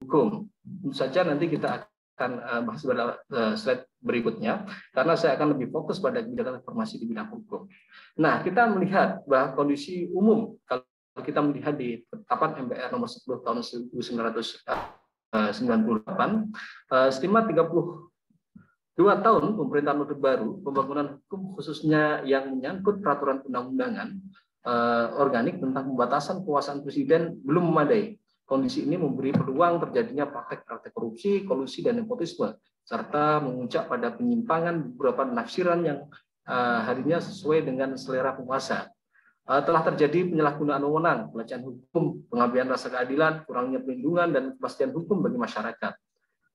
hukum. Tentu saja nanti kita akan bahas pada slide berikutnya, karena saya akan lebih fokus pada kebijakan reformasi di bidang hukum. Nah, kita melihat bahwa kondisi umum, kalau kita melihat di Ketetapan MPR nomor 10 tahun 1998, selama 32 tahun pemerintahan Orde Baru, pembangunan hukum khususnya yang menyangkut peraturan undang-undangan organik tentang pembatasan kekuasaan presiden belum memadai. Kondisi ini memberi peluang terjadinya praktek-praktek korupsi, kolusi, dan nepotisme, serta memuncak pada penyimpangan beberapa penafsiran yang harinya sesuai dengan selera penguasa. Telah terjadi penyalahgunaan wewenang, pelecehan hukum, pengambilan rasa keadilan, kurangnya perlindungan dan kepastian hukum bagi masyarakat.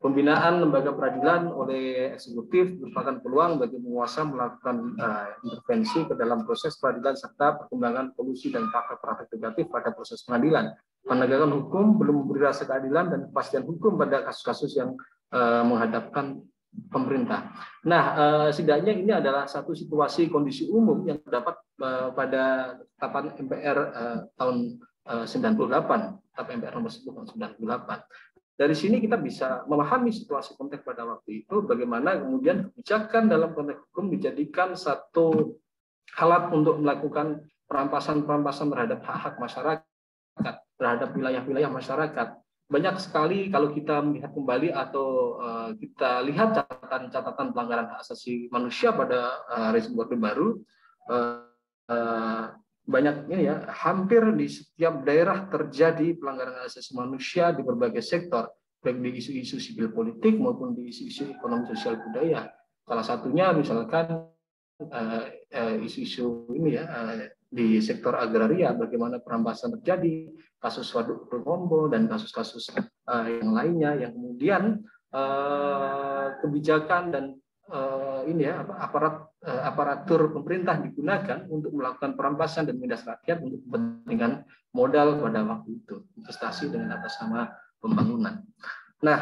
Pembinaan lembaga peradilan oleh eksekutif merupakan peluang bagi penguasa melakukan intervensi ke dalam proses peradilan serta perkembangan kolusi dan praktek-praktek negatif pada proses pengadilan. Penegakan hukum belum memberi rasa keadilan dan kepastian hukum pada kasus-kasus yang menghadapkan pemerintah. Nah, setidaknya ini adalah satu situasi kondisi umum yang terdapat pada Ketetapan MPR tahun 98, Ketetapan MPR nomor 10 tahun 98. Dari sini kita bisa memahami situasi konteks pada waktu itu, bagaimana kemudian kebijakan dalam konteks hukum dijadikan satu alat untuk melakukan perampasan-perampasan terhadap hak-hak masyarakat, terhadap wilayah-wilayah masyarakat. Banyak sekali kalau kita melihat kembali atau kita lihat catatan-catatan pelanggaran hak asasi manusia pada rezim Orde Baru, banyaknya ya, hampir di setiap daerah terjadi pelanggaran hak asasi manusia di berbagai sektor, baik di isu-isu sipil politik maupun di isu-isu ekonomi sosial budaya. Salah satunya misalkan isu-isu ini ya, di sektor agraria, bagaimana perampasan terjadi, kasus Waduk Purwombo dan kasus-kasus yang lainnya, yang kemudian kebijakan dan ini ya, aparatur pemerintah digunakan untuk melakukan perampasan dan menindas rakyat untuk kepentingan modal pada waktu itu, investasi dengan atas nama pembangunan. Nah,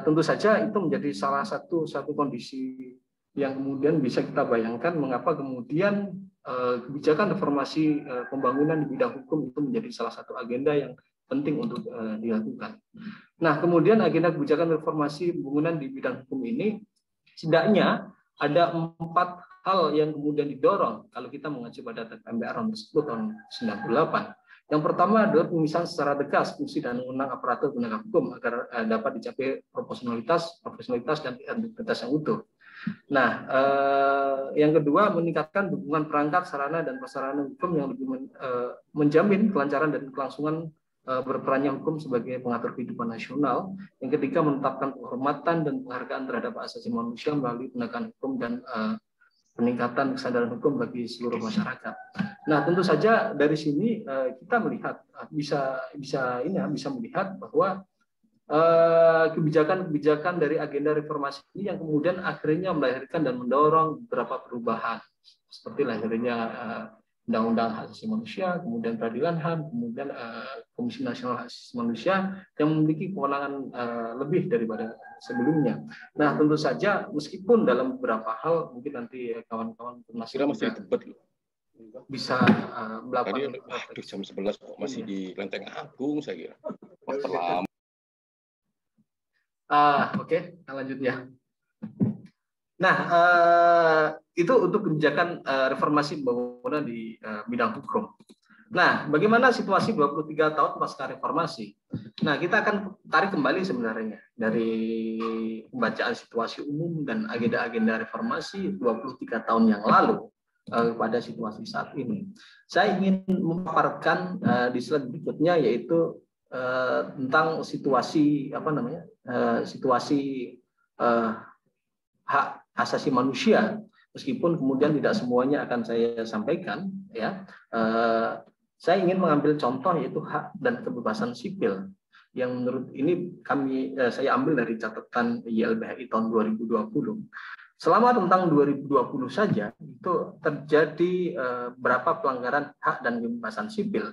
tentu saja itu menjadi salah satu kondisi yang kemudian bisa kita bayangkan mengapa kemudian kebijakan reformasi pembangunan di bidang hukum itu menjadi salah satu agenda yang penting untuk dilakukan. Nah, kemudian agenda kebijakan reformasi pembangunan di bidang hukum ini setidaknya ada 4 hal yang kemudian didorong kalau kita mengacu pada MPR nomor 10 tahun 98. Yang pertama adalah pemisahan secara tegas fungsi dan wewenang aparatur penegak hukum agar dapat dicapai proporsionalitas, profesionalitas, dan integritas yang utuh. Nah, yang kedua meningkatkan dukungan perangkat, sarana, dan prasarana hukum yang lebih menjamin kelancaran dan kelangsungan berperannya hukum sebagai pengatur kehidupan nasional. Yang ketiga menetapkan penghormatan dan penghargaan terhadap hak asasi manusia melalui penegakan hukum dan peningkatan kesadaran hukum bagi seluruh masyarakat. Nah, tentu saja dari sini kita melihat bisa melihat bahwa kebijakan-kebijakan dari agenda reformasi ini yang kemudian akhirnya melahirkan dan mendorong beberapa perubahan, seperti lahirnya Undang-Undang Hak Asasi Manusia, kemudian Peradilan HAM, kemudian Komisi Nasional Hak Asasi Manusia yang memiliki kewenangan lebih daripada sebelumnya. Nah, tentu saja meskipun dalam beberapa hal mungkin nanti kawan-kawan masih bisa melakukan. Tadi jam 11 kok masih di Lenteng Agung, saya kira. Terlama. Oke, lanjut ya. Nah, itu untuk kebijakan reformasi pembangunan di bidang hukum. Nah, bagaimana situasi 23 tahun pasca reformasi? Nah, kita akan tarik kembali sebenarnya dari pembacaan situasi umum dan agenda-agenda reformasi 23 tahun yang lalu pada situasi saat ini. Saya ingin memaparkan di slide berikutnya, yaitu tentang situasi situasi hak asasi manusia, meskipun kemudian tidak semuanya akan saya sampaikan ya. Saya ingin mengambil contoh yaitu hak dan kebebasan sipil yang menurut ini saya ambil dari catatan YLBHI tahun 2020. Selama tentang 2020 saja itu terjadi berapa pelanggaran hak dan kebebasan sipil.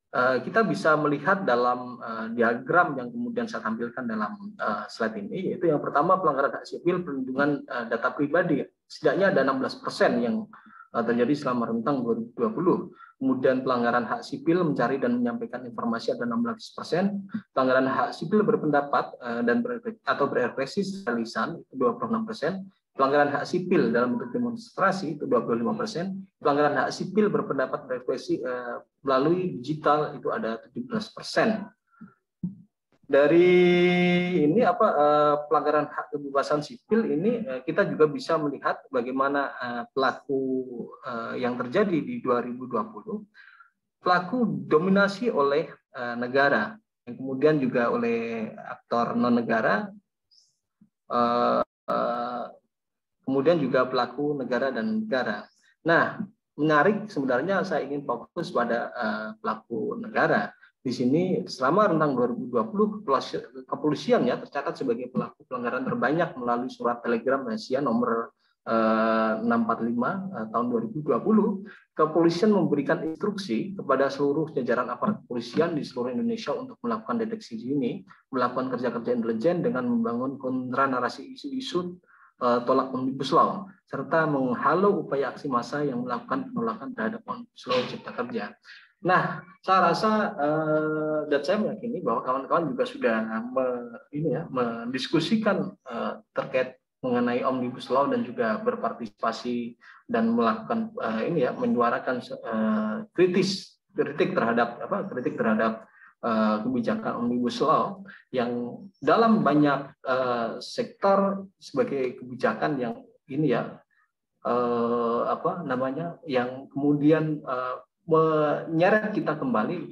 Kita bisa melihat dalam diagram yang kemudian saya tampilkan dalam slide ini, yaitu yang pertama pelanggaran hak sipil perlindungan data pribadi. Setidaknya ada 16% yang terjadi selama rentang 2020. Kemudian pelanggaran hak sipil mencari dan menyampaikan informasi ada 16%, pelanggaran hak sipil berpendapat dan atau berekspresi secara lisan itu 26%, pelanggaran hak sipil dalam bentuk demonstrasi itu 25%, pelanggaran hak sipil berpendapat berekspresi melalui digital itu ada 17%. Dari ini pelanggaran hak kebebasan sipil ini kita juga bisa melihat bagaimana pelaku yang terjadi di 2020, pelaku dominasi oleh negara, yang kemudian juga oleh aktor non negara, kemudian juga pelaku negara dan negara. Nah, menarik sebenarnya saya ingin fokus pada pelaku negara. Di sini selama rentang 2020 kepolisian ya tercatat sebagai pelaku pelanggaran terbanyak melalui surat telegram rahasia nomor 645 tahun 2020. Kepolisian memberikan instruksi kepada seluruh jajaran aparat kepolisian di seluruh Indonesia untuk melakukan deteksi dini, melakukan kerja-kerja intelijen dengan membangun kontra narasi isu-isu tolak Omnibus Law, serta menghalau upaya aksi massa yang melakukan penolakan terhadap Omnibus Law Cipta Kerja. Nah, saya rasa dan saya meyakini bahwa kawan-kawan juga sudah mendiskusikan terkait mengenai Omnibus Law dan juga berpartisipasi dan melakukan menyuarakan kritik terhadap kebijakan Omnibus Law yang dalam banyak sektor sebagai kebijakan yang yang kemudian menyeret kita kembali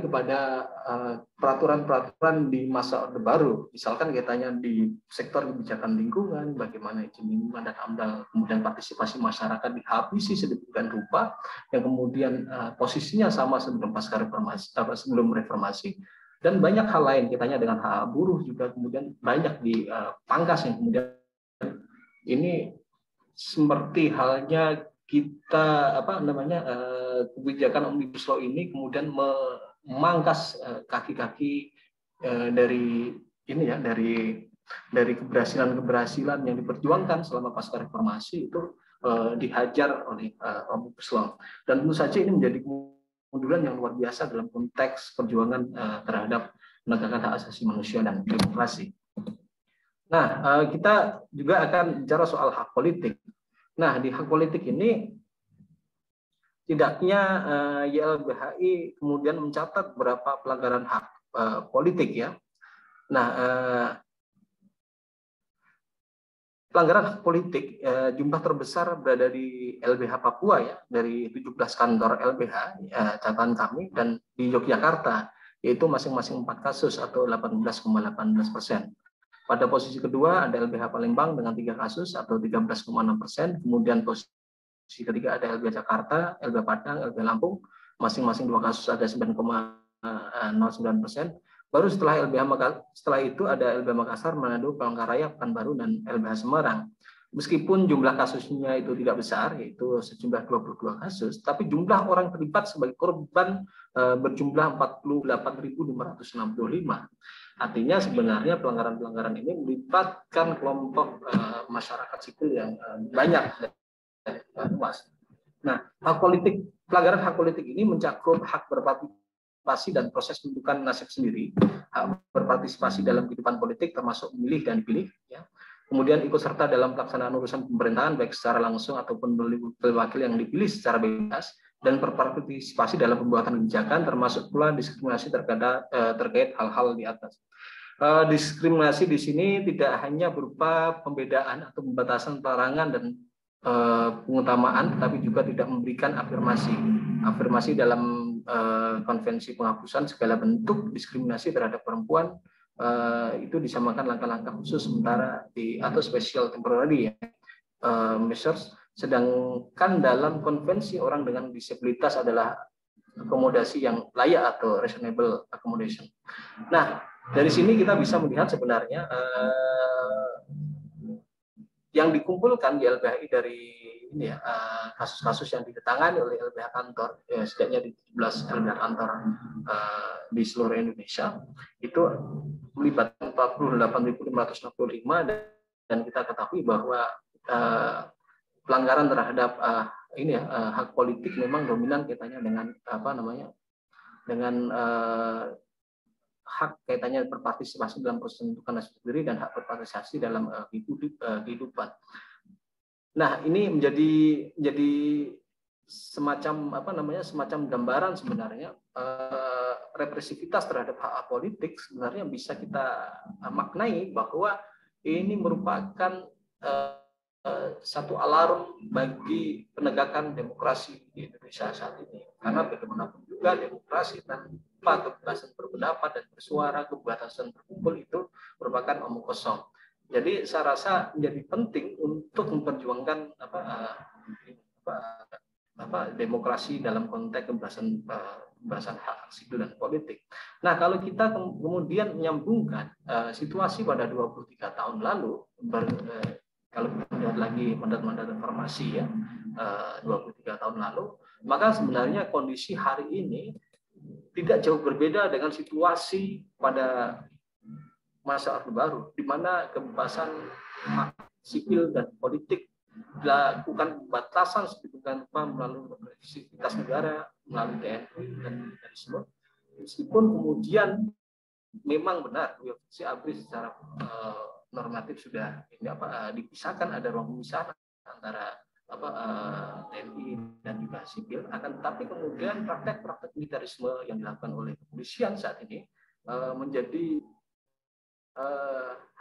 kepada peraturan-peraturan di masa Orde Baru. Misalkan kaitannya di sektor kebijakan lingkungan, bagaimana izin lingkungan dan AMDAL, kemudian partisipasi masyarakat dihabisi sedemikian rupa, yang kemudian posisinya sama sebelum sebelum reformasi, dan banyak hal lain kaitannya dengan hak buruh juga kemudian banyak dipangkas, yang kemudian ini seperti halnya kita kebijakan Omnibus Law ini kemudian memangkas kaki-kaki dari keberhasilan yang diperjuangkan selama pasca reformasi itu dihajar oleh Omnibus Law, dan tentu saja ini menjadi kemunduran yang luar biasa dalam konteks perjuangan terhadap penegakan hak asasi manusia dan demokrasi. Nah, kita juga akan bicara soal hak politik. Nah, di hak politik ini tidaknya YLBHI kemudian mencatat berapa pelanggaran hak politik ya. Nah, pelanggaran hak politik jumlah terbesar berada di LBH Papua ya, dari 17 kantor LBH catatan kami, dan di Yogyakarta yaitu masing-masing 4 kasus atau 18,18%. Pada posisi kedua ada LBH Palembang dengan 3 kasus atau 13,6%. Kemudian posisi ketiga ada LBH Jakarta, LBH Padang, LBH Lampung, masing-masing 2 kasus ada 9,09%. Baru setelah itu ada LBH Makassar, Manado, Palangkaraya, Pekanbaru, dan LBH Semarang. Meskipun jumlah kasusnya itu tidak besar, yaitu sejumlah 22 kasus, tapi jumlah orang terlibat sebagai korban berjumlah 48.565. Artinya sebenarnya pelanggaran-pelanggaran ini melibatkan kelompok masyarakat sipil yang banyak dan luas. Nah, pelanggaran hak politik ini mencakup hak berpartisipasi dan proses menentukan nasib sendiri, hak berpartisipasi dalam kehidupan politik termasuk memilih dan dipilih, ya. Kemudian ikut serta dalam pelaksanaan urusan pemerintahan baik secara langsung ataupun melalui wakil yang dipilih secara bebas, dan berpartisipasi dalam pembuatan kebijakan, termasuk pula diskriminasi terkait hal-hal di atas. Diskriminasi di sini tidak hanya berupa pembedaan atau pembatasan pelarangan dan pengutamaan, tetapi juga tidak memberikan afirmasi dalam konvensi penghapusan segala bentuk diskriminasi terhadap perempuan. Itu disamakan langkah-langkah khusus sementara atau special temporary measures. Sedangkan dalam konvensi orang dengan disabilitas adalah akomodasi yang layak atau reasonable accommodation. Nah, dari sini kita bisa melihat sebenarnya yang dikumpulkan di LBHI dari kasus-kasus yang didatangani oleh LBH kantor, setidaknya di 17 LBH kantor di seluruh Indonesia, itu melibatkan 48.565, dan kita ketahui bahwa pelanggaran terhadap ini ya, hak politik memang dominan kaitannya dengan apa namanya, dengan hak kaitannya berpartisipasi dalam proses pembentukan nasib sendiri dan hak berpartisipasi dalam kehidupan. Nah, ini menjadi semacam apa namanya, semacam gambaran sebenarnya represivitas terhadap hak politik sebenarnya bisa kita maknai bahwa ini merupakan satu alarm bagi penegakan demokrasi di Indonesia saat ini. Karena bagaimanapun juga demokrasi tanpa kebebasan berpendapat dan bersuara, kebebasan berkumpul itu merupakan omong kosong. Jadi saya rasa menjadi penting untuk memperjuangkan demokrasi dalam konteks kebebasan hak sipil dan politik. Nah, kalau kita kemudian menyambungkan situasi pada 23 tahun lalu, kalau kita lihat lagi mandat-mandat reformasi ya 23 tahun lalu, maka sebenarnya kondisi hari ini tidak jauh berbeda dengan situasi pada masa Orde Baru, di mana kebebasan hak sipil dan politik dilakukan batasan sedemikian rupa melalui represivitas negara, melalui TNI dan militerisme. Meskipun kemudian memang benar si ABRI secara normatif sudah dipisahkan, ada ruang pemisahan antara TNI dan juga sipil, akan tetapi kemudian praktek-praktek militerisme yang dilakukan oleh kepolisian saat ini menjadi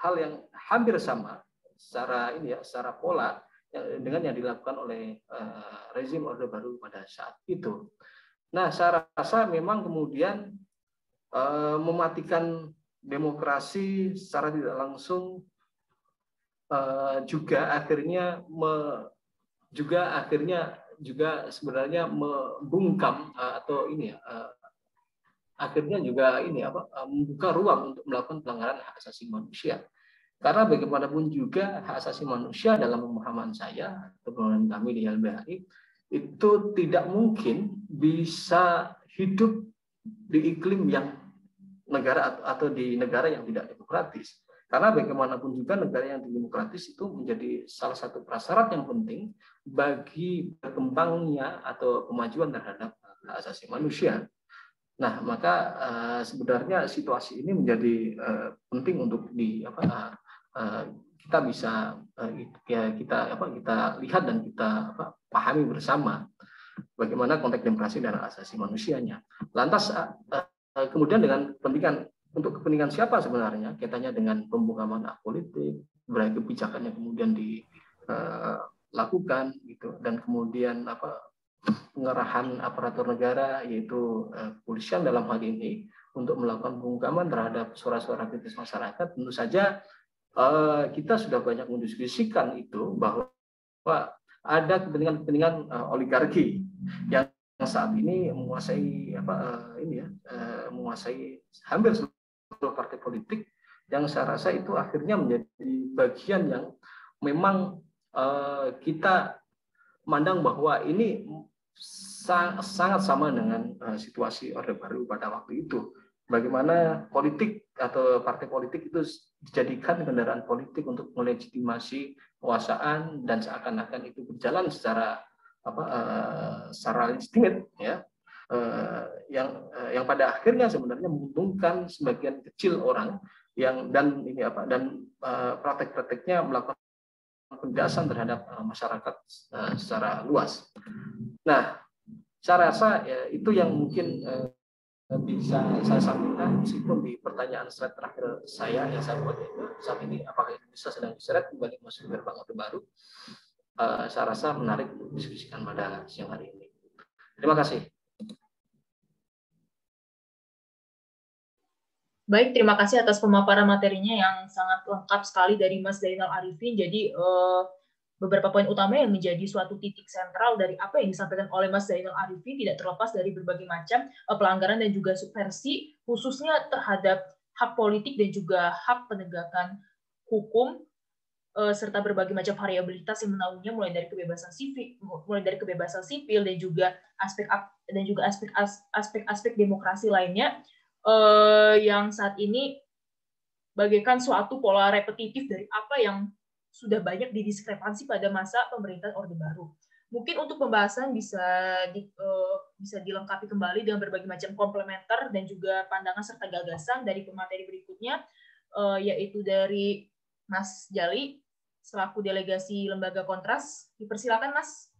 hal yang hampir sama secara pola dengan yang dilakukan oleh rezim Orde Baru pada saat itu. Nah, saya rasa memang kemudian mematikan demokrasi secara tidak langsung juga sebenarnya membungkam atau akhirnya juga membuka ruang untuk melakukan pelanggaran hak asasi manusia. Karena bagaimanapun juga hak asasi manusia dalam pemahaman saya atau pemahaman kami di LBHI itu tidak mungkin bisa hidup di iklim yang negara atau di negara yang tidak demokratis. Karena bagaimanapun juga negara yang demokratis itu menjadi salah satu prasyarat yang penting bagi berkembangnya atau kemajuan terhadap hak asasi manusia. Nah, maka sebenarnya situasi ini menjadi penting untuk kita bisa kita lihat dan kita pahami bersama bagaimana konteks demokrasi dan hak asasi manusianya. Lantas kemudian dengan kepentingan siapa sebenarnya kaitannya dengan pembungkaman hak politik, berbagai kebijakan yang kemudian dilakukan gitu, dan kemudian pengerahan aparatur negara yaitu kepolisian dalam hal ini untuk melakukan pembungkaman terhadap suara-suara kritis masyarakat. Tentu saja kita sudah banyak mendiskusikan itu bahwa ada kepentingan oligarki yang saat ini menguasai menguasai hampir seluruh partai politik, yang saya rasa itu akhirnya menjadi bagian yang memang kita memandang bahwa ini sangat sama dengan situasi Orde Baru pada waktu itu. Bagaimana politik atau partai politik itu dijadikan kendaraan politik untuk melegitimasi kekuasaan dan seakan-akan itu berjalan secara legitimate ya, yang pada akhirnya sebenarnya menguntungkan sebagian kecil orang dan praktek-prakteknya melakukan penindasan terhadap masyarakat secara luas. Nah, saya rasa itu yang mungkin bisa saya sampaikan, meskipun di pertanyaan slide terakhir saya yang saya buat itu saat ini, apakah Indonesia sedang diseret kembali masuk gerbang Orde Baru, saya rasa menarik untuk diskusikan pada siang hari ini. Terima kasih. Baik, terima kasih atas pemaparan materinya yang sangat lengkap sekali dari Mas Zainal Arifin. Jadi beberapa poin utama yang menjadi suatu titik sentral dari apa yang disampaikan oleh Mas Zainal Arifin tidak terlepas dari berbagai macam pelanggaran dan juga subversi, khususnya terhadap hak politik dan juga hak penegakan hukum, serta berbagai macam variabilitas yang menaunginya, mulai dari kebebasan sipil dan juga aspek-aspek demokrasi lainnya, yang saat ini bagaikan suatu pola repetitif dari apa yang sudah banyak didiskrepansi pada masa pemerintahan Orde Baru. Mungkin untuk pembahasan bisa dilengkapi kembali dengan berbagai macam komplementer dan juga pandangan serta gagasan dari pemateri berikutnya, yaitu dari Mas Jali selaku delegasi Lembaga Kontras. Dipersilakan, Mas.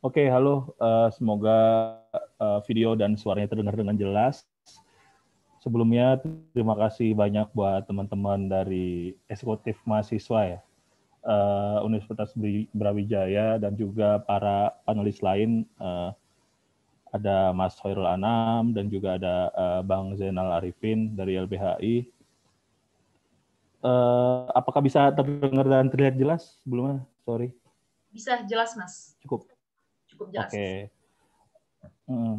Oke, halo. Semoga video dan suaranya terdengar dengan jelas. Sebelumnya, terima kasih banyak buat teman-teman dari Eksekutif Mahasiswa ya, Universitas Brawijaya, dan juga para panelis lain. Ada Mas Khairul Anam dan juga ada Bang Zainal Arifin dari LBHI. Apakah bisa terdengar dan terlihat jelas sebelumnya? Sorry. Bisa jelas, Mas. Cukup Jelas. Oke.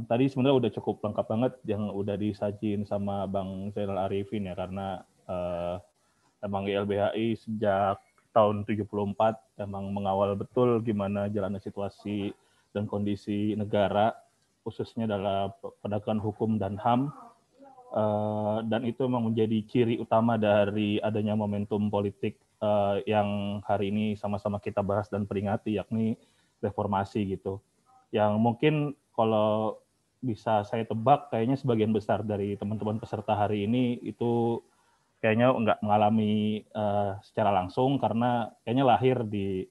Tadi sebenarnya udah cukup lengkap banget yang udah disajin sama Bang Zainal Arifin ya, karena emang LBHI sejak tahun 74 emang mengawal betul gimana jalannya situasi dan kondisi negara, khususnya dalam penegakan hukum dan HAM, dan itu memang menjadi ciri utama dari adanya momentum politik yang hari ini sama-sama kita bahas dan peringati, yakni reformasi gitu. Yang mungkin kalau bisa saya tebak, kayaknya sebagian besar dari teman-teman peserta hari ini itu kayaknya nggak mengalami secara langsung, karena kayaknya lahir di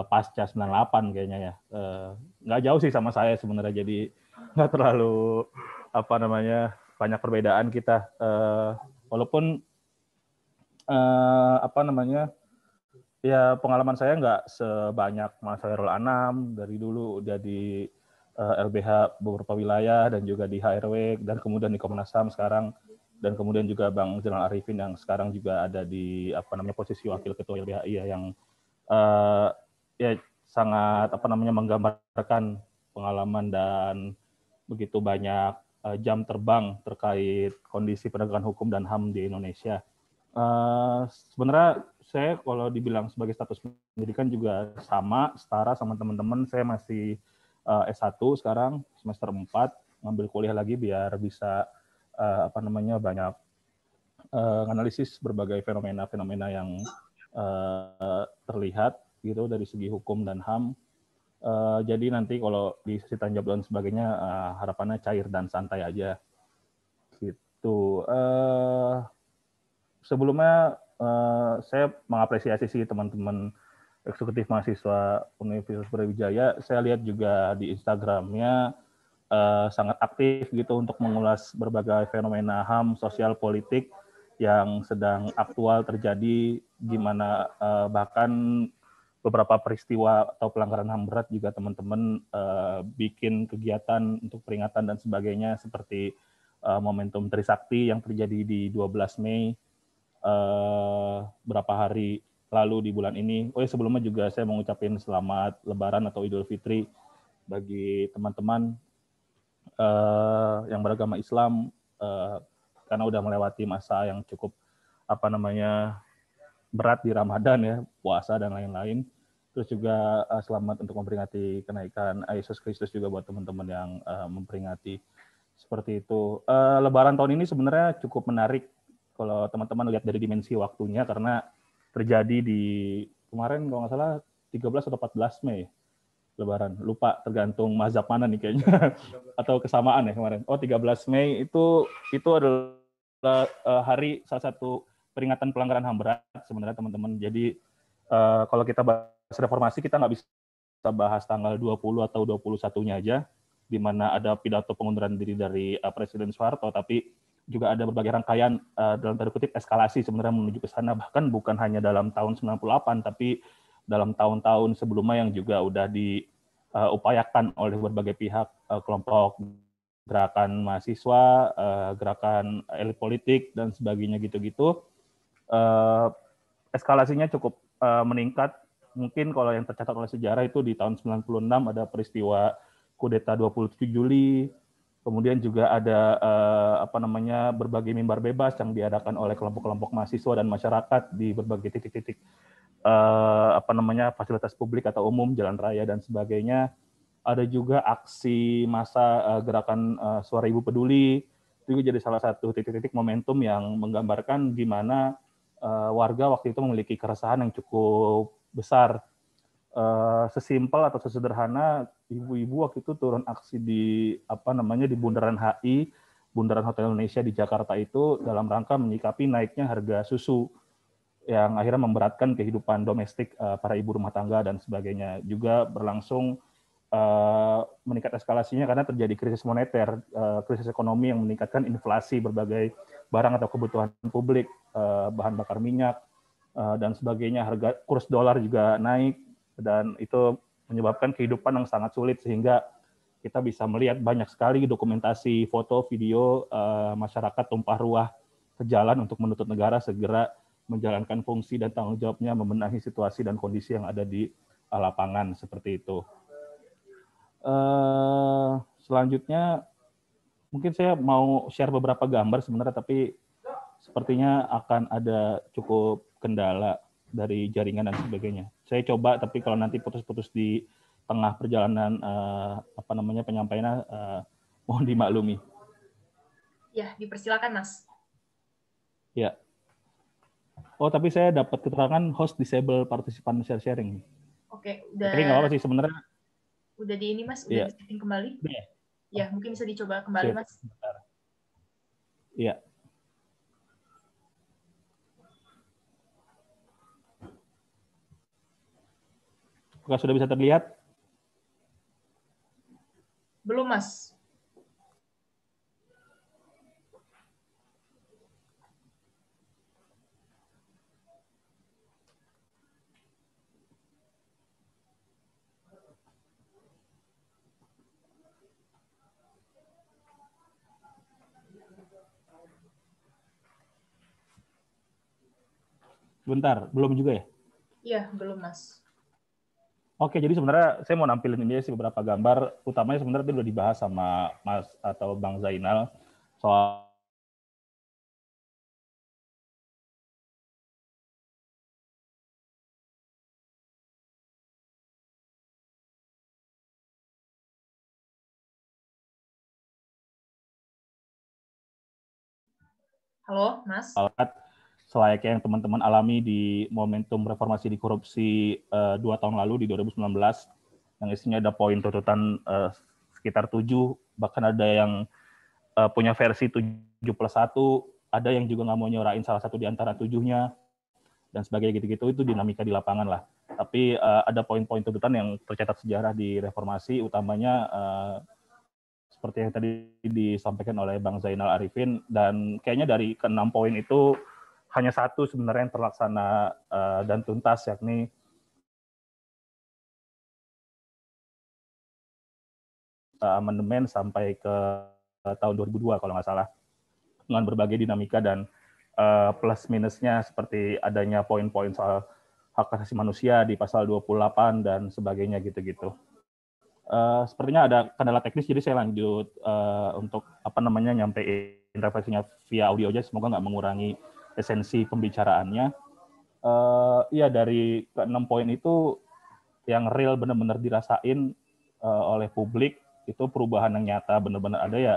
pasca 98 kayaknya ya. Nggak jauh sih sama saya sebenarnya, jadi nggak terlalu banyak perbedaan kita. Walaupun ya pengalaman saya nggak sebanyak Mas Khairul Anam, dari dulu udah di LBH beberapa wilayah dan juga di HRW dan kemudian di Komnas HAM sekarang, dan kemudian juga Bang Zainal Arifin yang sekarang juga ada di posisi wakil ketua LBHI ya, yang ya sangat menggambarkan pengalaman dan begitu banyak jam terbang terkait kondisi penegakan hukum dan HAM di Indonesia. Sebenarnya saya kalau dibilang sebagai status pendidikan juga setara sama teman-teman. Saya masih S1 sekarang, semester 4, ngambil kuliah lagi biar bisa banyak analisis berbagai fenomena-fenomena yang terlihat gitu dari segi hukum dan HAM. Jadi nanti kalau di sesi tanya jawab dan sebagainya, harapannya cair dan santai aja gitu. Sebelumnya saya mengapresiasi sih teman-teman eksekutif mahasiswa Universitas Brawijaya. Saya lihat juga di Instagramnya sangat aktif gitu untuk mengulas berbagai fenomena HAM, sosial politik yang sedang aktual terjadi, gimana bahkan beberapa peristiwa atau pelanggaran HAM berat juga teman-teman bikin kegiatan untuk peringatan dan sebagainya, seperti momentum Trisakti yang terjadi di 12 Mei berapa hari lalu di bulan ini. Oh ya, sebelumnya juga saya mau ngucapin selamat Lebaran atau Idul Fitri bagi teman-teman yang beragama Islam, karena udah melewati masa yang cukup berat di Ramadan ya, puasa dan lain-lain. Terus juga selamat untuk memperingati kenaikan Yesus Kristus juga buat teman-teman yang memperingati seperti itu. Lebaran tahun ini sebenarnya cukup menarik kalau teman-teman lihat dari dimensi waktunya, karena terjadi di kemarin kalau nggak salah 13 atau 14 Mei Lebaran. Lupa, tergantung mazhab mana nih kayaknya. Atau kesamaan ya kemarin. Oh, 13 Mei itu adalah hari salah satu peringatan pelanggaran HAM berat sebenarnya teman-teman. Jadi kalau kita bahas reformasi, kita nggak bisa bahas tanggal 20 atau 21-nya aja, di mana ada pidato pengunduran diri dari Presiden Soeharto, tapi juga ada berbagai rangkaian dalam tanda kutip eskalasi sebenarnya menuju ke sana, bahkan bukan hanya dalam tahun 98, tapi dalam tahun-tahun sebelumnya yang juga udah diupayakan oleh berbagai pihak, kelompok gerakan mahasiswa, gerakan elit politik, dan sebagainya gitu-gitu. Eskalasinya cukup meningkat. Mungkin kalau yang tercatat oleh sejarah itu di tahun 96 ada peristiwa kudeta 27 Juli, kemudian juga ada berbagai mimbar bebas yang diadakan oleh kelompok-kelompok mahasiswa dan masyarakat di berbagai titik-titik fasilitas publik atau umum, jalan raya dan sebagainya. Ada juga aksi massa gerakan Suara Ibu Peduli, itu juga jadi salah satu titik-titik momentum yang menggambarkan gimana warga waktu itu memiliki keresahan yang cukup besar. Sesimpel atau sesederhana ibu-ibu waktu itu turun aksi di di Bundaran HI, Bundaran Hotel Indonesia di Jakarta itu dalam rangka menyikapi naiknya harga susu yang akhirnya memberatkan kehidupan domestik para ibu rumah tangga dan sebagainya. Juga berlangsung meningkat eskalasinya karena terjadi krisis moneter, krisis ekonomi yang meningkatkan inflasi berbagai barang atau kebutuhan publik, bahan bakar minyak, dan sebagainya. Harga kurs dolar juga naik, dan itu menyebabkan kehidupan yang sangat sulit, sehingga kita bisa melihat banyak sekali dokumentasi, foto, video masyarakat tumpah ruah ke jalan untuk menuntut negara segera menjalankan fungsi dan tanggung jawabnya membenahi situasi dan kondisi yang ada di lapangan seperti itu. Selanjutnya mungkin saya mau share beberapa gambar sebenarnya, tapi sepertinya akan ada cukup kendala dari jaringan dan sebagainya. Saya coba, tapi kalau nanti putus-putus di tengah perjalanan penyampaiannya, mohon dimaklumi. Ya, dipersilakan Mas. Ya. Oh, tapi saya dapat keterangan host disable participant share sharing. Oke, udah. Tapi nggak apa-apa sih sebenarnya. Udah di ini Mas, udah di-setting kembali. Ya, mungkin bisa dicoba kembali Mas. Iya. Apakah sudah bisa terlihat? Belum, Mas. Bentar, belum juga ya? Iya, belum, Mas. Oke, jadi sebenarnya saya mau nampilin ini sih beberapa gambar. Utamanya sebenarnya itu udah dibahas sama Mas atau Bang Zainal soal Halo, Mas. Selayaknya yang teman-teman alami di momentum reformasi di korupsi 2 tahun lalu di 2019, yang isinya ada poin tuntutan sekitar 7, bahkan ada yang punya versi 7+1, ada yang juga nggak mau nyorain salah satu di antara 7-nya, dan sebagainya gitu-gitu. Itu dinamika di lapangan lah. Tapi ada poin-poin tuntutan yang tercatat sejarah di reformasi, utamanya seperti yang tadi disampaikan oleh Bang Zainal Arifin, dan kayaknya dari ke-6 poin itu hanya satu sebenarnya yang terlaksana dan tuntas, yakni amandemen sampai ke tahun 2002 kalau nggak salah, dengan berbagai dinamika dan plus minusnya seperti adanya poin-poin soal hak asasi manusia di pasal 28 dan sebagainya gitu-gitu. Sepertinya ada kendala teknis, jadi saya lanjut untuk nyampein refleksinya via audio aja, semoga nggak mengurangi esensi pembicaraannya. Iya, dari ke-6 poin itu yang real benar-benar dirasain oleh publik, itu perubahan yang nyata benar-benar ada ya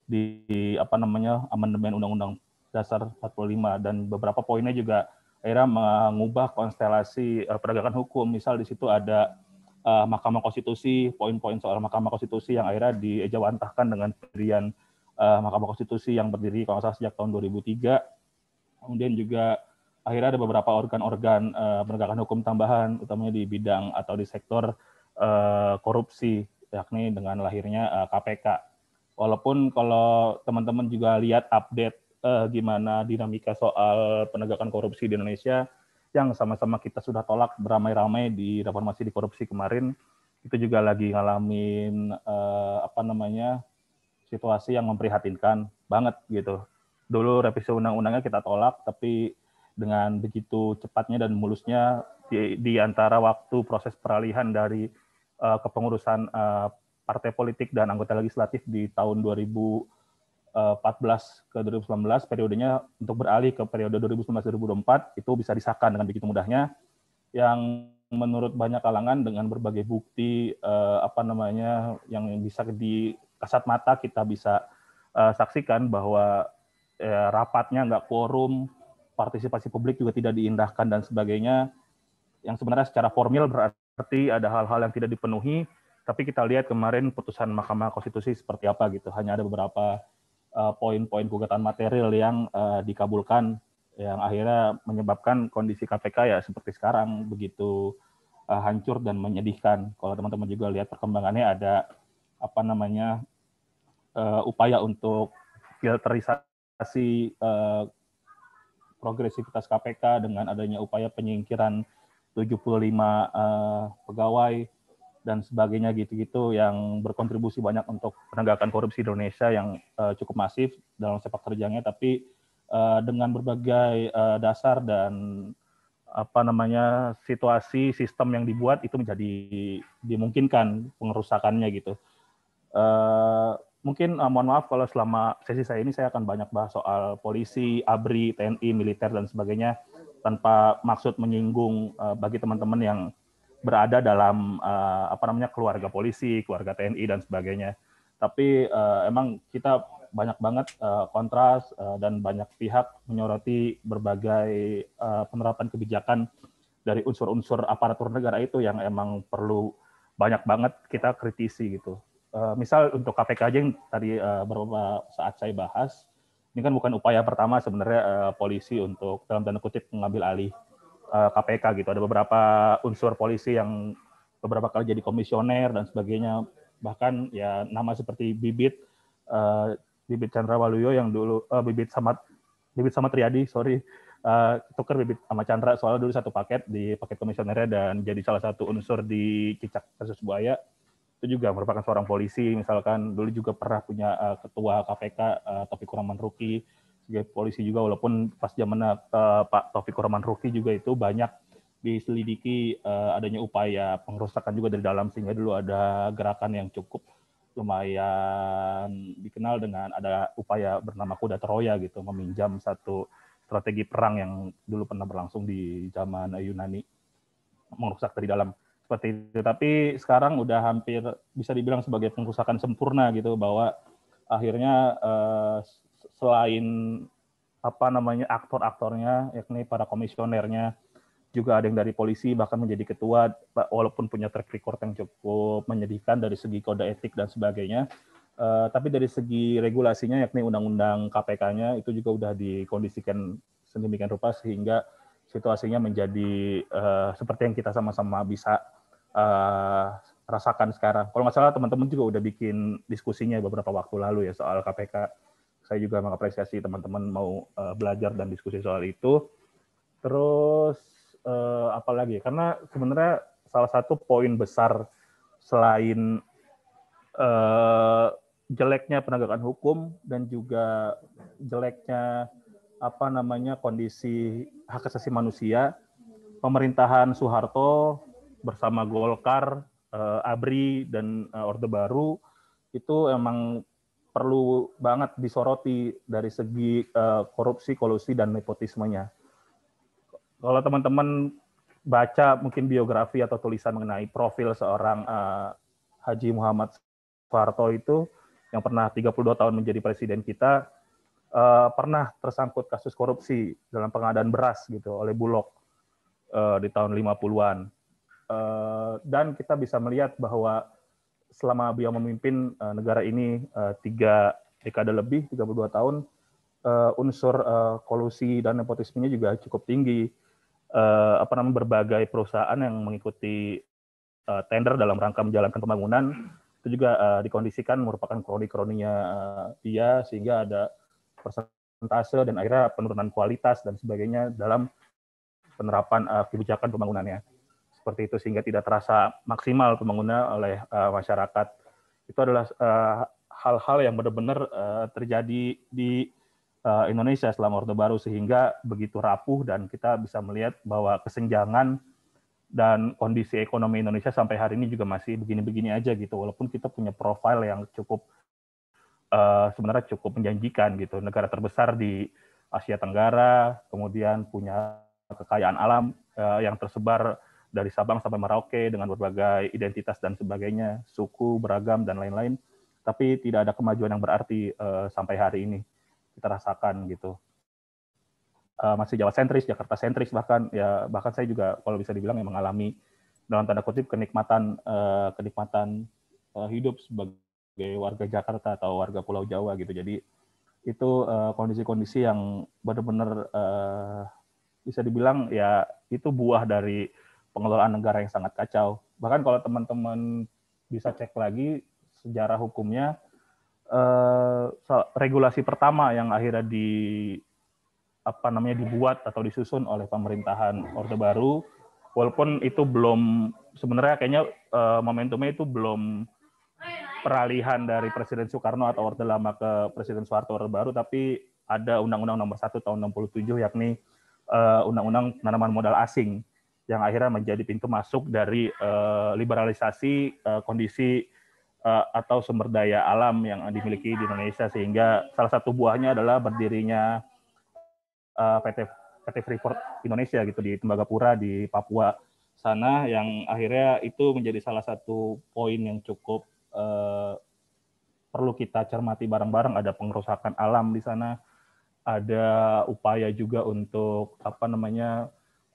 di amandemen Undang-Undang Dasar 45, dan beberapa poinnya juga akhirnya mengubah konstelasi penegakan hukum. Misal di situ ada Mahkamah Konstitusi, poin-poin soal Mahkamah Konstitusi yang akhirnya diejawantahkan dengan pendirian Mahkamah Konstitusi yang berdiri kalau salah sejak tahun 2003. Kemudian juga akhirnya ada beberapa organ-organ penegakan hukum tambahan, utamanya di bidang atau di sektor korupsi, yakni dengan lahirnya KPK. Walaupun kalau teman-teman juga lihat update gimana dinamika soal penegakan korupsi di Indonesia, yang sama-sama kita sudah tolak beramai-ramai di reformasi di korupsi kemarin, itu juga lagi ngalamin situasi yang memprihatinkan banget gitu. Dulu revisi undang-undangnya kita tolak, tapi dengan begitu cepatnya dan mulusnya di antara waktu proses peralihan dari kepengurusan partai politik dan anggota legislatif di tahun 2014 ke 2019, periodenya untuk beralih ke periode 2019-2024 itu bisa disahkan dengan begitu mudahnya, yang menurut banyak kalangan dengan berbagai bukti yang bisa di kasat mata kita bisa saksikan bahwa rapatnya nggak quorum, partisipasi publik juga tidak diindahkan dan sebagainya, yang sebenarnya secara formil berarti ada hal-hal yang tidak dipenuhi, tapi kita lihat kemarin putusan Mahkamah Konstitusi seperti apa gitu. Hanya ada beberapa poin-poin gugatan material yang dikabulkan, yang akhirnya menyebabkan kondisi KPK ya seperti sekarang begitu hancur dan menyedihkan. Kalau teman-teman juga lihat perkembangannya, ada upaya untuk filterisasi progresivitas KPK dengan adanya upaya penyingkiran 75 pegawai dan sebagainya gitu-gitu, yang berkontribusi banyak untuk penegakan korupsi di Indonesia yang cukup masif dalam sepak terjangnya, tapi dengan berbagai dasar dan situasi sistem yang dibuat itu menjadi dimungkinkan pengerusakannya gitu. Mungkin mohon maaf kalau selama sesi saya ini saya akan banyak bahas soal polisi, ABRI, TNI, militer dan sebagainya, tanpa maksud menyinggung bagi teman-teman yang berada dalam keluarga polisi, keluarga TNI dan sebagainya. Tapi emang kita banyak banget kontras dan banyak pihak menyoroti berbagai penerapan kebijakan dari unsur-unsur aparatur negara itu yang emang perlu banyak banget kita kritisi gitu. Misal untuk KPK aja yang tadi beberapa saat saya bahas, ini kan bukan upaya pertama sebenarnya polisi untuk dalam tanda kutip mengambil alih KPK gitu. Ada beberapa unsur polisi yang beberapa kali jadi komisioner dan sebagainya. Bahkan ya nama seperti Bibit Chandra Waluyo yang dulu Bibit Samatriadi, tuker Bibit sama Chandra soalnya dulu satu paket di paket komisionernya dan jadi salah satu unsur di cicak kasus buaya. Itu juga merupakan seorang polisi, misalkan dulu juga pernah punya ketua KPK Taufikur Rahman Ruki sebagai polisi juga, walaupun pas zamannya Pak Taufikur Rahman Ruki juga itu banyak diselidiki adanya upaya pengerusakan juga dari dalam, sehingga dulu ada gerakan yang cukup lumayan dikenal dengan ada upaya bernama Kuda Troya gitu, meminjam satu strategi perang yang dulu pernah berlangsung di zaman Yunani, merusak dari dalam seperti itu. Tapi sekarang udah hampir bisa dibilang sebagai pengrusakan sempurna gitu, bahwa akhirnya selain aktor-aktornya, yakni para komisionernya, juga ada yang dari polisi bahkan menjadi ketua, walaupun punya track record yang cukup menyedihkan dari segi kode etik dan sebagainya. Tapi dari segi regulasinya, yakni undang-undang KPK-nya itu juga udah dikondisikan sedemikian rupa sehingga situasinya menjadi seperti yang kita sama-sama bisa rasakan sekarang. Kalau nggak salah teman-teman juga udah bikin diskusinya beberapa waktu lalu ya soal KPK. Saya juga mengapresiasi teman-teman mau belajar dan diskusi soal itu. Terus apalagi? Karena sebenarnya salah satu poin besar selain jeleknya penegakan hukum dan juga jeleknya kondisi hak asasi manusia, pemerintahan Soeharto bersama Golkar, ABRI dan Orde Baru itu emang perlu banget disoroti dari segi korupsi, kolusi dan nepotismenya. Kalau teman-teman baca mungkin biografi atau tulisan mengenai profil seorang Haji Muhammad Soeharto itu yang pernah 32 tahun menjadi presiden kita, pernah tersangkut kasus korupsi dalam pengadaan beras gitu oleh Bulog di tahun 50-an. Dan kita bisa melihat bahwa selama beliau memimpin negara ini 3 dekade lebih, 32 tahun, unsur kolusi dan nepotismenya juga cukup tinggi. Berbagai perusahaan yang mengikuti tender dalam rangka menjalankan pembangunan itu juga dikondisikan merupakan kroni-kroninya dia, sehingga ada persentase dan akhirnya penurunan kualitas dan sebagainya dalam penerapan kebijakan pembangunannya. Seperti itu, sehingga tidak terasa maksimal pembangunan oleh masyarakat. Itu adalah hal-hal yang benar-benar terjadi di Indonesia selama Orde Baru, sehingga begitu rapuh dan kita bisa melihat bahwa kesenjangan dan kondisi ekonomi Indonesia sampai hari ini juga masih begini-begini aja gitu, walaupun kita punya profil yang cukup sebenarnya cukup menjanjikan gitu, negara terbesar di Asia Tenggara, kemudian punya kekayaan alam yang tersebar dari Sabang sampai Merauke dengan berbagai identitas dan sebagainya, suku, beragam dan lain-lain, tapi tidak ada kemajuan yang berarti sampai hari ini kita rasakan gitu. masih Jawa sentris, Jakarta sentris, bahkan saya juga kalau bisa dibilang yang mengalami dalam tanda kutip kenikmatan hidup sebagai warga Jakarta atau warga Pulau Jawa gitu. Jadi itu kondisi-kondisi yang benar-benar bisa dibilang ya itu buah dari pengelolaan negara yang sangat kacau. Bahkan kalau teman-teman bisa cek lagi sejarah hukumnya, regulasi pertama yang akhirnya dibuat atau disusun oleh pemerintahan Orde Baru, walaupun itu belum sebenarnya kayaknya momentumnya itu belum peralihan dari Presiden Soekarno atau Orde Lama ke Presiden Soeharto Orde Baru, tapi ada Undang-Undang Nomor 1 tahun 67 yakni Undang-Undang Penanaman Modal Asing yang akhirnya menjadi pintu masuk dari liberalisasi kondisi atau sumber daya alam yang dimiliki di Indonesia, sehingga salah satu buahnya adalah berdirinya PT Freeport Indonesia gitu di Tembagapura di Papua sana, yang akhirnya itu menjadi salah satu poin yang cukup perlu kita cermati bareng-bareng. Ada pengerusakan alam di sana, ada upaya juga untuk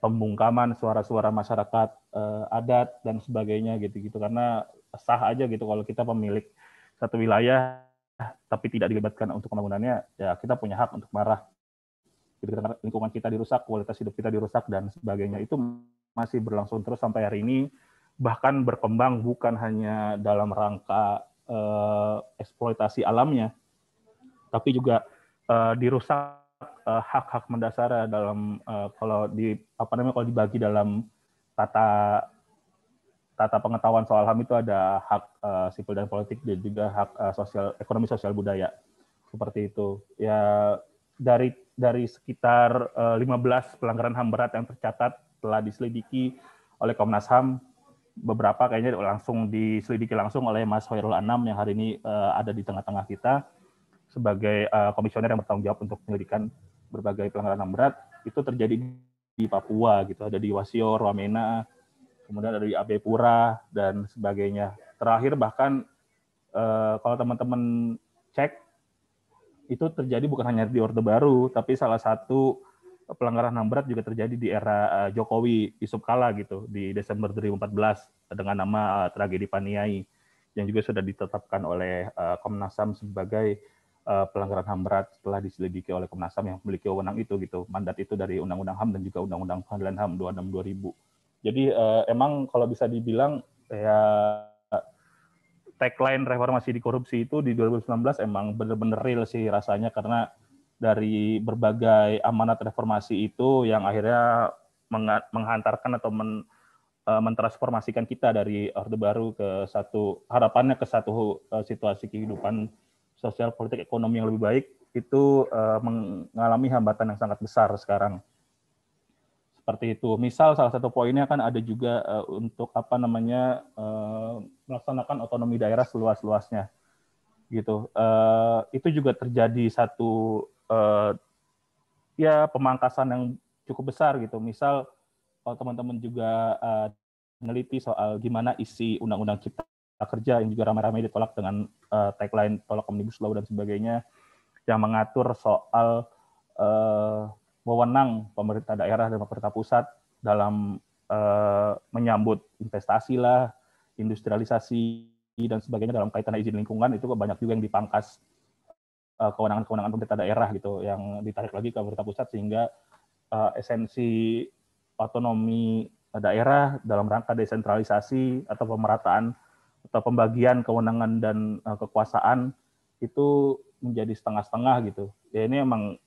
pembungkaman suara-suara masyarakat adat dan sebagainya gitu-gitu, karena sah aja gitu kalau kita pemilik satu wilayah tapi tidak dilibatkan untuk pembangunannya, ya kita punya hak untuk marah. Karena lingkungan kita dirusak, kualitas hidup kita dirusak dan sebagainya. Itu masih berlangsung terus sampai hari ini, bahkan berkembang bukan hanya dalam rangka eksploitasi alamnya, tapi juga dirusak hak-hak mendasar dalam kalau dibagi dalam tata pengetahuan soal HAM itu ada hak sipil dan politik dan juga hak ekonomi sosial budaya, seperti itu. Ya dari sekitar 15 pelanggaran HAM berat yang tercatat telah diselidiki oleh Komnas HAM, beberapa kayaknya langsung diselidiki langsung oleh Mas Hoirul Anam yang hari ini ada di tengah-tengah kita sebagai komisioner yang bertanggung jawab untuk penyelidikan berbagai pelanggaran HAM berat. Itu terjadi di Papua gitu, ada di Wasior, Wamena, kemudian ada di Abe Pura dan sebagainya. Terakhir bahkan kalau teman-teman cek, itu terjadi bukan hanya di Orde Baru, tapi salah satu pelanggaran HAM berat juga terjadi di era Jokowi Yusuf Kala gitu, di Desember 2014 dengan nama tragedi Paniai, yang juga sudah ditetapkan oleh Komnas HAM sebagai pelanggaran HAM berat setelah diselidiki oleh Komnas HAM yang memiliki wewenang itu gitu. Mandat itu dari Undang-Undang HAM dan juga Undang-Undang Pengadilan HAM 26/2000. Jadi emang kalau bisa dibilang ya tagline reformasi di korupsi itu di 2019 emang benar-benar real sih rasanya, karena dari berbagai amanat reformasi itu yang akhirnya menghantarkan atau mentransformasikan kita dari Orde Baru ke harapannya ke satu situasi kehidupan sosial, politik, ekonomi yang lebih baik, itu mengalami hambatan yang sangat besar sekarang. Seperti itu. Misal salah satu poinnya kan ada juga untuk melaksanakan otonomi daerah seluas-luasnya, gitu. Itu juga terjadi satu pemangkasan yang cukup besar gitu. Misal kalau teman-teman juga meneliti soal gimana isi Undang-Undang Cipta Kerja yang juga ramai-ramai ditolak dengan tagline tolak Omnibus Law dan sebagainya, yang mengatur soal wewenang pemerintah daerah dan pemerintah pusat dalam menyambut investasi lah, industrialisasi dan sebagainya dalam kaitan izin lingkungan. Itu banyak juga yang dipangkas kewenangan-kewenangan pemerintah daerah gitu, yang ditarik lagi ke pemerintah pusat, sehingga esensi otonomi daerah dalam rangka desentralisasi atau pemerataan atau pembagian kewenangan dan kekuasaan itu menjadi setengah-setengah gitu. Ya ini emang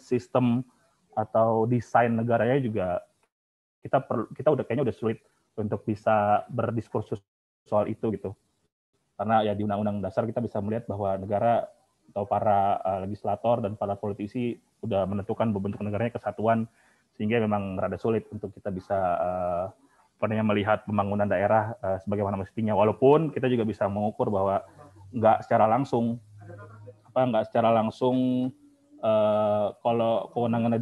sistem atau desain negaranya juga kita kayaknya udah sulit untuk bisa berdiskursus soal itu gitu. Karena ya di Undang-Undang Dasar kita bisa melihat bahwa negara atau para legislator dan para politisi udah menentukan bentuk negaranya kesatuan, sehingga memang rada sulit untuk kita bisa melihat pembangunan daerah sebagaimana mestinya. Walaupun kita juga bisa mengukur bahwa nggak secara langsung kalau kewenangannya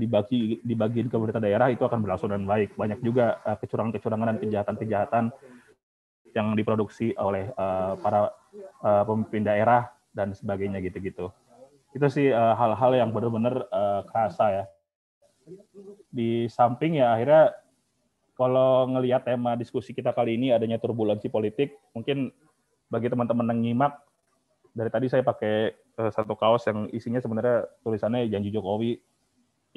dibagiin ke pemerintah daerah itu akan berlangsung dengan baik. Banyak juga kecurangan-kecurangan dan kejahatan-kejahatan yang diproduksi oleh para pemimpin daerah dan sebagainya gitu-gitu. Itu sih hal-hal yang benar-benar kerasa ya. Di samping ya akhirnya kalau ngelihat tema diskusi kita kali ini adanya turbulensi politik, mungkin bagi teman-teman yang nyimak, dari tadi saya pakai satu kaos yang isinya sebenarnya tulisannya janji Jokowi.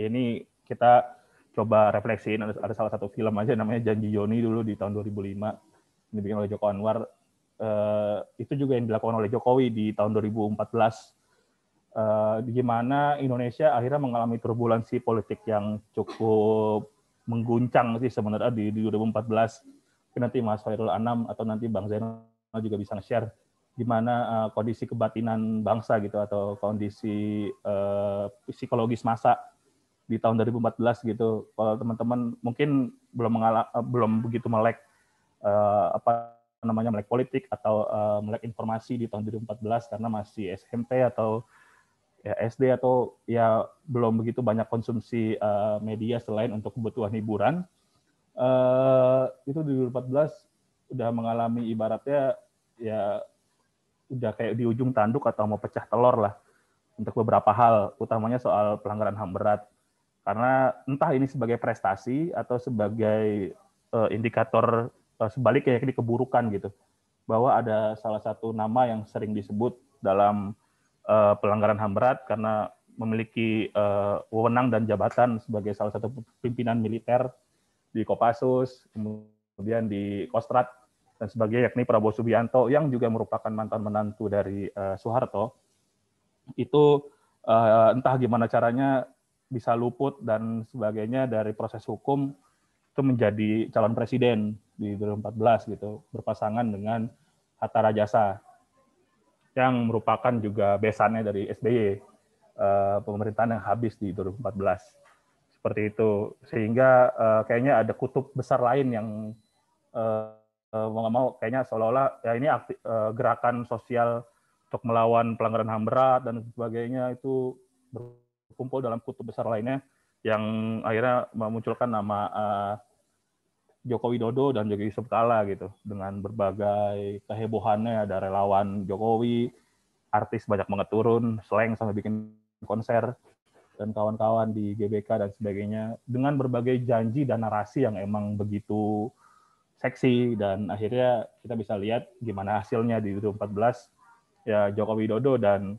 Ya, ini kita coba refleksiin, ada salah satu film aja namanya Janji Joni dulu di tahun 2005, ini dibikin oleh Joko Anwar. Itu juga yang dilakukan oleh Jokowi di tahun 2014. Di mana Indonesia akhirnya mengalami turbulensi politik yang cukup mengguncang sih sebenarnya di 2014. Nanti Mas Khairul Anam atau nanti Bang Zainal juga bisa nge-share gimana kondisi kebatinan bangsa gitu atau kondisi psikologis massa di tahun 2014 gitu. Kalau teman-teman mungkin belum begitu melek melek politik atau melek informasi di tahun 2014 karena masih SMP atau ya SD atau ya belum begitu banyak konsumsi media selain untuk kebutuhan hiburan. Itu di 2014 udah mengalami ibaratnya ya udah kayak di ujung tanduk atau mau pecah telur lah untuk beberapa hal, utamanya soal pelanggaran HAM berat. Karena entah ini sebagai prestasi atau sebagai indikator sebaliknya yakni keburukan gitu. Bahwa ada salah satu nama yang sering disebut dalam pelanggaran HAM berat karena memiliki wewenang dan jabatan sebagai salah satu pimpinan militer di Kopassus, kemudian di Kostrad dan sebagainya, yakni Prabowo Subianto yang juga merupakan mantan menantu dari Soeharto. Itu entah gimana caranya bisa luput dan sebagainya dari proses hukum itu menjadi calon presiden di 2014 gitu, berpasangan dengan Hatta Rajasa yang merupakan juga besannya dari SBY, pemerintahan yang habis di 2014. Seperti itu. Sehingga kayaknya ada kutub besar lain yang mau nggak mau kayaknya seolah-olah ya ini gerakan sosial untuk melawan pelanggaran HAM berat dan sebagainya itu berkumpul dalam kutub besar lainnya yang akhirnya memunculkan nama Joko Widodo dan juga Yusuf Kala gitu, dengan berbagai kehebohannya. Ada relawan Jokowi, artis banyak banget turun, slang sampai bikin konser, dan kawan-kawan di GBK dan sebagainya, dengan berbagai janji dan narasi yang emang begitu seksi. Dan akhirnya kita bisa lihat gimana hasilnya di 2014, ya Joko Widodo dan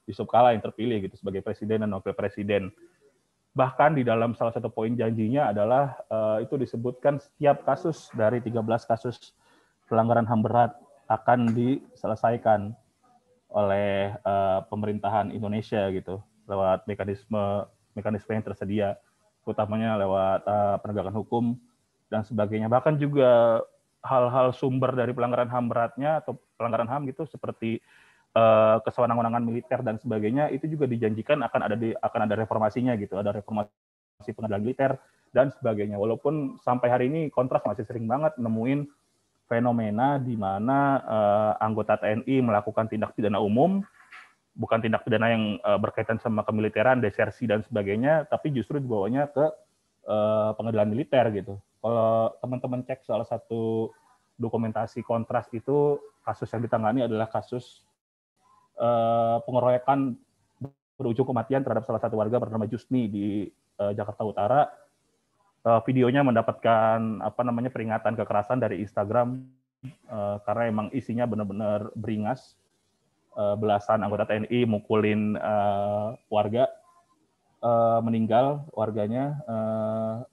Yusuf Kala yang terpilih gitu sebagai presiden dan wakil presiden. Bahkan di dalam salah satu poin janjinya adalah itu disebutkan setiap kasus dari 13 kasus pelanggaran HAM berat akan diselesaikan oleh pemerintahan Indonesia gitu lewat mekanisme yang tersedia, utamanya lewat penegakan hukum dan sebagainya. Bahkan juga hal-hal sumber dari pelanggaran HAM beratnya atau pelanggaran HAM gitu seperti kesewenang-wenangan militer dan sebagainya itu juga dijanjikan akan ada reformasinya gitu, ada reformasi pengadilan militer dan sebagainya. Walaupun sampai hari ini Kontras masih sering banget nemuin fenomena di mana anggota TNI melakukan tindak pidana umum, bukan tindak pidana yang berkaitan sama kemiliteran, desersi dan sebagainya, tapi justru dibawanya ke pengadilan militer gitu. Kalau teman-teman cek salah satu dokumentasi Kontras itu, kasus yang ditangani adalah kasus pengeroyokan berujung kematian terhadap salah satu warga bernama Jusni di Jakarta Utara. Videonya mendapatkan peringatan kekerasan dari Instagram karena emang isinya benar-benar beringas. Belasan anggota TNI mukulin warga, meninggal warganya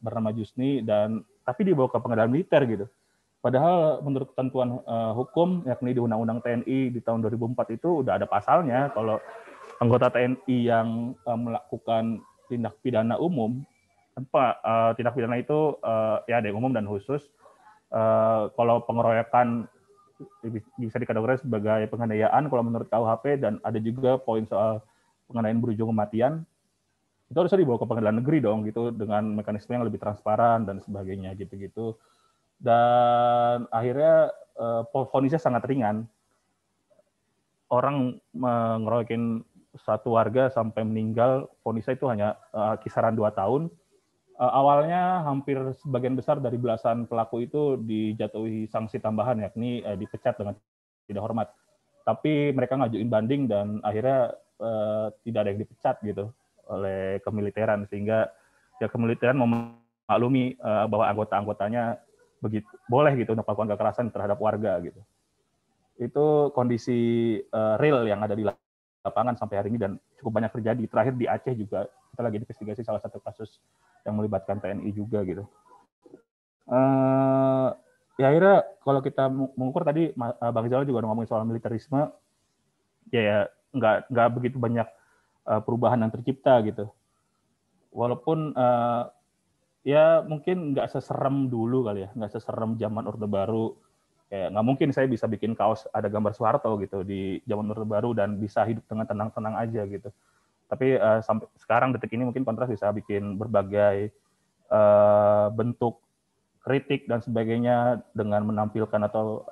bernama Jusni, dan tapi dibawa ke pengadilan militer gitu. Padahal menurut ketentuan hukum, yakni di Undang-Undang TNI di tahun 2004 itu udah ada pasalnya kalau anggota TNI yang melakukan tindak pidana umum, tindak pidana itu ya ada yang umum dan khusus. Kalau pengeroyokan bisa dikategorikan sebagai penganiayaan kalau menurut KUHP, dan ada juga poin soal penganiayaan berujung kematian. Itu harusnya dibawa ke pengadilan negeri dong gitu, dengan mekanisme yang lebih transparan dan sebagainya gitu-gitu. Dan akhirnya vonisnya sangat ringan. Orang mengeroyokin satu warga sampai meninggal, vonisnya itu hanya kisaran 2 tahun. Awalnya hampir sebagian besar dari belasan pelaku itu dijatuhi sanksi tambahan, yakni dipecat dengan tidak hormat. Tapi mereka ngajuin banding dan akhirnya tidak ada yang dipecat gitu. oleh kemiliteran, sehingga ya kemiliteran memaklumi bahwa anggota-anggotanya begitu boleh gitu untuk melakukan kekerasan terhadap warga gitu. Itu kondisi real yang ada di lapangan sampai hari ini dan cukup banyak terjadi. Terakhir di Aceh juga kita lagi investigasi salah satu kasus yang melibatkan TNI juga gitu. Ya akhirnya kalau kita mengukur tadi Bang Zal juga ngomongin soal militerisme, ya nggak begitu banyak perubahan yang tercipta gitu. Walaupun ya mungkin nggak seserem dulu kali ya, nggak seserem zaman Orde Baru. Kayak nggak mungkin saya bisa bikin kaos ada gambar Soeharto gitu di zaman Orde Baru dan bisa hidup dengan tenang-tenang aja gitu. Tapi sampai sekarang detik ini mungkin Kontras bisa bikin berbagai bentuk kritik dan sebagainya dengan menampilkan atau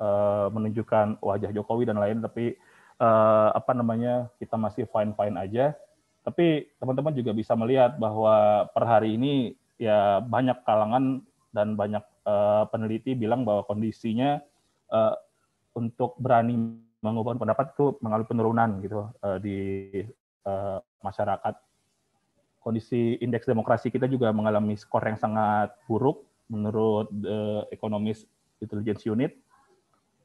menunjukkan wajah Jokowi dan lain, tapi kita masih fine-fine aja. Tapi teman-teman juga bisa melihat bahwa per hari ini ya banyak kalangan dan banyak peneliti bilang bahwa kondisinya untuk berani mengubahkan pendapat itu mengalami penurunan gitu di masyarakat. Kondisi indeks demokrasi kita juga mengalami skor yang sangat buruk menurut Economist Intelligence Unit,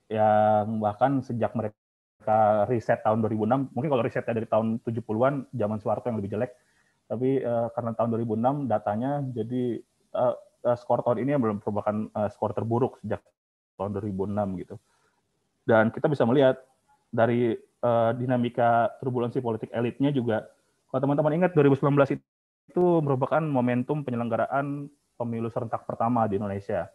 yang bahkan sejak mereka riset tahun 2006, mungkin kalau risetnya dari tahun 70-an, zaman Soeharto yang lebih jelek, tapi karena tahun 2006 datanya, jadi skor tahun ini belum merupakan skor terburuk sejak tahun 2006 gitu. Dan kita bisa melihat dari dinamika turbulensi politik elitnya juga, kalau teman-teman ingat 2019 itu merupakan momentum penyelenggaraan pemilu serentak pertama di Indonesia.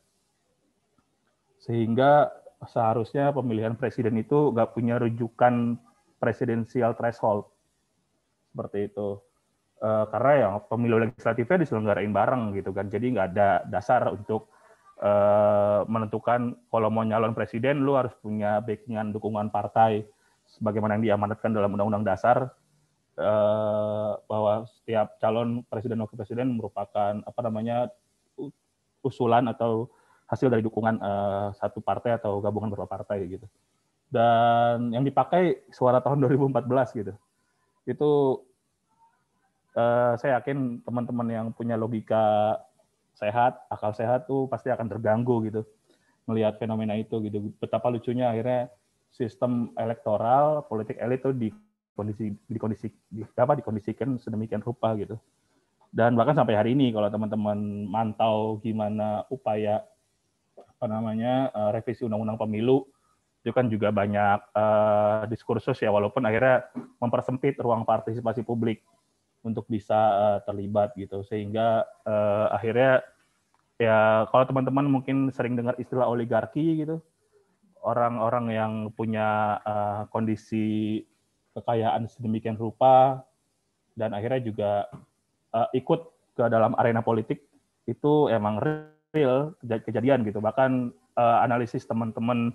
Sehingga seharusnya pemilihan presiden itu nggak punya rujukan presidensial threshold. Seperti itu. Karena ya pemilu legislatifnya diselenggarain bareng gitu kan. Jadi nggak ada dasar untuk menentukan kalau mau nyalon presiden, lu harus punya backingan dukungan partai. Sebagaimana yang diamanatkan dalam Undang-Undang Dasar, bahwa setiap calon presiden wakil presiden merupakan usulan atau hasil dari dukungan satu partai atau gabungan beberapa partai gitu. Dan yang dipakai suara tahun 2014 gitu. Itu saya yakin teman-teman yang punya logika sehat, akal sehat tuh pasti akan terganggu gitu melihat fenomena itu gitu. Betapa lucunya akhirnya sistem elektoral politik elit tuh dikondisikan sedemikian rupa gitu. Dan bahkan sampai hari ini kalau teman-teman mantau gimana upaya revisi undang-undang pemilu, itu kan juga banyak diskursus ya, walaupun akhirnya mempersempit ruang partisipasi publik untuk bisa terlibat gitu, sehingga akhirnya ya kalau teman-teman mungkin sering dengar istilah oligarki gitu, orang-orang yang punya kondisi kekayaan sedemikian rupa dan akhirnya juga ikut ke dalam arena politik itu emang real kejadian gitu. Bahkan analisis teman-teman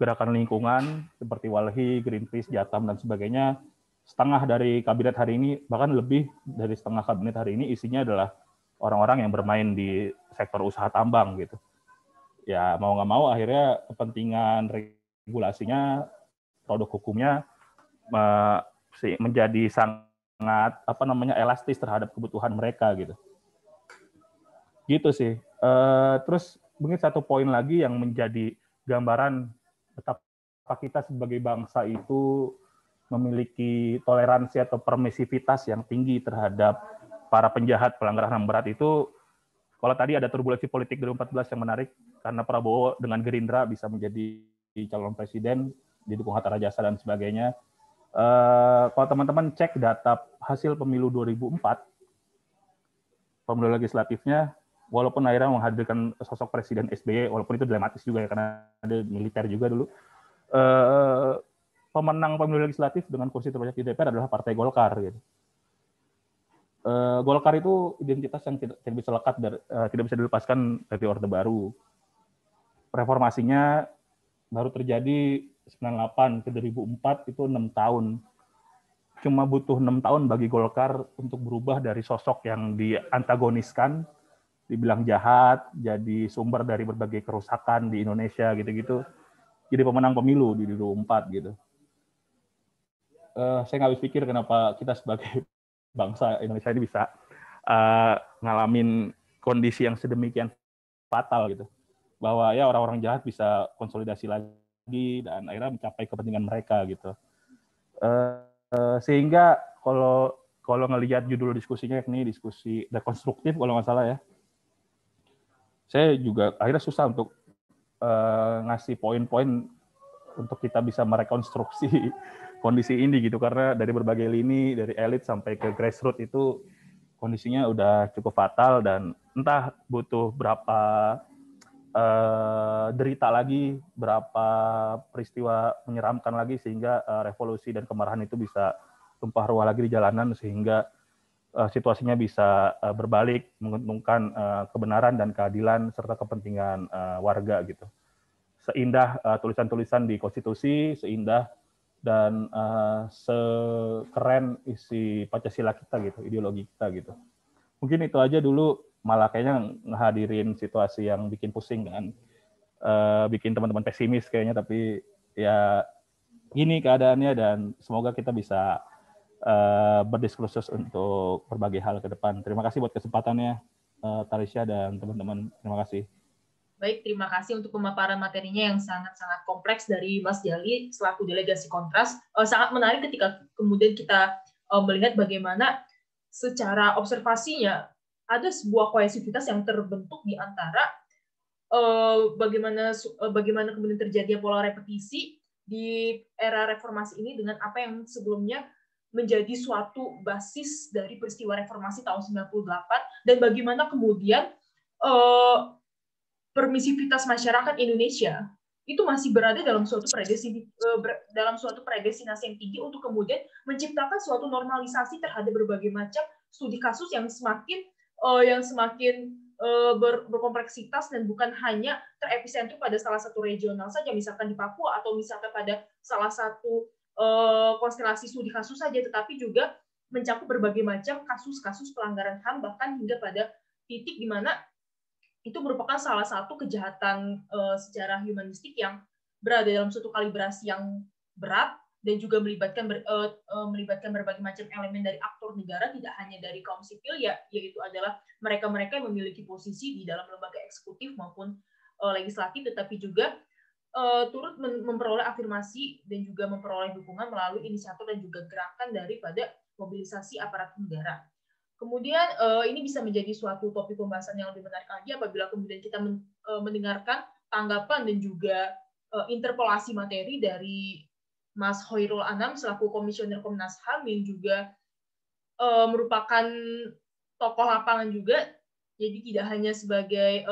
gerakan lingkungan seperti Walhi, Greenpeace, Jatam dan sebagainya, setengah dari kabinet hari ini, bahkan lebih dari setengah kabinet hari ini isinya adalah orang-orang yang bermain di sektor usaha tambang gitu. Ya mau nggak mau akhirnya kepentingan regulasinya, produk hukumnya menjadi sangat elastis terhadap kebutuhan mereka gitu. Gitu sih. Terus mungkin satu poin lagi yang menjadi gambaran betapa kita sebagai bangsa itu memiliki toleransi atau permisivitas yang tinggi terhadap para penjahat pelanggar HAM berat itu, kalau tadi ada turbulensi politik 2014 yang menarik karena Prabowo dengan Gerindra bisa menjadi calon presiden didukung Hatta Rajasa dan sebagainya. Kalau teman-teman cek data hasil pemilu 2004, pemilu legislatifnya, walaupun akhirnya menghadirkan sosok Presiden SBY, walaupun itu dilematis juga ya karena ada militer juga dulu, pemenang pemilu legislatif dengan kursi terbanyak di DPR adalah Partai Golkar. Gitu. Golkar itu identitas yang tidak bisa lekat, tidak bisa dilepaskan dari Orde Baru. Reformasinya baru terjadi 98 ke 2004 itu 6 tahun. Cuma butuh 6 tahun bagi Golkar untuk berubah dari sosok yang diantagoniskan, dibilang jahat, jadi sumber dari berbagai kerusakan di Indonesia gitu-gitu, jadi pemenang pemilu di 2004 gitu. Saya nggak habis pikir kenapa kita sebagai bangsa Indonesia ini bisa ngalamin kondisi yang sedemikian fatal gitu, bahwa ya orang-orang jahat bisa konsolidasi lagi dan akhirnya mencapai kepentingan mereka gitu. Sehingga kalau ngelihat judul diskusinya yakni diskusi dekonstruktif kalau nggak salah ya, saya juga akhirnya susah untuk ngasih poin-poin untuk kita bisa merekonstruksi kondisi ini gitu, karena dari berbagai lini, dari elit sampai ke grassroots itu kondisinya udah cukup fatal dan entah butuh berapa derita lagi, berapa peristiwa menyeramkan lagi sehingga revolusi dan kemarahan itu bisa tumpah ruah lagi di jalanan sehingga situasinya bisa berbalik, menguntungkan kebenaran dan keadilan serta kepentingan warga gitu. Seindah tulisan-tulisan di konstitusi, seindah dan sekeren isi Pancasila kita gitu, ideologi kita gitu. Mungkin itu aja dulu, malah kayaknya ngehadirin situasi yang bikin pusing kan, bikin teman-teman pesimis kayaknya, tapi ya gini keadaannya dan semoga kita bisa berdiskursus untuk berbagai hal ke depan. Terima kasih buat kesempatannya, Tarisya dan teman-teman. Terima kasih. Baik, terima kasih untuk pemaparan materinya yang sangat-sangat kompleks dari Mas Jali selaku delegasi Kontras. Sangat menarik ketika kemudian kita melihat bagaimana secara observasinya ada sebuah kohesivitas yang terbentuk di antara bagaimana kemudian terjadi pola repetisi di era reformasi ini dengan apa yang sebelumnya menjadi suatu basis dari peristiwa reformasi tahun 98 dan bagaimana kemudian permisivitas masyarakat Indonesia itu masih berada dalam suatu predestinasi yang tinggi untuk kemudian menciptakan suatu normalisasi terhadap berbagai macam studi kasus yang semakin berkompleksitas dan bukan hanya terepicentrum pada salah satu regional saja, misalkan di Papua atau misalkan pada salah satu konstelasi studi kasus saja, tetapi juga mencakup berbagai macam kasus-kasus pelanggaran HAM, bahkan hingga pada titik di mana itu merupakan salah satu kejahatan secara humanistik yang berada dalam suatu kalibrasi yang berat dan juga melibatkan berbagai macam elemen dari aktor negara, tidak hanya dari kaum sipil, yaitu adalah mereka-mereka yang memiliki posisi di dalam lembaga eksekutif maupun legislatif, tetapi juga turut memperoleh afirmasi dan juga memperoleh dukungan melalui inisiator dan juga gerakan daripada mobilisasi aparat negara. Kemudian ini bisa menjadi suatu topik pembahasan yang lebih menarik lagi apabila kemudian kita mendengarkan tanggapan dan juga interpolasi materi dari Mas Hoirul Anam selaku Komisioner Komnas HAM yang juga merupakan tokoh lapangan juga, jadi tidak hanya sebagai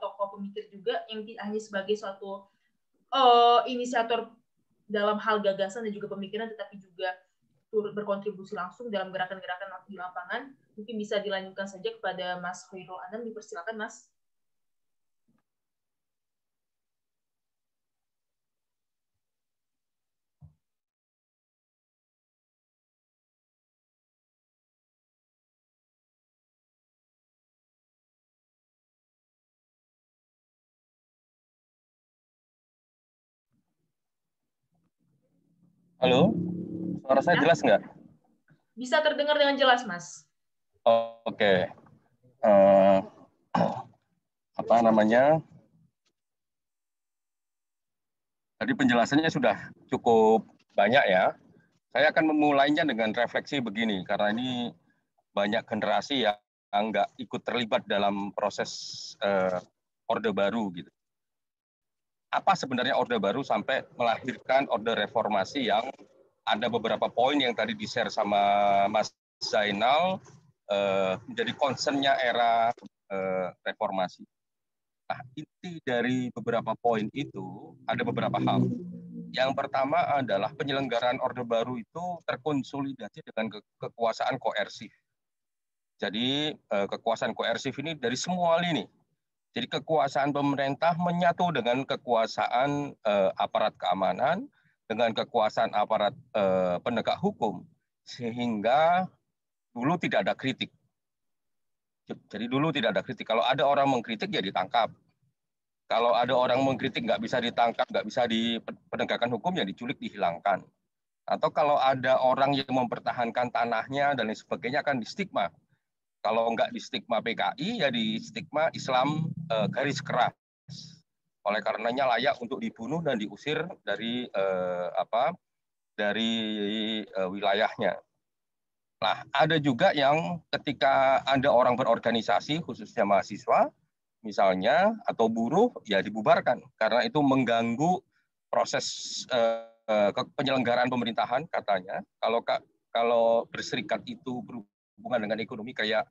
tokoh pemikir juga, yang tidak hanya sebagai suatu inisiator dalam hal gagasan dan juga pemikiran, tetapi juga turut berkontribusi langsung dalam gerakan-gerakan di lapangan. Mungkin bisa dilanjutkan saja kepada Mas Hoirul Anam, dipersilakan Mas. Halo, suara saya jelas nggak? Bisa terdengar dengan jelas, Mas. Oke. Apa namanya? Tadi penjelasannya sudah cukup banyak ya. Saya akan memulainya dengan refleksi begini, karena ini banyak generasi yang nggak ikut terlibat dalam proses Orde Baru gitu. Apa sebenarnya Orde Baru sampai melahirkan Orde Reformasi yang ada beberapa poin yang tadi di-share sama Mas Zainal menjadi concern-nya era reformasi. Nah, inti dari beberapa poin itu ada beberapa hal. Yang pertama adalah penyelenggaraan Orde Baru itu terkonsolidasi dengan kekuasaan koersif. Jadi kekuasaan koersif ini dari semua lini. Jadi kekuasaan pemerintah menyatu dengan kekuasaan aparat keamanan, dengan kekuasaan aparat penegak hukum, sehingga dulu tidak ada kritik. Jadi dulu tidak ada kritik. Kalau ada orang mengkritik ya ditangkap. Kalau ada orang mengkritik nggak bisa ditangkap, nggak bisa di penegakan hukum ya diculik, dihilangkan. Atau kalau ada orang yang mempertahankan tanahnya dan lain sebagainya akan distigma. Kalau enggak di stigma PKI, ya di stigma Islam garis keras. Oleh karenanya layak untuk dibunuh dan diusir dari wilayahnya. Nah, ada juga yang ketika ada orang berorganisasi, khususnya mahasiswa, misalnya, atau buruh, ya dibubarkan. Karena itu mengganggu proses penyelenggaraan pemerintahan, katanya. Kalau berserikat itu berhubungan dengan ekonomi, kayak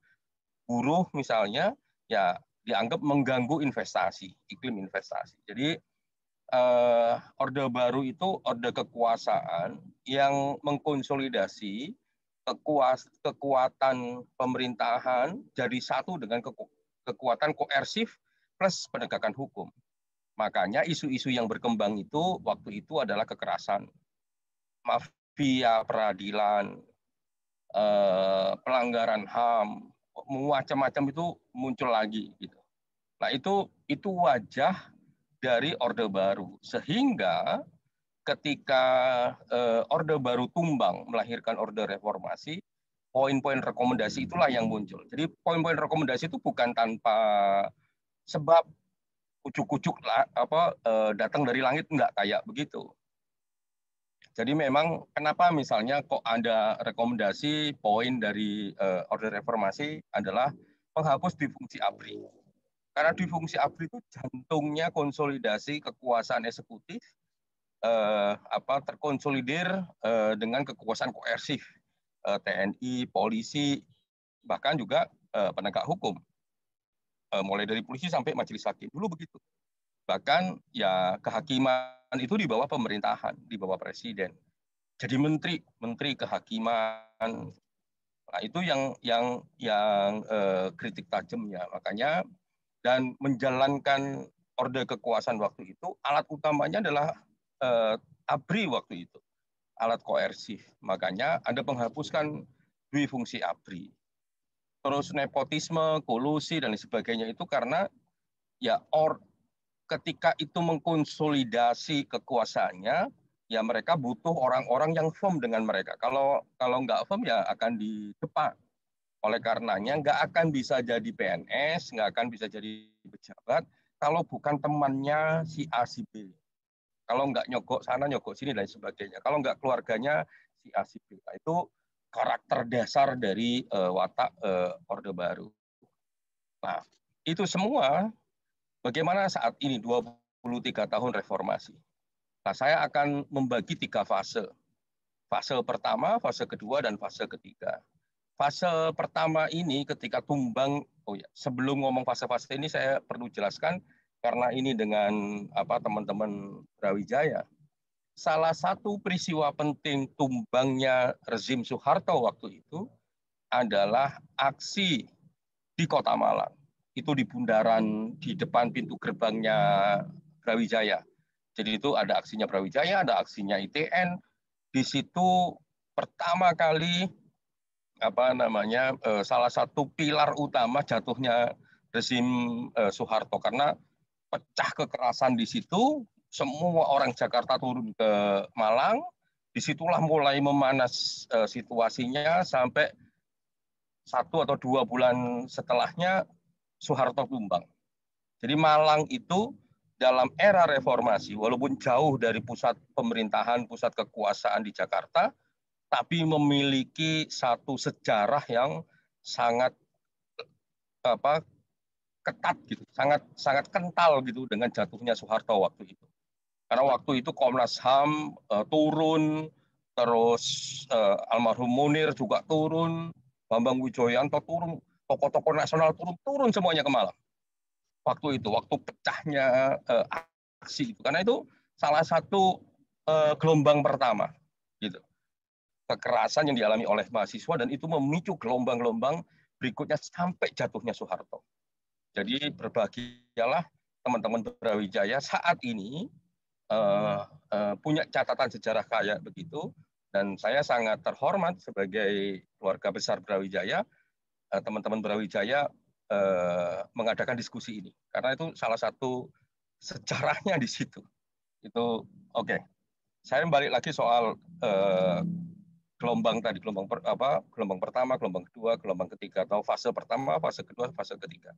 buruh misalnya, ya dianggap mengganggu investasi, iklim investasi. Jadi Orde Baru itu orde kekuasaan yang mengkonsolidasi kekuatan pemerintahan jadi satu dengan kekuatan koersif plus penegakan hukum. Makanya isu-isu yang berkembang itu waktu itu adalah kekerasan, mafia peradilan, pelanggaran HAM, macam-macam itu muncul lagi gitu. Nah, itu wajah dari Orde Baru, sehingga ketika Orde Baru tumbang melahirkan Orde Reformasi, poin-poin rekomendasi itulah yang muncul. Jadi poin-poin rekomendasi itu bukan tanpa sebab ujuk-ujuk datang dari langit, enggak kayak begitu. Jadi memang kenapa misalnya kok ada rekomendasi poin dari Orde Reformasi adalah menghapus difungsi ABRI. Karena difungsi ABRI itu jantungnya konsolidasi kekuasaan eksekutif terkonsolidir dengan kekuasaan koersif TNI, polisi, bahkan juga penegak hukum. Mulai dari polisi sampai majelis hakim. Dulu begitu. Bahkan ya kehakiman itu di bawah pemerintahan, di bawah presiden. Jadi menteri kehakiman. Nah, itu yang kritik tajamnya. Makanya dan menjalankan orde kekuasaan waktu itu, alat utamanya adalah ABRI waktu itu, alat koersif. Makanya ada penghapuskan dwi-fungsi ABRI. Terus nepotisme, kolusi, dan sebagainya itu karena ya ketika itu mengkonsolidasi kekuasaannya, ya mereka butuh orang-orang yang firm dengan mereka. Kalau nggak firm ya akan didepak. Oleh karenanya nggak akan bisa jadi PNS, nggak akan bisa jadi pejabat kalau bukan temannya si A, si B. Kalau nggak nyogok sana, nyogok sini, dan sebagainya. Kalau nggak keluarganya si A, si B. Nah, itu karakter dasar dari watak Orde Baru. Nah, itu semua bagaimana saat ini 23 tahun reformasi. Nah, saya akan membagi 3 fase. Fase pertama, fase kedua, dan fase ketiga. Fase pertama ini ketika tumbang, sebelum ngomong fase-fase ini saya perlu jelaskan karena ini dengan teman-teman Brawijaya. Salah satu peristiwa penting tumbangnya rezim Soeharto waktu itu adalah aksi di Kota Malang. Itu di bundaran di depan pintu gerbangnya Brawijaya. Jadi itu ada aksinya Brawijaya, ada aksinya ITN. Di situ pertama kali salah satu pilar utama jatuhnya rezim Soeharto karena pecah kekerasan di situ. Semua orang Jakarta turun ke Malang, disitulah mulai memanas situasinya sampai 1 atau 2 bulan setelahnya Soeharto tumbang. Jadi Malang itu dalam era reformasi, walaupun jauh dari pusat pemerintahan, pusat kekuasaan di Jakarta, tapi memiliki satu sejarah yang sangat ketat gitu, sangat kental gitu dengan jatuhnya Soeharto waktu itu. Karena waktu itu Komnas HAM turun, terus almarhum Munir juga turun, Bambang Wijoyanto turun, tokoh-tokoh nasional turun semuanya ke Malang. Waktu itu, waktu pecahnya aksi itu. Karena itu salah satu gelombang pertama gitu. Kekerasan yang dialami oleh mahasiswa dan itu memicu gelombang-gelombang berikutnya sampai jatuhnya Soeharto. Jadi berbahagialah teman-teman Brawijaya saat ini punya catatan sejarah kayak begitu, dan saya sangat terhormat sebagai keluarga besar Brawijaya, teman-teman Brawijaya mengadakan diskusi ini karena itu salah satu sejarahnya di situ. Itu oke. saya balik lagi soal gelombang tadi, gelombang pertama, gelombang kedua, gelombang ketiga, atau fase pertama, fase kedua, fase ketiga.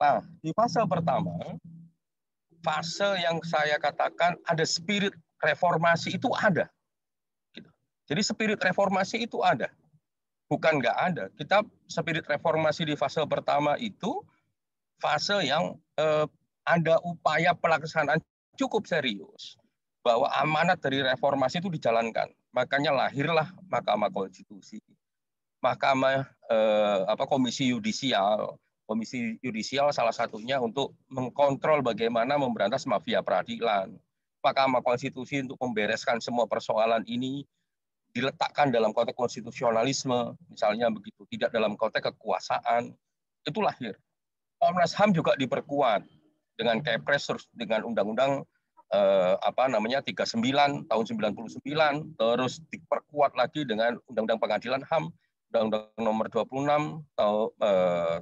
Nah, di fase pertama, fase yang saya katakan ada spirit reformasi itu ada. Jadi spirit reformasi itu ada. Bukan nggak ada. Kita spirit reformasi di fase pertama itu fase yang ada upaya pelaksanaan cukup serius bahwa amanat dari reformasi itu dijalankan. Makanya lahirlah Mahkamah Konstitusi, Mahkamah Komisi Yudisial. Komisi Yudisial salah satunya untuk mengkontrol bagaimana memberantas mafia peradilan. Mahkamah Konstitusi untuk membereskan semua persoalan ini diletakkan dalam konteks konstitusionalisme, misalnya begitu, tidak dalam konteks kekuasaan. Itu lahir. Komnas HAM juga diperkuat dengan Kepres, dengan Undang-Undang 39 tahun 99, terus diperkuat lagi dengan Undang-Undang Pengadilan HAM, Undang-Undang nomor 26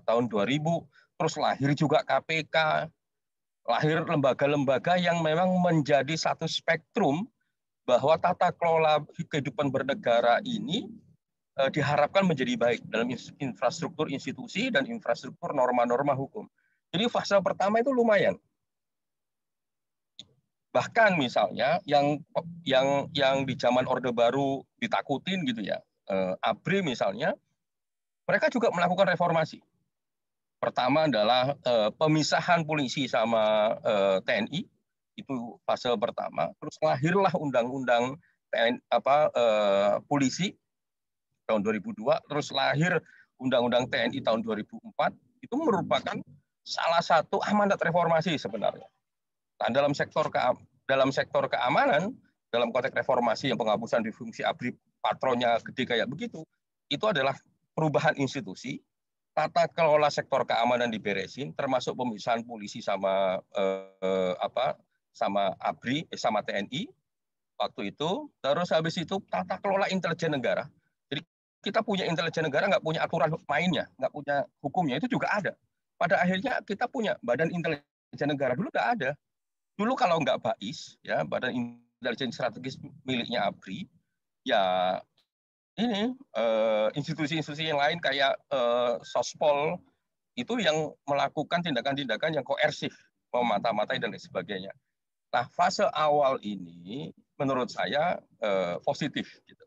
tahun 2000, terus lahir juga KPK, lahir lembaga-lembaga yang memang menjadi satu spektrum bahwa tata kelola kehidupan bernegara ini diharapkan menjadi baik dalam infrastruktur institusi dan infrastruktur norma-norma hukum. Jadi fase pertama itu lumayan. Bahkan misalnya yang di zaman Orde Baru ditakutin gitu ya, ABRI misalnya, mereka juga melakukan reformasi. Pertama adalah pemisahan polisi sama TNI, itu fase pertama. Terus lahirlah Undang-Undang polisi tahun 2002, terus lahir Undang-Undang TNI tahun 2004. Itu merupakan salah satu amanat reformasi sebenarnya. Nah, dalam sektor keamanan, dalam konteks reformasi yang penghapusan difungsi ABRI, patronnya gede kayak begitu, itu adalah perubahan institusi, tata kelola sektor keamanan diberesin, termasuk pemisahan polisi sama sama ABRI, sama TNI waktu itu. Terus habis itu tata kelola intelijen negara. Jadi kita punya intelijen negara, nggak punya aturan mainnya, nggak punya hukumnya, itu juga ada. Pada akhirnya kita punya Badan Intelijen Negara, dulu nggak ada. Dulu kalau nggak BAIS, ya Badan Intelijen Strategis miliknya ABRI, ya ini institusi-institusi yang lain kayak Sospol itu yang melakukan tindakan-tindakan yang koersif, memata-matai dan lain sebagainya. Nah, fase awal ini menurut saya positif, gitu.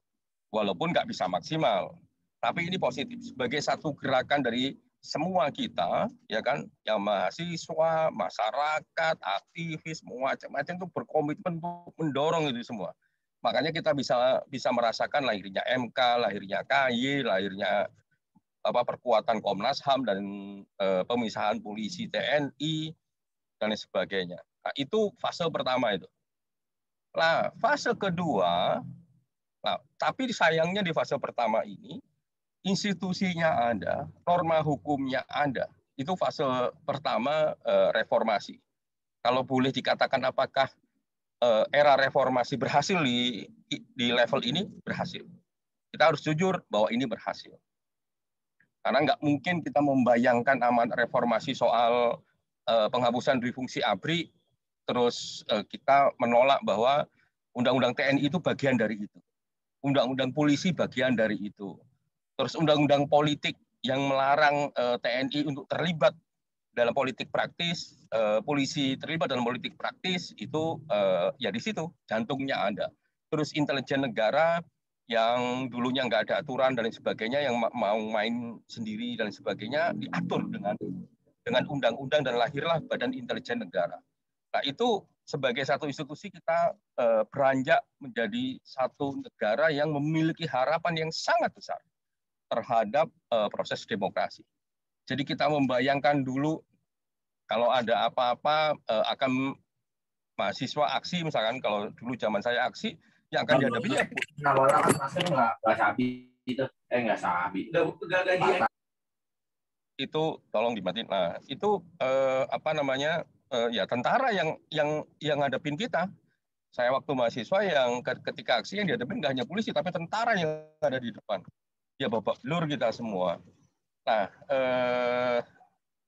Walaupun nggak bisa maksimal, tapi ini positif sebagai satu gerakan dari semua kita, ya kan, yang mahasiswa, masyarakat, aktivis, macam-macam itu berkomitmen untuk mendorong itu semua. Makanya kita bisa merasakan lahirnya MK, lahirnya KY, lahirnya perkuatan Komnas HAM dan pemisahan polisi TNI dan lain sebagainya. Nah, itu fase pertama itu. Nah, fase kedua, tapi sayangnya di fase pertama ini institusinya ada, norma hukumnya ada. Itu fase pertama reformasi. Kalau boleh dikatakan apakah era reformasi berhasil di level ini? Berhasil. Kita harus jujur bahwa ini berhasil. Karena nggak mungkin kita membayangkan amanat reformasi soal penghapusan difungsi ABRI, terus kita menolak bahwa Undang-Undang TNI itu bagian dari itu. Undang-Undang polisi bagian dari itu. Terus undang-undang politik yang melarang TNI untuk terlibat dalam politik praktis, polisi terlibat dalam politik praktis, itu ya di situ jantungnya ada. Terus intelijen negara yang dulunya nggak ada aturan dan lain sebagainya, yang mau main sendiri dan sebagainya, diatur dengan undang-undang dan lahirlah Badan Intelijen Negara. Nah, itu sebagai satu institusi kita beranjak menjadi satu negara yang memiliki harapan yang sangat besar terhadap proses demokrasi. Jadi kita membayangkan dulu kalau ada apa-apa akan mahasiswa aksi, misalkan kalau dulu zaman saya aksi, yang akan dihadapi ya nggak sabi. Itu tolong dimatiin. Nah, itu ya tentara yang ngadepin kita. Saya waktu mahasiswa yang ketika aksi yang dihadapin nggak hanya polisi tapi tentara yang ada di depan. Ya babak belur kita semua. Nah,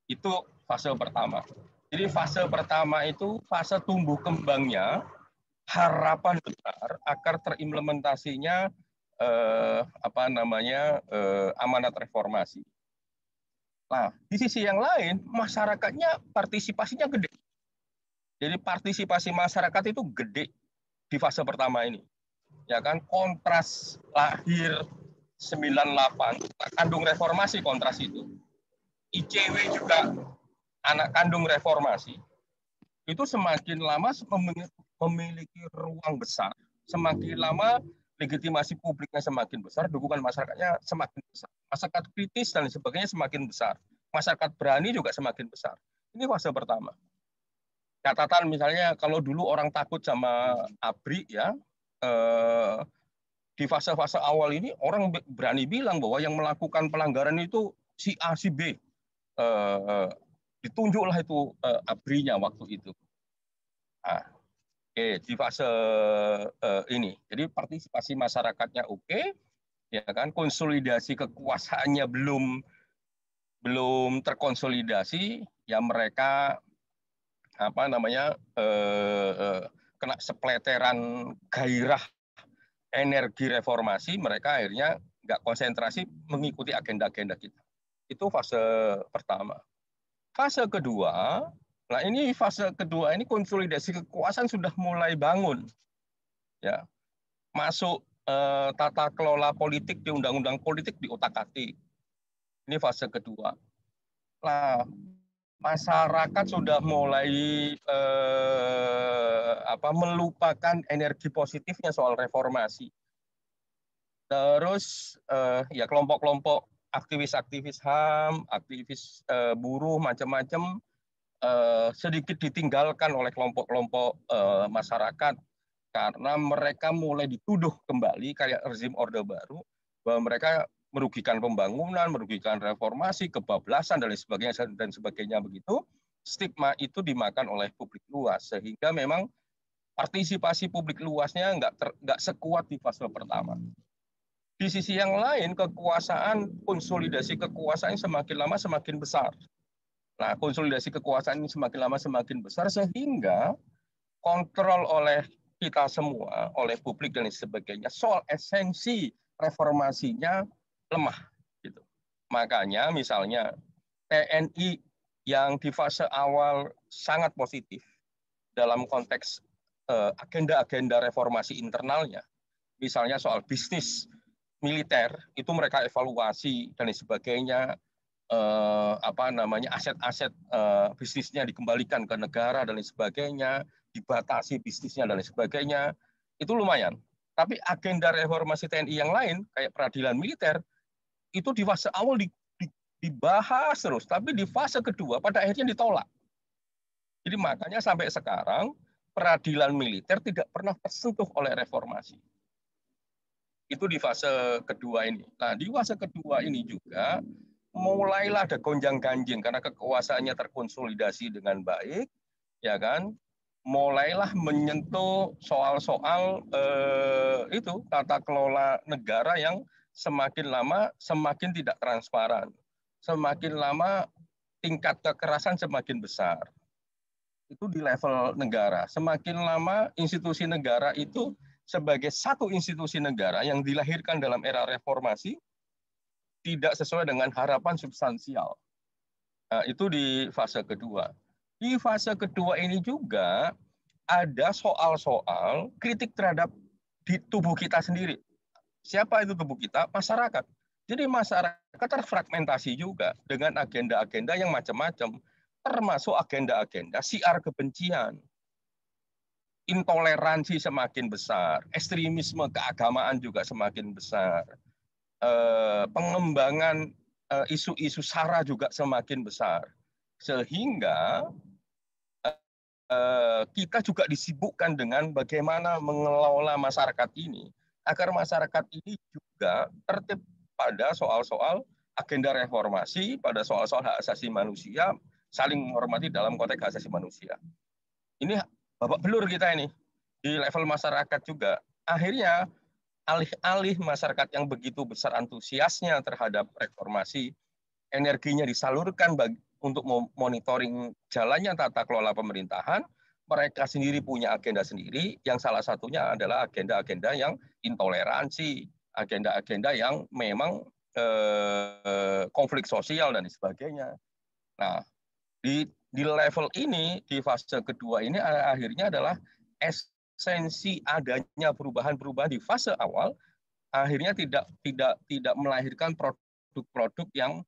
itu fase pertama. Jadi fase pertama itu fase tumbuh kembangnya harapan besar agar terimplementasinya amanat reformasi. Nah, di sisi yang lain masyarakatnya partisipasinya gede. Jadi partisipasi masyarakat itu gede di fase pertama ini. Ya kan, kontras lahir 98, kandung reformasi kontras itu. ICW juga anak kandung reformasi. Itu semakin lama memiliki ruang besar, semakin lama legitimasi publiknya semakin besar, dukungan masyarakatnya semakin besar. Masyarakat kritis dan sebagainya semakin besar. Masyarakat berani juga semakin besar. Ini fase pertama. Catatan misalnya kalau dulu orang takut sama ABRI ya, di fase-fase awal ini orang berani bilang bahwa yang melakukan pelanggaran itu si A, si B. Ditunjuklah itu ABRI-nya waktu itu. Nah, oke, di fase ini, jadi partisipasi masyarakatnya oke, ya kan, konsolidasi kekuasaannya belum terkonsolidasi, ya mereka kena sepleteran gairah energi reformasi, mereka akhirnya nggak konsentrasi mengikuti agenda-agenda kita. Itu fase pertama. Fase kedua, nah ini fase kedua ini konsolidasi kekuasaan sudah mulai bangun. Ya, masuk tata kelola politik di undang-undang politik di otak-atik. Ini fase kedua. Nah, masyarakat sudah mulai melupakan energi positifnya soal reformasi. Terus ya kelompok-kelompok aktivis-aktivis HAM, aktivis buruh macam-macam sedikit ditinggalkan oleh kelompok-kelompok masyarakat karena mereka mulai dituduh kembali kayak rezim Orde Baru bahwa mereka merugikan pembangunan, merugikan reformasi, kebablasan dan sebagainya begitu. Stigma itu dimakan oleh publik luas sehingga memang partisipasi publik luasnya nggak sekuat di fase pertama. Di sisi yang lain konsolidasi kekuasaan semakin lama semakin besar. Nah, konsolidasi kekuasaan ini semakin lama semakin besar sehingga kontrol oleh kita semua, oleh publik dan sebagainya soal esensi reformasinya lemah gitu. Makanya misalnya TNI yang di fase awal sangat positif dalam konteks agenda-agenda reformasi internalnya, misalnya soal bisnis militer itu mereka evaluasi dan sebagainya, aset-aset bisnisnya dikembalikan ke negara dan sebagainya, dibatasi bisnisnya dan sebagainya, itu lumayan. Tapi agenda reformasi TNI yang lain kayak peradilan militer itu di fase awal dibahas terus, tapi di fase kedua pada akhirnya ditolak. Jadi makanya sampai sekarang peradilan militer tidak pernah tersentuh oleh reformasi. Itu di fase kedua ini. Nah, di fase kedua ini juga mulailah ada gonjang-ganjing karena kekuasaannya terkonsolidasi dengan baik, ya kan? Mulailah menyentuh soal-soal itu tata kelola negara yang semakin lama semakin tidak transparan, semakin lama tingkat kekerasan semakin besar. Itu di level negara. Semakin lama institusi negara itu sebagai satu institusi negara yang dilahirkan dalam era reformasi tidak sesuai dengan harapan substansial. Nah, itu di fase kedua. Di fase kedua ini juga ada soal-soal kritik terhadap di tubuh kita sendiri. Siapa itu tubuh kita? Masyarakat. Jadi masyarakat terfragmentasi juga dengan agenda-agenda yang macam-macam, termasuk agenda-agenda siar kebencian. Intoleransi semakin besar, ekstremisme keagamaan juga semakin besar, pengembangan isu-isu SARA juga semakin besar. Sehingga kita juga disibukkan dengan bagaimana mengelola masyarakat ini agar masyarakat ini juga tertib pada soal-soal agenda reformasi, pada soal-soal hak asasi manusia, saling menghormati dalam konteks hak asasi manusia. Ini babak belur kita ini di level masyarakat juga. Akhirnya alih-alih masyarakat yang begitu besar antusiasnya terhadap reformasi, energinya disalurkan untuk monitoring jalannya tata kelola pemerintahan, mereka sendiri punya agenda sendiri, yang salah satunya adalah agenda-agenda yang intoleransi, agenda-agenda yang memang konflik sosial dan sebagainya. Nah, di level ini, di fase kedua ini akhirnya adalah esensi adanya perubahan-perubahan di fase awal akhirnya tidak melahirkan produk-produk yang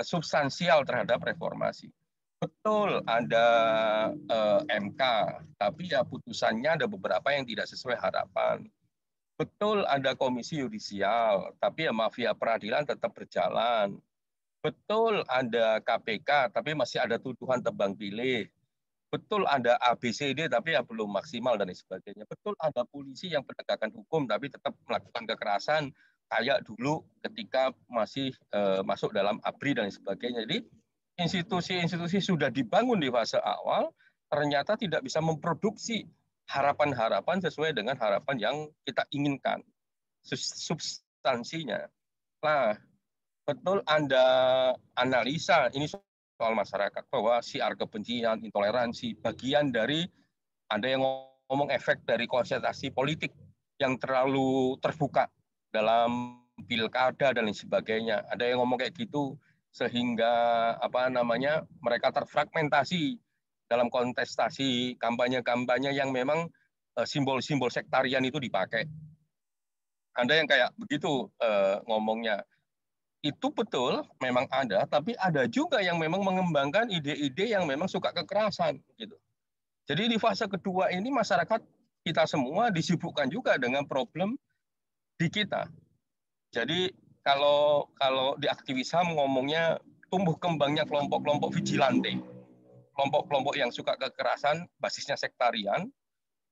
substansial terhadap reformasi. Betul ada MK, tapi ya putusannya ada beberapa yang tidak sesuai harapan. Betul ada komisi yudisial, tapi ya mafia peradilan tetap berjalan. Betul ada KPK, tapi masih ada tuduhan tebang pilih. Betul ada ABCD, tapi ya belum maksimal dan sebagainya. Betul ada polisi yang penegakan hukum, tapi tetap melakukan kekerasan, kayak dulu ketika masih masuk dalam ABRI dan sebagainya. Jadi institusi-institusi sudah dibangun di fase awal, ternyata tidak bisa memproduksi harapan-harapan sesuai dengan harapan yang kita inginkan, substansinya. Nah, betul Anda analisa ini soal masyarakat bahwa siar kebencian, intoleransi, bagian dari ada yang ngomong efek dari konsentrasi politik yang terlalu terbuka dalam pilkada dan lain sebagainya. Ada yang ngomong kayak gitu sehingga mereka terfragmentasi dalam kontestasi kampanye-kampanye yang memang simbol-simbol sektarian itu dipakai. Ada yang kayak begitu ngomongnya. Itu betul, memang ada, tapi ada juga yang memang mengembangkan ide-ide yang memang suka kekerasan, gitu. Jadi di fase kedua ini masyarakat kita semua disibukkan juga dengan problem di kita. Jadi kalau di aktivis HAM ngomongnya tumbuh kembangnya kelompok-kelompok vigilante, kelompok-kelompok yang suka kekerasan, basisnya sektarian.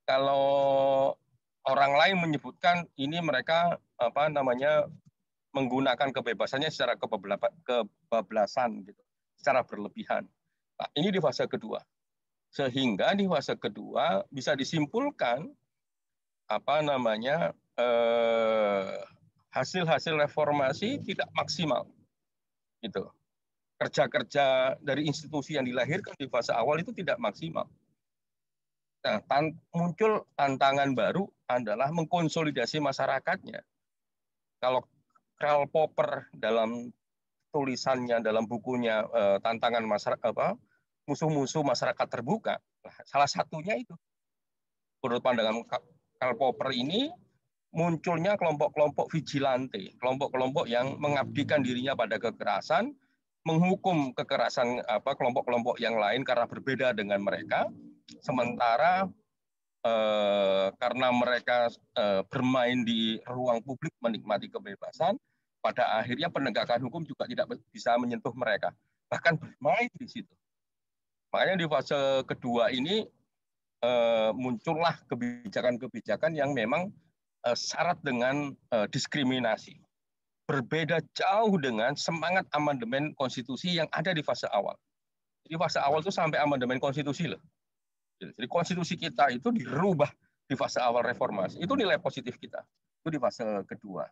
Kalau orang lain menyebutkan ini mereka menggunakan kebebasannya secara kebablasan, gitu, secara berlebihan. Nah, ini di fase kedua. Sehingga di fase kedua bisa disimpulkan hasil-hasil reformasi tidak maksimal, gitu. Kerja-kerja dari institusi yang dilahirkan di fase awal itu tidak maksimal. Nah, muncul tantangan baru adalah mengkonsolidasi masyarakatnya. Kalau Karl Popper dalam tulisannya, dalam bukunya tantangan masyarakat, musuh-musuh masyarakat terbuka, salah satunya itu. Menurut pandangan Karl Popper ini munculnya kelompok-kelompok vigilante, kelompok-kelompok yang mengabdikan dirinya pada kekerasan, menghukum kekerasan kelompok-kelompok yang lain karena berbeda dengan mereka, sementara karena mereka bermain di ruang publik menikmati kebebasan, pada akhirnya penegakan hukum juga tidak bisa menyentuh mereka, bahkan bermain di situ. Makanya di fase kedua ini muncullah kebijakan-kebijakan yang memang syarat dengan diskriminasi. Berbeda jauh dengan semangat amandemen konstitusi yang ada di fase awal. Jadi fase awal itu sampai amandemen konstitusi loh. Jadi konstitusi kita itu dirubah di fase awal reformasi. Itu nilai positif kita. Itu di fase kedua.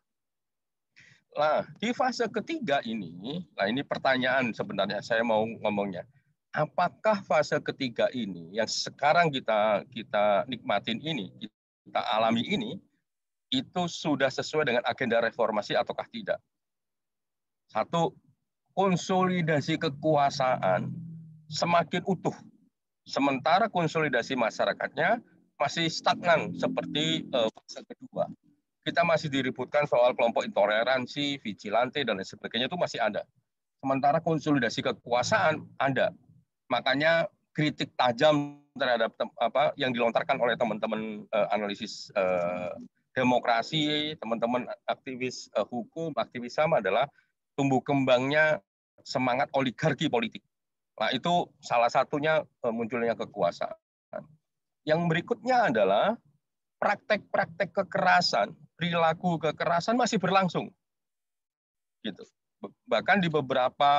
Nah, di fase ketiga ini, nah ini pertanyaan sebenarnya saya mau ngomongnya. Apakah fase ketiga ini yang sekarang kita nikmatin ini, kita alami ini, itu sudah sesuai dengan agenda reformasi ataukah tidak? Satu, konsolidasi kekuasaan semakin utuh. Sementara konsolidasi masyarakatnya masih stagnan seperti fase kedua. Kita masih diributkan soal kelompok intoleransi, vigilante, dan lain sebagainya itu masih ada. Sementara konsolidasi kekuasaan ada. Makanya kritik tajam terhadap yang dilontarkan oleh teman-teman analisis demokrasi, teman-teman aktivis hukum, aktivis HAM adalah tumbuh kembangnya semangat oligarki politik. Nah, itu salah satunya munculnya kekuasaan. Yang berikutnya adalah praktek-praktek kekerasan, perilaku kekerasan masih berlangsung, gitu. Bahkan di beberapa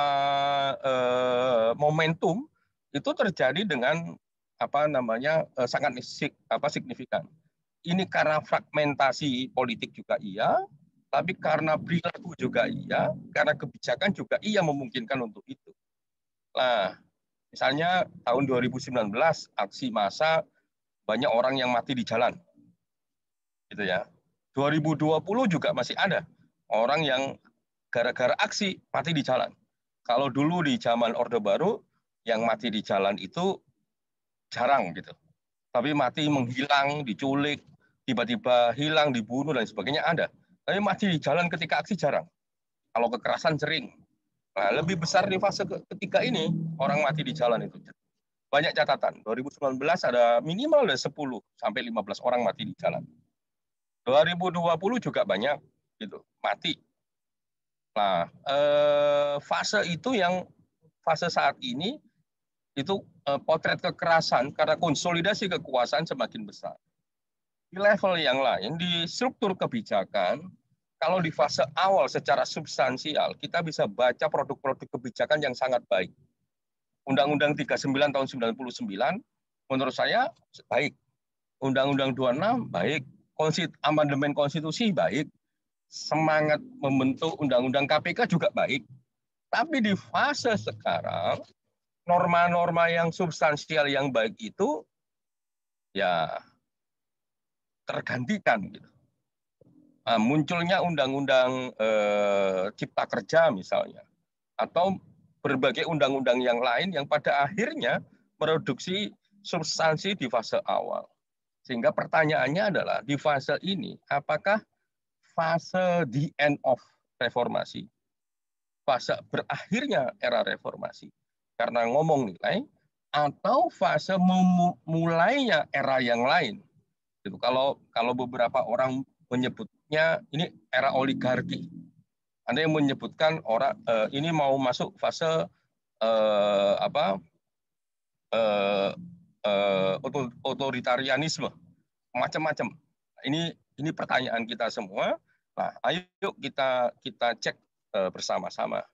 momentum itu terjadi dengan sangat signifikan. Ini karena fragmentasi politik juga iya, tapi karena perilaku juga iya, karena kebijakan juga iya memungkinkan untuk itu. Nah, Misalnya tahun 2019 aksi massa banyak orang yang mati di jalan. Gitu ya. 2020 juga masih ada orang yang gara-gara aksi mati di jalan. Kalau dulu di zaman Orde Baru yang mati di jalan itu jarang gitu. Tapi mati menghilang, diculik, tiba-tiba hilang, dibunuh dan sebagainya ada. Tapi mati di jalan ketika aksi jarang. Kalau kekerasan sering. Nah, lebih besar di fase ketiga ini orang mati di jalan itu. Banyak catatan. 2019 ada minimal ada 10 sampai 15 orang mati di jalan. 2020 juga banyak gitu, mati. Nah, fase itu yang fase saat ini itu potret kekerasan karena konsolidasi kekuasaan semakin besar. Di level yang lain, di struktur kebijakan, kalau di fase awal secara substansial, kita bisa baca produk-produk kebijakan yang sangat baik. Undang-Undang 39 tahun 99, menurut saya baik. Undang-Undang 26, baik. Amandemen konstitusi, baik. Semangat membentuk Undang-Undang KPK juga baik. Tapi di fase sekarang, norma-norma yang substansial yang baik itu, ya tergantikan gitu. Nah, munculnya undang-undang cipta kerja misalnya, atau berbagai undang-undang yang lain yang pada akhirnya produksi substansi di fase awal. Sehingga pertanyaannya adalah di fase ini, apakah fase the end of reformasi, fase berakhirnya era reformasi karena ngomong nilai, atau fase mulainya era yang lain. Gitu. Kalau beberapa orang menyebutnya ini era oligarki, ada yang menyebutkan orang ini mau masuk fase otoritarianisme, macam-macam. Ini pertanyaan kita semua. Nah, ayo kita cek bersama-sama.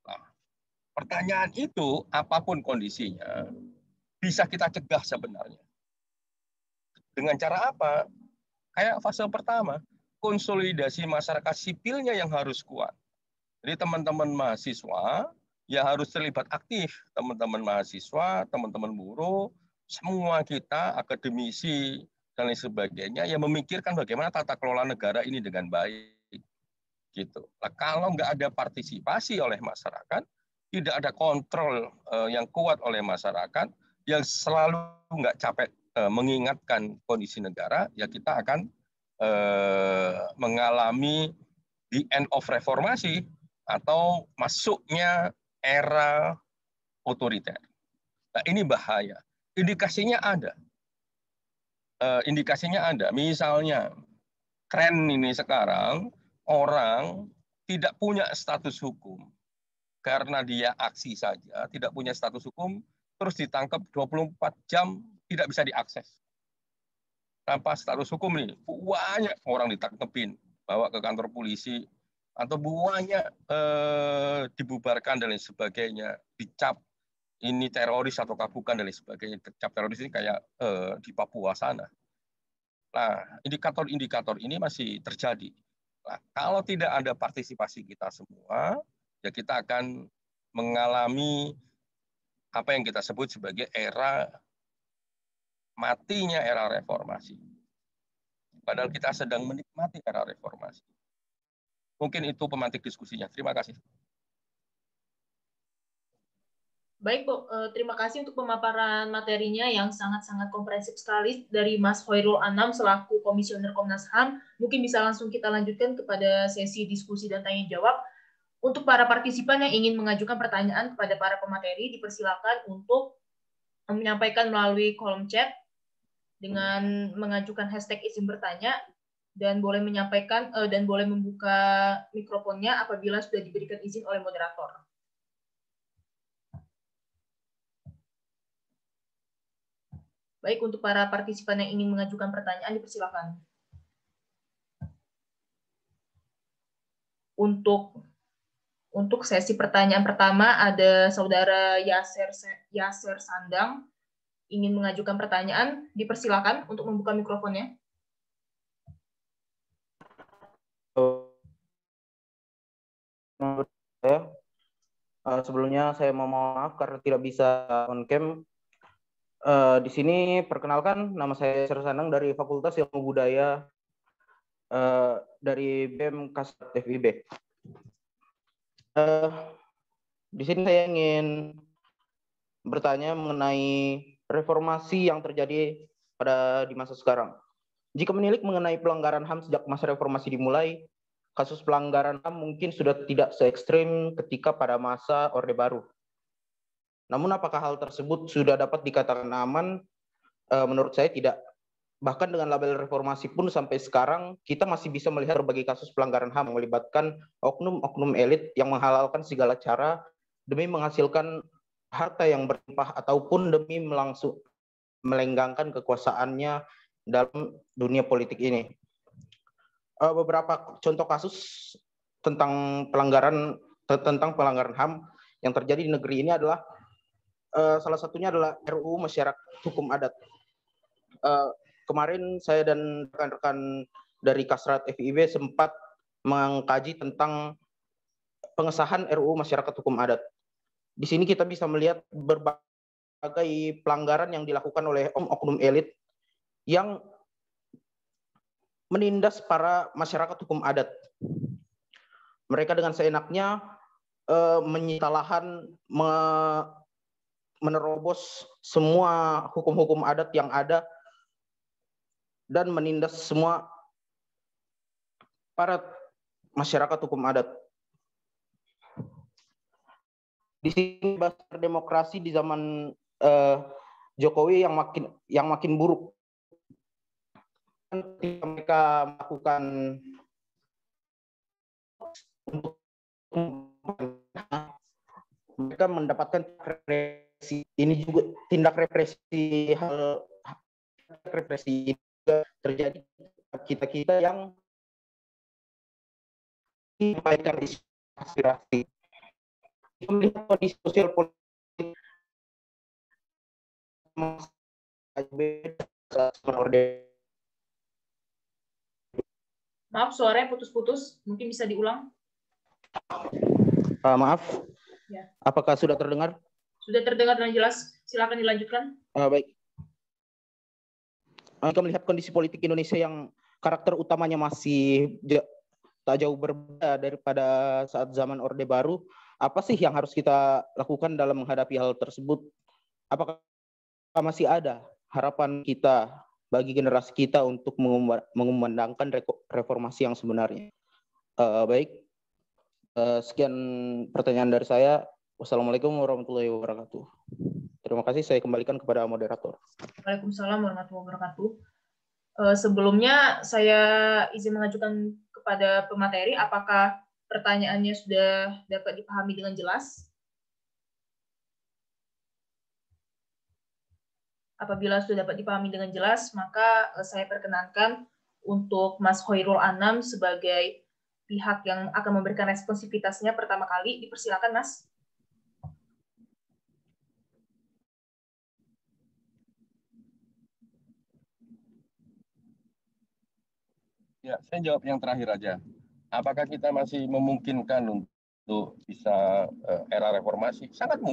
Nah, pertanyaan itu apapun kondisinya bisa kita cegah sebenarnya. Dengan cara apa? Kayak fase pertama, konsolidasi masyarakat sipilnya yang harus kuat. Jadi teman-teman mahasiswa ya harus terlibat aktif, teman-teman mahasiswa, teman-teman buruh, semua kita akademisi dan lain sebagainya yang memikirkan bagaimana tata kelola negara ini dengan baik. Gitu. Nah, kalau nggak ada partisipasi oleh masyarakat, tidak ada kontrol yang kuat oleh masyarakat, yang selalu nggak capek mengingatkan kondisi negara, ya kita akan mengalami the end of reformasi atau masuknya era otoriter. Nah, ini bahaya. Indikasinya ada. Misalnya, tren ini sekarang orang tidak punya status hukum karena dia aksi saja, tidak punya status hukum, terus ditangkap 24 jam, tidak bisa diakses. Tanpa status hukum nih, banyak orang ditangkepin, bawa ke kantor polisi, atau banyak dibubarkan dan lain sebagainya, dicap ini teroris atau bukan dan lain sebagainya. Dicap teroris ini kayak di Papua sana. Nah, indikator-indikator ini masih terjadi. Nah, kalau tidak ada partisipasi kita semua, ya kita akan mengalami apa yang kita sebut sebagai era matinya era reformasi. Padahal kita sedang menikmati era reformasi. Mungkin itu pemantik diskusinya. Terima kasih. Baik, Bu. Terima kasih untuk pemaparan materinya yang sangat-sangat komprehensif sekali dari Mas Hoirul Anam selaku Komisioner Komnas HAM. Mungkin bisa langsung kita lanjutkan kepada sesi diskusi dan tanya jawab. Untuk para partisipan yang ingin mengajukan pertanyaan kepada para pemateri, dipersilakan untuk menyampaikan melalui kolom chat dengan mengajukan hashtag izin bertanya, dan boleh menyampaikan dan boleh membuka mikrofonnya apabila sudah diberikan izin oleh moderator. Baik, untuk para partisipan yang ingin mengajukan pertanyaan, dipersilakan. Untuk sesi pertanyaan pertama ada Saudara Yaser Sandang ingin mengajukan pertanyaan, dipersilakan untuk membuka mikrofonnya. Menurut saya Sebelumnya saya mau mohon maaf karena tidak bisa on cam. Di sini perkenalkan, nama saya Sir Sanang dari Fakultas Ilmu Budaya dari BEM Kasrat FIB. Di sini saya ingin bertanya mengenai reformasi yang terjadi di masa sekarang. Jika menilik mengenai pelanggaran HAM sejak masa reformasi dimulai, kasus pelanggaran HAM mungkin sudah tidak se ekstrim ketika pada masa Orde Baru. Namun apakah hal tersebut sudah dapat dikatakan aman? Menurut saya tidak. Bahkan dengan label reformasi pun sampai sekarang kita masih bisa melihat berbagai kasus pelanggaran HAM yang melibatkan oknum-oknum elit yang menghalalkan segala cara demi menghasilkan harta yang berlimpah ataupun demi melenggangkan kekuasaannya dalam dunia politik ini. Beberapa contoh kasus tentang pelanggaran HAM yang terjadi di negeri ini adalah salah satunya adalah RUU Masyarakat Hukum Adat. Kemarin saya dan rekan-rekan dari Kasrat FIB sempat mengkaji tentang pengesahan RUU Masyarakat Hukum Adat. Di sini kita bisa melihat berbagai pelanggaran yang dilakukan oleh oknum elit yang menindas para masyarakat hukum adat. Mereka dengan seenaknya menyita lahan, menerobos semua hukum-hukum adat yang ada, dan menindas semua para masyarakat hukum adat. Di sini bahasa demokrasi di zaman Jokowi yang makin buruk. Ketika mereka melakukan mereka mendapatkan represi. Ini juga tindak represi juga terjadi kita yang menyampaikan aspirasi. Melihat kondisi sosial politik Maaf, suaranya putus-putus. Mungkin bisa diulang. Maaf. Ya. Apakah sudah terdengar? Sudah terdengar dengan jelas. Silakan dilanjutkan. Baik. Kita melihat kondisi politik Indonesia yang karakter utamanya masih tak jauh berbeda daripada saat zaman Orde Baru. Apa sih yang harus kita lakukan dalam menghadapi hal tersebut? Apakah masih ada harapan kita bagi generasi kita untuk mengumandangkan reformasi yang sebenarnya? Baik, sekian pertanyaan dari saya. Wassalamualaikum warahmatullahi wabarakatuh. Terima kasih, saya kembalikan kepada moderator. Waalaikumsalam warahmatullahi wabarakatuh. Sebelumnya saya izin mengajukan kepada pemateri, apakah pertanyaannya sudah dapat dipahami dengan jelas? Apabila sudah dapat dipahami dengan jelas, maka saya perkenankan untuk Mas Khairul Anam sebagai pihak yang akan memberikan responsivitasnya pertama kali. Dipersilakan, Mas. Ya, saya jawab yang terakhir aja. Apakah kita masih memungkinkan untuk bisa era reformasi? Sangat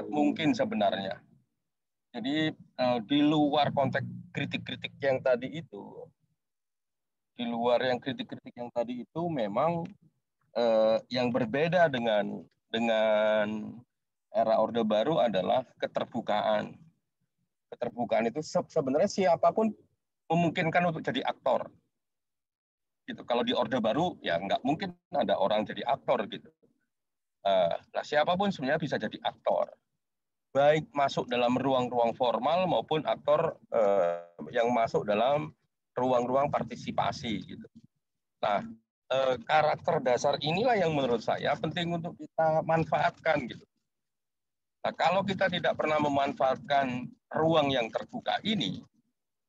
mungkin sebenarnya. Jadi di luar konteks kritik-kritik yang tadi itu, memang yang berbeda dengan era Orde Baru adalah keterbukaan. Keterbukaan itu sebenarnya siapapun memungkinkan untuk jadi aktor. Gitu. Kalau di Orde Baru ya nggak mungkin ada orang jadi aktor gitu. Nah, siapapun sebenarnya bisa jadi aktor, baik masuk dalam ruang-ruang formal maupun aktor yang masuk dalam ruang-ruang partisipasi gitu. Nah, karakter dasar inilah yang menurut saya penting untuk kita manfaatkan gitu. Nah, kalau kita tidak pernah memanfaatkan ruang yang terbuka ini,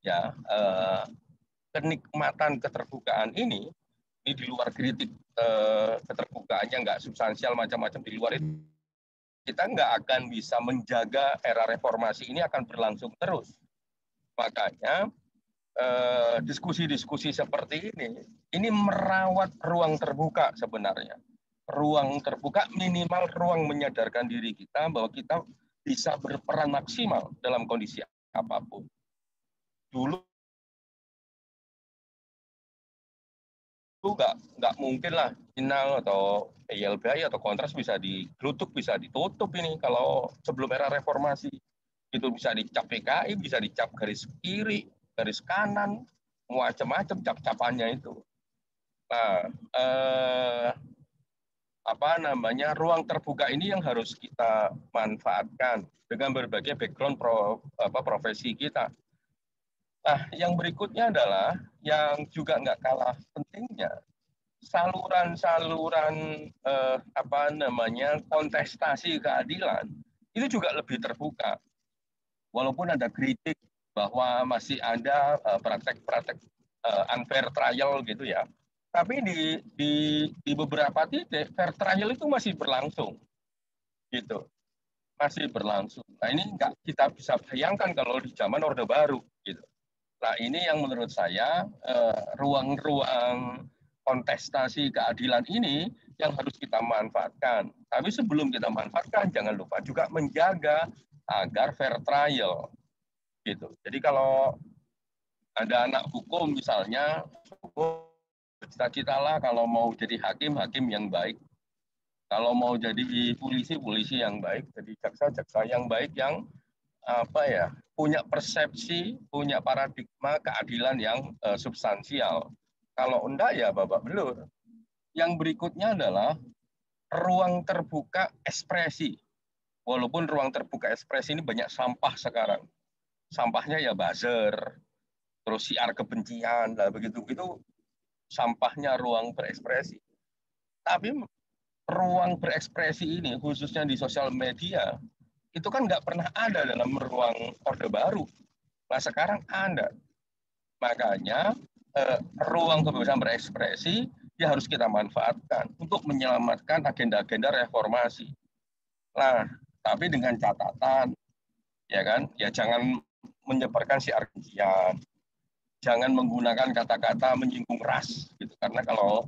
ya kenikmatan keterbukaan ini di luar kritik keterbukaannya nggak substansial macam-macam di luar itu, kita nggak akan bisa menjaga era reformasi ini akan berlangsung terus. Makanya diskusi-diskusi seperti ini merawat ruang terbuka sebenarnya. ruang terbuka, minimal ruang menyadarkan diri kita bahwa kita bisa berperan maksimal dalam kondisi apapun. Dulu nggak mungkin lah Inal atau YLBI atau Kontras bisa digelutuk, bisa ditutup ini kalau sebelum era reformasi. Itu bisa dicap PKI, bisa dicap garis kiri, garis kanan, macam-macam cap-capannya itu. Nah, ruang terbuka ini yang harus kita manfaatkan dengan berbagai background profesi kita. Nah, yang berikutnya adalah yang juga nggak kalah pentingnya, saluran-saluran kontestasi keadilan itu juga lebih terbuka. Walaupun ada kritik bahwa masih ada praktek-praktek unfair trial gitu ya. Tapi di beberapa titik fair trial itu masih berlangsung, gitu, masih berlangsung. Nah ini nggak kita bisa bayangkan kalau di zaman Orde Baru, gitu. Nah ini yang menurut saya ruang-ruang kontestasi keadilan ini yang harus kita manfaatkan. Tapi sebelum kita manfaatkan, jangan lupa juga menjaga agar fair trial, gitu. Jadi kalau ada anak hukum misalnya, cita-citalah kalau mau jadi hakim yang baik. Kalau mau jadi polisi yang baik, jadi jaksa yang baik yang punya persepsi, punya paradigma keadilan yang substansial. Kalau enggak ya babak belur. Yang berikutnya adalah ruang terbuka ekspresi. Walaupun ruang terbuka ekspresi ini banyak sampah sekarang. Sampahnya ya buzzer, terus siar kebencian, lah begitu-begitu. Sampahnya ruang berekspresi. Tapi ruang berekspresi ini, khususnya di sosial media, itu kan nggak pernah ada dalam ruang Orde Baru. Nah sekarang ada. Makanya ruang kebebasan berekspresi ya harus kita manfaatkan untuk menyelamatkan agenda-agenda reformasi. Nah, tapi dengan catatan, ya kan, ya jangan menyebarkan siar kebencian, jangan menggunakan kata-kata menyinggung ras, gitu. Karena kalau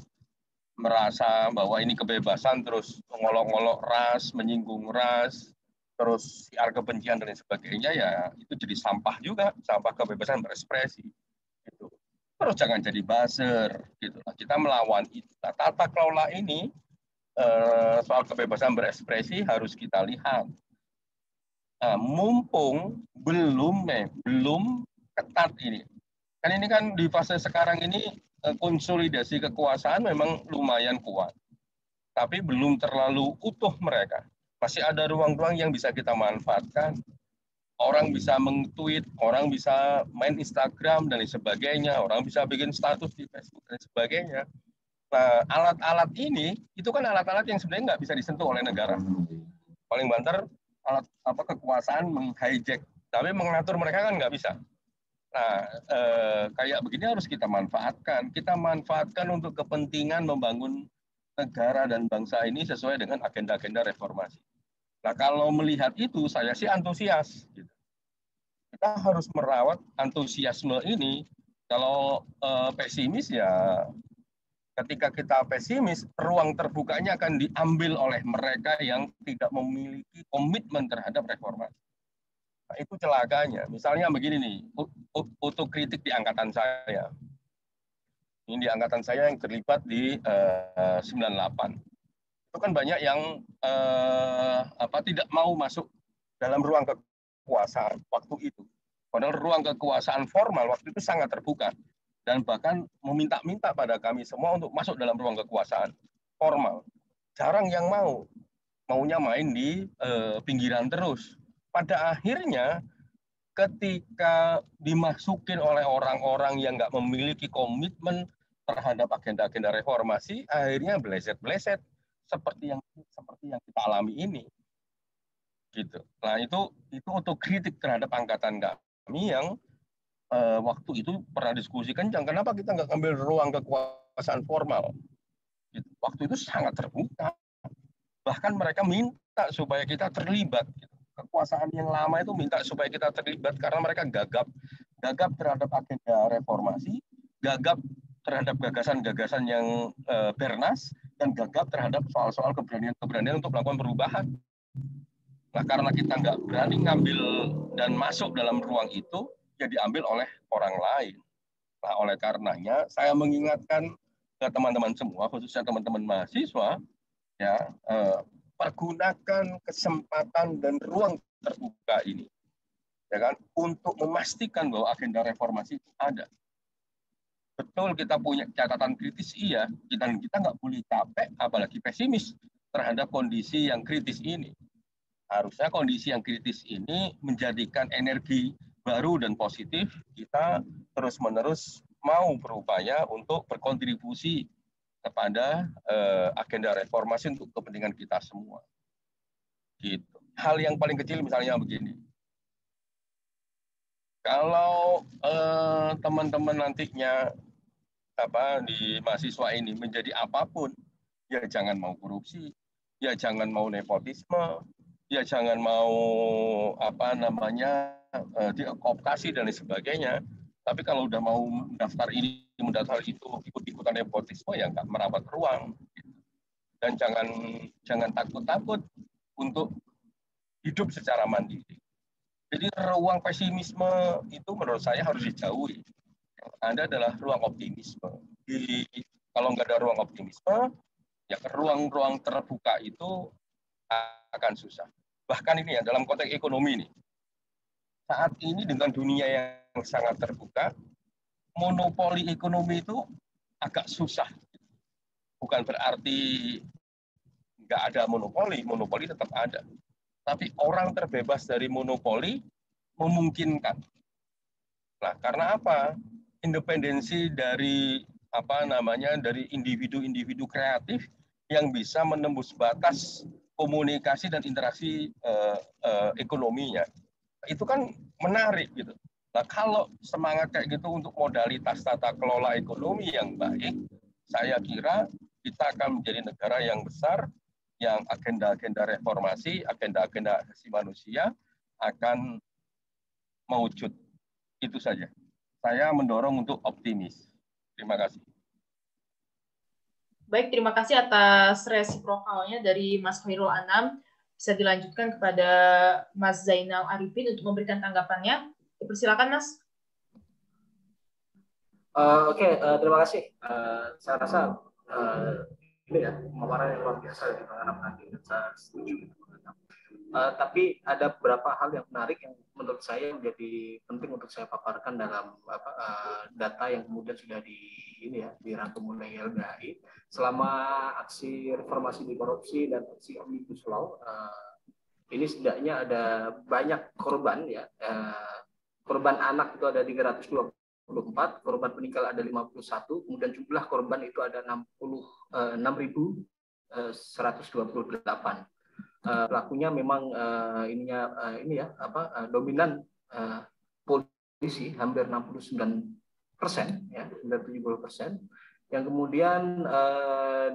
merasa bahwa ini kebebasan terus mengolok-olok ras, menyinggung ras, terus siar kebencian dan sebagainya, ya itu jadi sampah juga, sampah kebebasan berekspresi. Gitu. Terus jangan jadi buzzer, gitu. Kita melawan itu. Nah, tata kelola ini soal kebebasan berekspresi harus kita lihat. Nah, mumpung belum ketat ini. Kan ini kan di fase sekarang ini konsolidasi kekuasaan memang lumayan kuat. Tapi belum terlalu utuh mereka. Masih ada ruang-ruang yang bisa kita manfaatkan. Orang bisa meng-tweet, orang bisa main Instagram dan sebagainya, orang bisa bikin status di Facebook dan sebagainya. Nah, alat-alat ini itu kan alat-alat yang sebenarnya nggak bisa disentuh oleh negara. Paling banter alat kekuasaan meng-hijack, tapi mengatur mereka kan nggak bisa. Nah, kayak begini harus kita manfaatkan. Kita manfaatkan untuk kepentingan membangun negara dan bangsa ini sesuai dengan agenda-agenda reformasi. Nah, kalau melihat itu, saya sih antusias. Gitu. Kita harus merawat antusiasme ini. Kalau pesimis ya, ketika kita pesimis, ruang terbukanya akan diambil oleh mereka yang tidak memiliki komitmen terhadap reformasi. Nah, itu celakanya. Misalnya begini nih, otokritik di angkatan saya. Ini di angkatan saya yang terlibat di 98. Itu kan banyak yang tidak mau masuk dalam ruang kekuasaan waktu itu. Padahal ruang kekuasaan formal waktu itu sangat terbuka. Dan bahkan meminta-minta pada kami semua untuk masuk dalam ruang kekuasaan formal. Jarang yang mau. Maunya main di pinggiran terus. Pada akhirnya ketika dimasukin oleh orang-orang yang nggak memiliki komitmen terhadap agenda-agenda reformasi, akhirnya bleset-bleset seperti yang kita alami ini. Gitu. Nah itu otokritik terhadap angkatan kami yang waktu itu pernah diskusikan, kenapa kita nggak ambil ruang kekuasaan formal. Gitu. Waktu itu sangat terbuka. Bahkan mereka minta supaya kita terlibat. Gitu. Kekuasaan yang lama itu minta supaya kita terlibat karena mereka gagap terhadap agenda reformasi, gagap terhadap gagasan-gagasan yang bernas, dan gagap terhadap soal-soal keberanian untuk melakukan perubahan. Nah, karena kita nggak berani ngambil dan masuk dalam ruang itu, ya diambil oleh orang lain. Nah, oleh karenanya saya mengingatkan ke teman-teman semua, khususnya teman-teman mahasiswa, ya pergunakan kesempatan dan ruang terbuka ini, ya kan, untuk memastikan bahwa agenda reformasi ada. Betul kita punya catatan kritis, iya, kita nggak boleh capek, apalagi pesimis terhadap kondisi yang kritis ini. Harusnya kondisi yang kritis ini menjadikan energi baru dan positif kita terus-menerus mau berupaya untuk berkontribusi kepada agenda reformasi untuk kepentingan kita semua. Gitu. Hal yang paling kecil misalnya begini. Kalau teman-teman nantinya di mahasiswa ini menjadi apapun, ya jangan mau korupsi, ya jangan mau nepotisme, ya jangan mau dikooptasi dan lain sebagainya. Tapi kalau udah mau mendaftar ini, mendaftar itu, ikut-ikutan nepotisme, ya nggak merapat ruang. Dan jangan takut-takut untuk hidup secara mandiri. Jadi ruang pesimisme itu menurut saya harus dijauhi. Ada adalah ruang optimisme. Kalau nggak ada ruang optimisme, ya ruang-ruang terbuka itu akan susah. Bahkan ini ya dalam konteks ekonomi nih, saat ini dengan dunia yang sangat terbuka, monopoli ekonomi itu agak susah. Bukan berarti nggak ada monopoli, monopoli tetap ada. Tapi orang terbebas dari monopoli memungkinkan. Nah, karena apa? Independensi dari dari individu-individu kreatif yang bisa menembus batas komunikasi dan interaksi ekonominya. Itu kan menarik gitu. Nah, kalau semangat kayak gitu untuk modalitas tata kelola ekonomi yang baik, saya kira kita akan menjadi negara yang besar, yang agenda-agenda reformasi, agenda-agenda hak asasi manusia akan mewujud. Itu saja. Saya mendorong untuk optimis. Terima kasih. Baik, terima kasih atas resiprokalnya dari Mas Khairul Anam. Bisa dilanjutkan kepada Mas Zainal Arifin untuk memberikan tanggapannya. Dipersilakan, Mas. Oke, terima kasih. Saya rasa ini ya pemaparan yang luar biasa di tangan nanti, dan saya setuju. Tapi ada beberapa hal yang menarik yang menurut saya menjadi penting untuk saya paparkan dalam data yang kemudian sudah dirangkum oleh YLBHI selama aksi reformasi di korupsi dan aksi Omnibus Law. Ini setidaknya ada banyak korban ya. Korban anak itu ada 324, korban meninggal ada 51, kemudian jumlah korban itu ada 6.128. Pelakunya memang dominan polisi, hampir 69%, ya, hampir 70%. Yang kemudian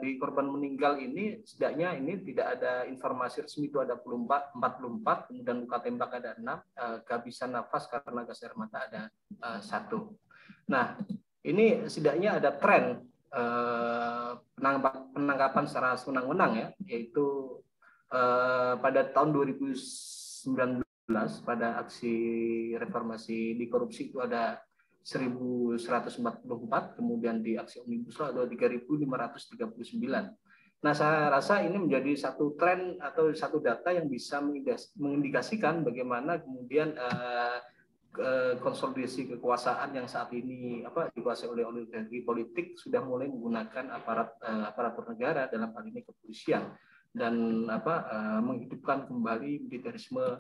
di korban meninggal ini setidaknya ini tidak ada informasi resmi, itu ada 44, kemudian luka tembak ada 6, kehabisan nafas karena gas air mata ada 1. Nah, ini setidaknya ada tren penangkapan secara sewenang-wenang ya, yaitu pada tahun 2019 pada aksi reformasi di korupsi itu ada 1.144, kemudian di aksi Omnibus Law ada 3.539. Nah, saya rasa ini menjadi satu tren atau satu data yang bisa mengindikasikan bagaimana kemudian konsolidasi kekuasaan yang saat ini dikuasai oleh oligarki politik sudah mulai menggunakan aparatur negara, dalam hal ini kepolisian, dan menghidupkan kembali militerisme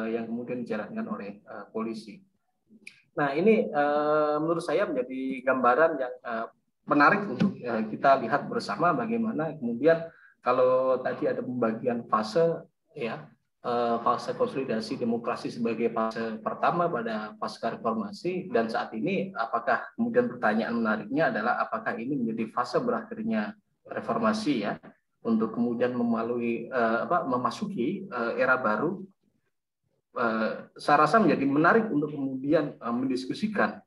yang kemudian dijalankan oleh polisi. Nah, ini menurut saya menjadi gambaran yang menarik untuk kita lihat bersama bagaimana kemudian kalau tadi ada pembagian fase ya, fase konsolidasi demokrasi sebagai fase pertama pada pasca reformasi, dan saat ini apakah kemudian pertanyaan menariknya adalah apakah ini menjadi fase berakhirnya reformasi ya, untuk kemudian memasuki era baru. Saya rasa menjadi menarik untuk kemudian mendiskusikan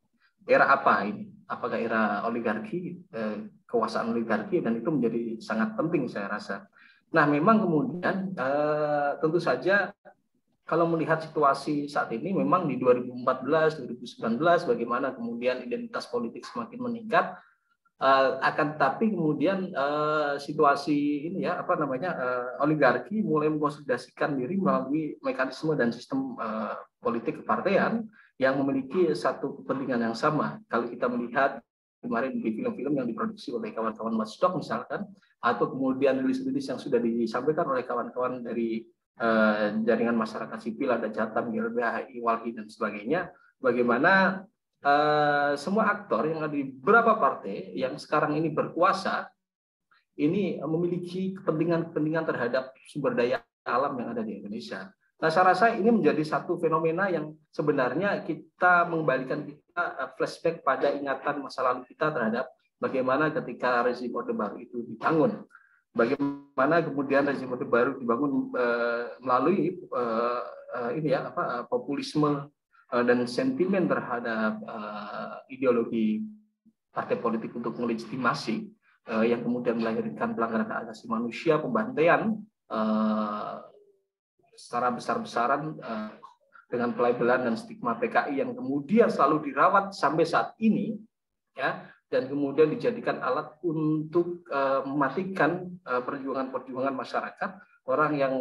era apa ini. apakah era oligarki, kekuasaan oligarki, dan itu menjadi sangat penting saya rasa. Nah, memang kemudian tentu saja kalau melihat situasi saat ini, memang di 2014, 2019, bagaimana kemudian identitas politik semakin meningkat, akan tetapi kemudian situasi ini ya apa namanya oligarki mulai mengkonsolidasikan diri melalui mekanisme dan sistem politik kepartean yang memiliki satu kepentingan yang sama. Kalau kita melihat kemarin di film-film yang diproduksi oleh kawan-kawan Watchdog misalkan, atau kemudian rilis-rilis yang sudah disampaikan oleh kawan-kawan dari jaringan masyarakat sipil, ada Jatam, YLBHI, Walhi, dan sebagainya, bagaimana semua aktor yang ada di beberapa partai yang sekarang ini berkuasa, ini memiliki kepentingan-kepentingan terhadap sumber daya alam yang ada di Indonesia. Nah, saya rasa ini menjadi satu fenomena yang sebenarnya kita mengembalikan kita flashback pada ingatan masa lalu kita terhadap bagaimana ketika rezim Orde Baru itu dibangun. Bagaimana kemudian rezim Orde Baru dibangun melalui ini ya populisme dan sentimen terhadap ideologi partai politik untuk melegitimasi yang kemudian melahirkan pelanggaran hak asasi manusia, pembantaian secara besar-besaran dengan pelabelan dan stigma PKI yang kemudian selalu dirawat sampai saat ini, ya. Dan kemudian dijadikan alat untuk mematikan perjuangan-perjuangan masyarakat, orang yang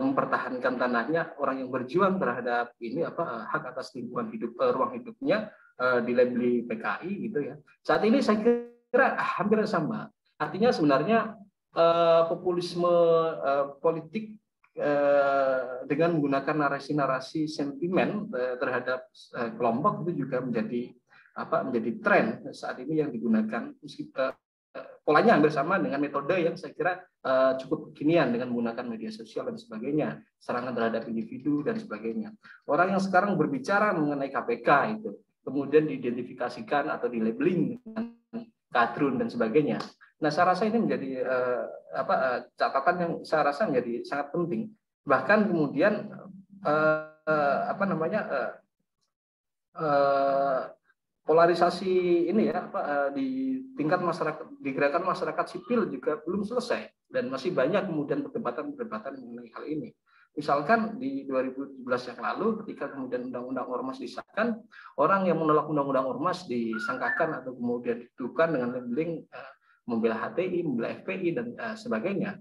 mempertahankan tanahnya, orang yang berjuang terhadap ini hak atas lingkungan hidup, ruang hidupnya dilabeli PKI gitu ya. Saat ini saya kira hampir sama. Artinya sebenarnya populisme politik dengan menggunakan narasi-narasi sentimen terhadap kelompok itu juga menjadi tren saat ini yang digunakan, polanya hampir sama dengan metode yang saya kira cukup kekinian dengan menggunakan media sosial dan sebagainya, serangan terhadap individu dan sebagainya. Orang yang sekarang berbicara mengenai KPK itu kemudian diidentifikasikan atau di-labeling dengan kadrun dan sebagainya. Nah, saya rasa ini menjadi catatan yang saya rasa menjadi sangat penting. Bahkan kemudian polarisasi ini ya di tingkat masyarakat, di gerakan masyarakat sipil juga belum selesai dan masih banyak kemudian perdebatan mengenai hal ini. Misalkan di 2017 yang lalu ketika kemudian Undang-Undang Ormas disahkan, orang yang menolak Undang-Undang Ormas disangkakan atau kemudian dituduhkan dengan labeling membela HTI, membela FPI dan sebagainya.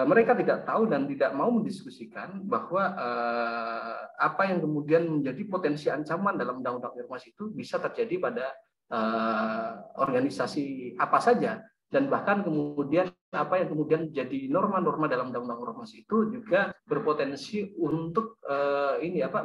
Mereka tidak tahu dan tidak mau mendiskusikan bahwa apa yang kemudian menjadi potensi ancaman dalam Undang-Undang Ormas itu bisa terjadi pada organisasi apa saja, dan bahkan kemudian apa yang kemudian jadi norma-norma dalam Undang-Undang Ormas itu juga berpotensi untuk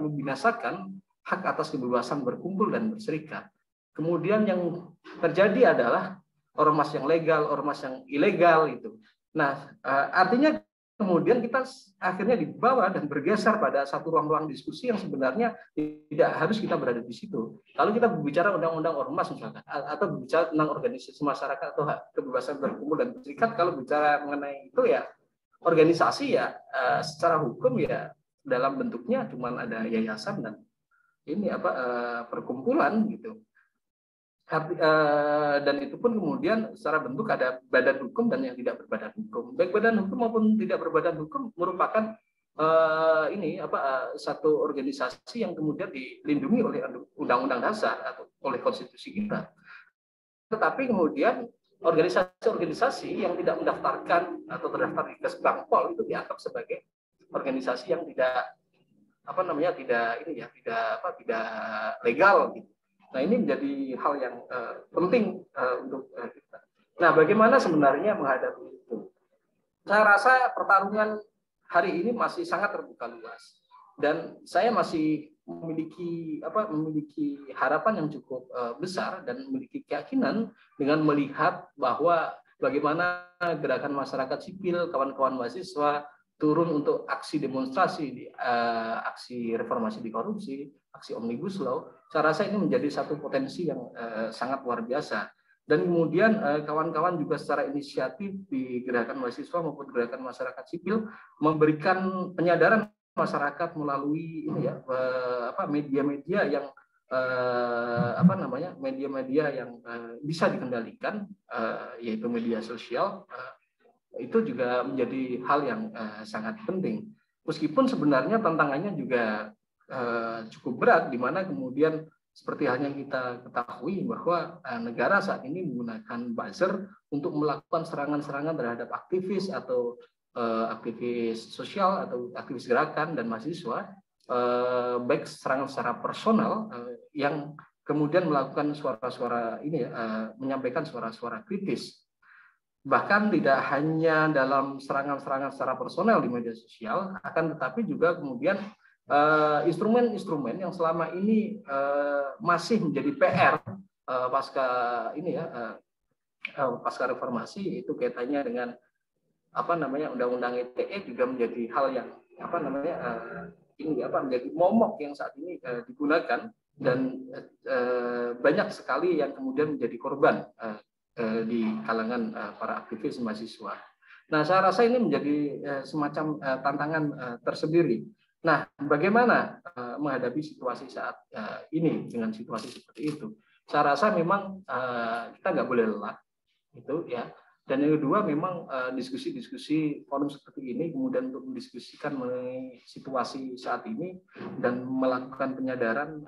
membinasakan hak atas kebebasan berkumpul dan berserikat. Kemudian yang terjadi adalah ormas yang legal, ormas yang ilegal itu. Nah, artinya kemudian kita akhirnya dibawa dan bergeser pada satu ruang-ruang diskusi yang sebenarnya tidak harus kita berada di situ. Kalau kita berbicara undang-undang ormas misalkan, atau berbicara tentang organisasi masyarakat atau hak kebebasan berkumpul dan berserikat, kalau bicara mengenai itu ya organisasi ya secara hukum ya dalam bentuknya cuma ada yayasan dan ini perkumpulan gitu. Dan itu pun kemudian secara bentuk ada badan hukum dan yang tidak berbadan hukum. Baik badan hukum maupun tidak berbadan hukum merupakan satu organisasi yang kemudian dilindungi oleh Undang-Undang Dasar atau oleh konstitusi kita. Tetapi kemudian organisasi-organisasi yang tidak mendaftarkan atau terdaftar di Kesbangpol itu dianggap sebagai organisasi yang tidak tidak legal gitu. Nah, ini menjadi hal yang penting untuk kita. Nah, bagaimana sebenarnya menghadapi itu? Saya rasa pertarungan hari ini masih sangat terbuka luas, dan saya masih memiliki harapan yang cukup besar dan memiliki keyakinan dengan melihat bahwa bagaimana gerakan masyarakat sipil, kawan-kawan mahasiswa turun untuk aksi demonstrasi, aksi reformasi di korupsi, aksi Omnibus Law. Saya rasa ini menjadi satu potensi yang sangat luar biasa. Dan kemudian kawan-kawan juga secara inisiatif di gerakan mahasiswa maupun gerakan masyarakat sipil memberikan penyadaran masyarakat melalui media-media yang media-media yang bisa dikendalikan, yaitu media sosial, itu juga menjadi hal yang sangat penting. Meskipun sebenarnya tantangannya juga cukup berat, di mana kemudian seperti halnya kita ketahui bahwa negara saat ini menggunakan buzzer untuk melakukan serangan-serangan terhadap aktivis atau aktivis sosial atau aktivis gerakan dan mahasiswa, baik serangan secara personal yang kemudian melakukan suara-suara ini, menyampaikan suara-suara kritis. Bahkan tidak hanya dalam serangan-serangan secara personal di media sosial, akan tetapi juga kemudian instrumen-instrumen yang selama ini masih menjadi PR pasca reformasi, itu kaitannya dengan undang-undang ITE juga menjadi hal yang menjadi momok yang saat ini digunakan, dan banyak sekali yang kemudian menjadi korban di kalangan para aktivis mahasiswa. Nah, saya rasa ini menjadi semacam tantangan tersendiri. Nah, bagaimana menghadapi situasi saat ini dengan situasi seperti itu? Saya rasa memang kita nggak boleh lelah, itu ya. Dan yang kedua, memang diskusi-diskusi forum seperti ini kemudian untuk mendiskusikan mengenai situasi saat ini dan melakukan penyadaran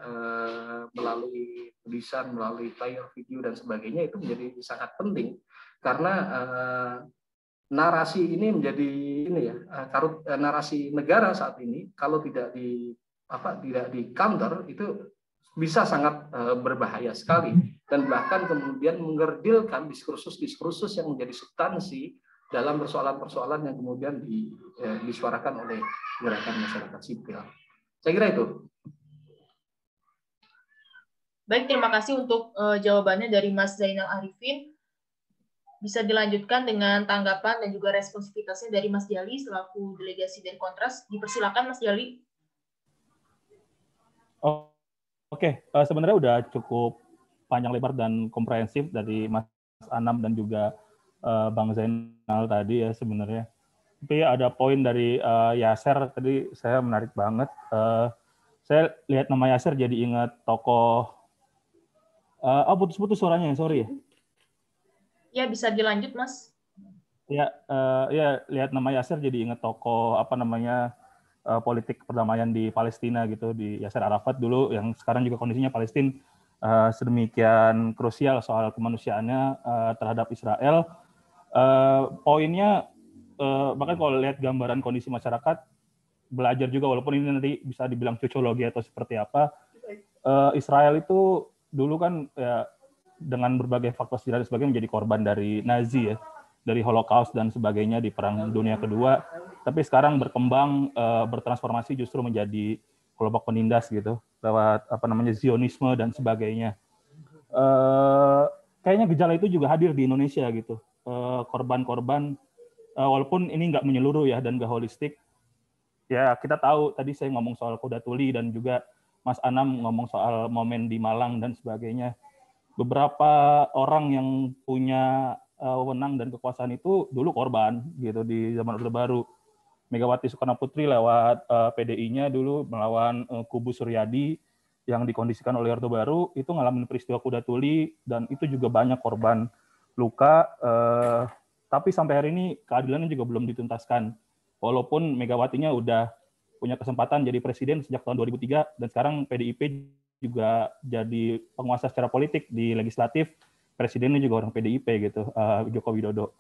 melalui tulisan, melalui player video dan sebagainya, itu menjadi sangat penting, karena narasi ini menjadi narasi negara saat ini kalau tidak di counter itu bisa sangat berbahaya sekali, dan bahkan kemudian mengerdilkan diskursus-diskursus yang menjadi substansi dalam persoalan-persoalan yang kemudian disuarakan oleh gerakan masyarakat sipil. Saya kira itu. Baik, terima kasih untuk jawabannya dari Mas Zainal Arifin. Bisa dilanjutkan dengan tanggapan dan juga responsivitasnya dari Mas Jali selaku delegasi dari Kontras. Dipersilakan Mas Jali. Oke, sebenarnya udah cukup panjang lebar dan komprehensif dari Mas Anam dan juga Bang Zainal tadi ya sebenarnya. Tapi ada poin dari Yasser tadi saya menarik banget. Saya lihat nama Yasser jadi ingat tokoh. Putus-putus suaranya, sorry ya. Ya, bisa dilanjut Mas. Ya, lihat nama Yasser jadi ingat tokoh politik perdamaian di Palestina gitu, di Yasser Arafat dulu, yang sekarang juga kondisinya Palestina sedemikian krusial soal kemanusiaannya terhadap Israel. Poinnya, bahkan kalau lihat gambaran kondisi masyarakat, belajar juga, walaupun ini nanti bisa dibilang cocologi atau seperti apa, Israel itu dulu kan ya, dengan berbagai faktor sejarah sebagainya menjadi korban dari Nazi ya, dari Holocaust dan sebagainya di Perang Dunia Kedua, tapi sekarang berkembang, bertransformasi justru menjadi kelompok penindas gitu, lewat Zionisme dan sebagainya. Kayaknya gejala itu juga hadir di Indonesia gitu. Korban-korban, walaupun ini nggak menyeluruh ya dan nggak holistik. Ya kita tahu, tadi saya ngomong soal Kuda Tuli dan juga Mas Anam ngomong soal momen di Malang dan sebagainya. Beberapa orang yang punya wewenang dan kekuasaan itu dulu korban gitu di zaman Orde Baru. Megawati Soekarno Putri lewat PDI-nya dulu melawan kubu Suryadi yang dikondisikan oleh Orde Baru, itu ngalamin peristiwa Kuda Tuli, dan itu juga banyak korban luka, tapi sampai hari ini keadilannya juga belum dituntaskan. Walaupun Megawatinya udah punya kesempatan jadi presiden sejak tahun 2003, dan sekarang PDIP juga jadi penguasa secara politik di legislatif, presidennya juga orang PDIP gitu, Joko Widodo.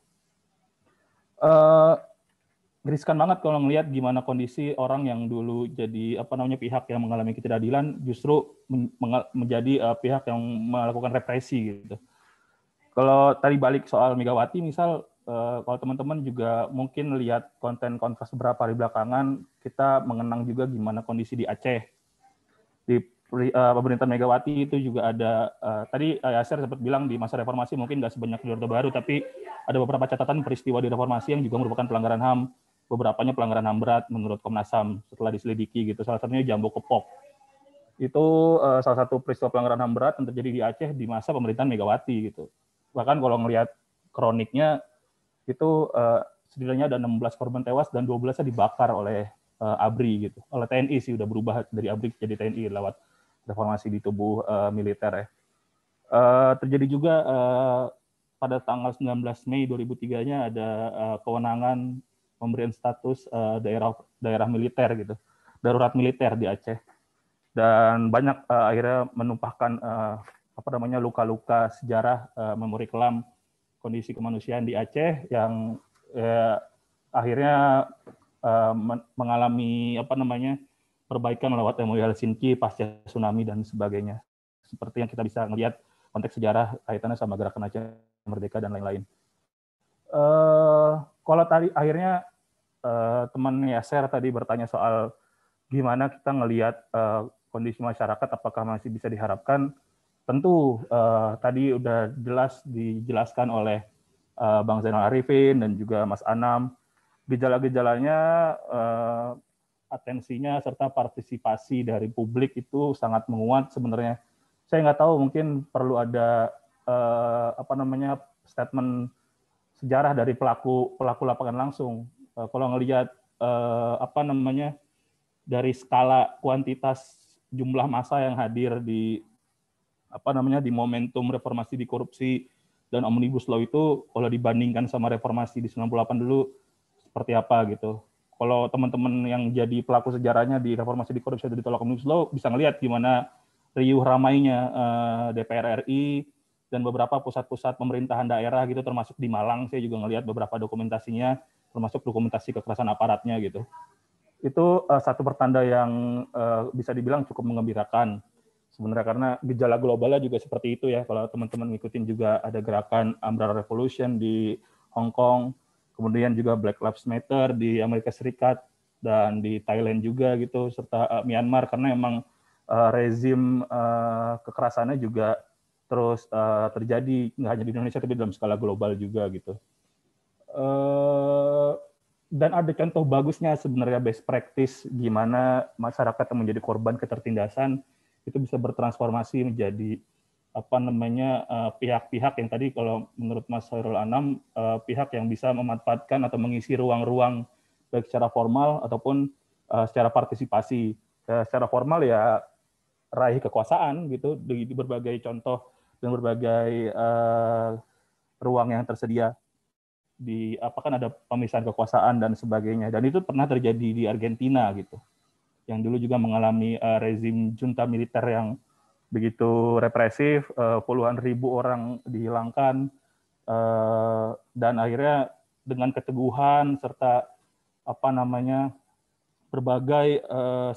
Riskan banget kalau ngelihat gimana kondisi orang yang dulu jadi pihak yang mengalami ketidakadilan justru menjadi pihak yang melakukan represi gitu. Kalau tadi balik soal Megawati, misal kalau teman-teman juga mungkin lihat konten Kontras beberapa hari belakangan, kita mengenang juga gimana kondisi di Aceh. Di pemerintahan Megawati itu juga ada, tadi Yasser sempat bilang di masa reformasi mungkin nggak sebanyak di Orde Baru, tapi ada beberapa catatan peristiwa di reformasi yang juga merupakan pelanggaran HAM, beberapanya pelanggaran HAM berat menurut Komnas HAM setelah diselidiki gitu. Salah satunya Jambo Kepok. Itu salah satu peristiwa pelanggaran HAM berat yang terjadi di Aceh di masa pemerintahan Megawati gitu. Bahkan kalau ngelihat kroniknya itu setidaknya ada 16 korban tewas dan 12-nya dibakar oleh ABRI gitu. Oleh TNI sih, udah berubah dari ABRI jadi TNI lewat reformasi di tubuh militer ya. Terjadi juga pada tanggal 19 Mei 2003-nya ada kewenangan pemberian status daerah militer gitu, darurat militer di Aceh, dan banyak akhirnya menumpahkan luka-luka sejarah, memori kelam kondisi kemanusiaan di Aceh yang akhirnya mengalami perbaikan lewat MOU Helsinki pasca tsunami dan sebagainya, seperti yang kita bisa melihat konteks sejarah kaitannya sama gerakan Aceh Merdeka dan lain-lain. Kalau tadi akhirnya teman Yaser tadi bertanya soal gimana kita ngelihat kondisi masyarakat, apakah masih bisa diharapkan? Tentu tadi udah jelas dijelaskan oleh Bang Zainal Arifin dan juga Mas Anam. Gejala-gejalanya, atensinya serta partisipasi dari publik itu sangat menguat sebenarnya. Saya nggak tahu, mungkin perlu ada statement sejarah dari pelaku lapangan langsung. Kalau ngelihat dari skala kuantitas jumlah massa yang hadir di di momentum reformasi di korupsi dan Omnibus Law itu, kalau dibandingkan sama reformasi di 98 dulu seperti apa gitu. Kalau teman-teman yang jadi pelaku sejarahnya di reformasi di korupsi dan ditolak Omnibus Law bisa ngelihat gimana riuh ramainya DPR RI dan beberapa pusat-pusat pemerintahan daerah gitu, termasuk di Malang. Saya juga ngelihat beberapa dokumentasinya, termasuk dokumentasi kekerasan aparatnya gitu. Itu satu pertanda yang bisa dibilang cukup menggembirakan sebenarnya, karena gejala globalnya juga seperti itu ya. Kalau teman-teman ngikutin juga ada gerakan Umbrella Revolution di Hong Kong, kemudian juga Black Lives Matter di Amerika Serikat dan di Thailand juga gitu, serta Myanmar, karena emang rezim kekerasannya juga terus terjadi nggak hanya di Indonesia tapi dalam skala global juga gitu. Dan ada contoh bagusnya sebenarnya, best practice gimana masyarakat yang menjadi korban ketertindasan itu bisa bertransformasi menjadi pihak-pihak yang tadi kalau menurut Mas Khairul Anam, pihak yang bisa memanfaatkan atau mengisi ruang-ruang baik secara formal ataupun secara partisipasi. Secara formal ya raih kekuasaan gitu di berbagai contoh dan berbagai ruang yang tersedia. Kan ada pemisahan kekuasaan dan sebagainya, dan itu pernah terjadi di Argentina gitu, yang dulu juga mengalami rezim junta militer yang begitu represif, puluhan ribu orang dihilangkan, dan akhirnya dengan keteguhan serta berbagai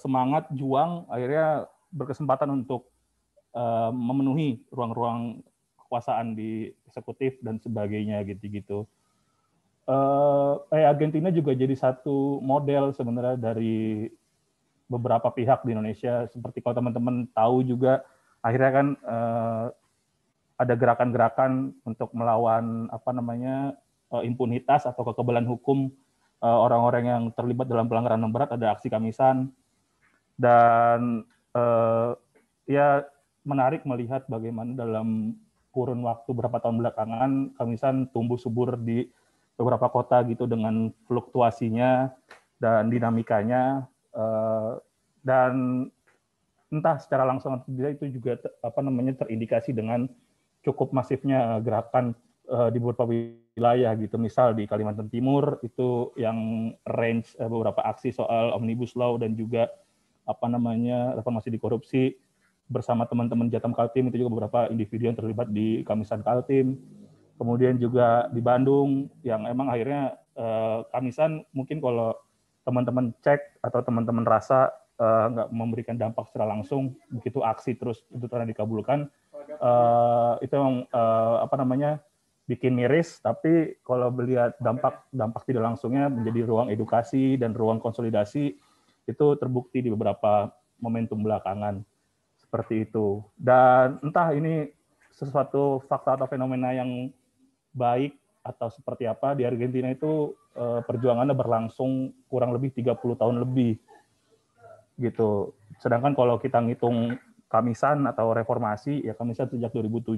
semangat juang, akhirnya berkesempatan untuk memenuhi ruang-ruang kekuasaan di eksekutif dan sebagainya gitu-gitu. Argentina juga jadi satu model sebenarnya dari beberapa pihak di Indonesia. Seperti kalau teman-teman tahu juga, akhirnya kan ada gerakan-gerakan untuk melawan impunitas atau kekebalan hukum orang-orang yang terlibat dalam pelanggaran HAM berat. Ada aksi Kamisan, dan ya menarik melihat bagaimana dalam kurun waktu beberapa tahun belakangan Kamisan tumbuh subur di beberapa kota gitu, dengan fluktuasinya dan dinamikanya, dan entah secara langsung atau tidak itu juga terindikasi dengan cukup masifnya gerakan di beberapa wilayah gitu. Misal di Kalimantan Timur itu yang range beberapa aksi soal Omnibus Law dan juga reformasi di korupsi bersama teman-teman Jatam Kaltim, itu juga beberapa individu yang terlibat di Kamisan Kaltim. Kemudian juga di Bandung yang emang akhirnya Kamisan mungkin kalau teman-teman cek atau teman-teman rasa nggak memberikan dampak secara langsung, begitu aksi terus tuntutannya dikabulkan, itu yang bikin miris. Tapi kalau melihat dampak tidak langsungnya menjadi ruang edukasi dan ruang konsolidasi, itu terbukti di beberapa momentum belakangan seperti itu. Dan entah ini sesuatu fakta atau fenomena yang baik atau seperti apa, di Argentina itu perjuangannya berlangsung kurang lebih 30 tahun lebih gitu. Sedangkan kalau kita ngitung Kamisan atau reformasi, ya Kamisan sejak 2007,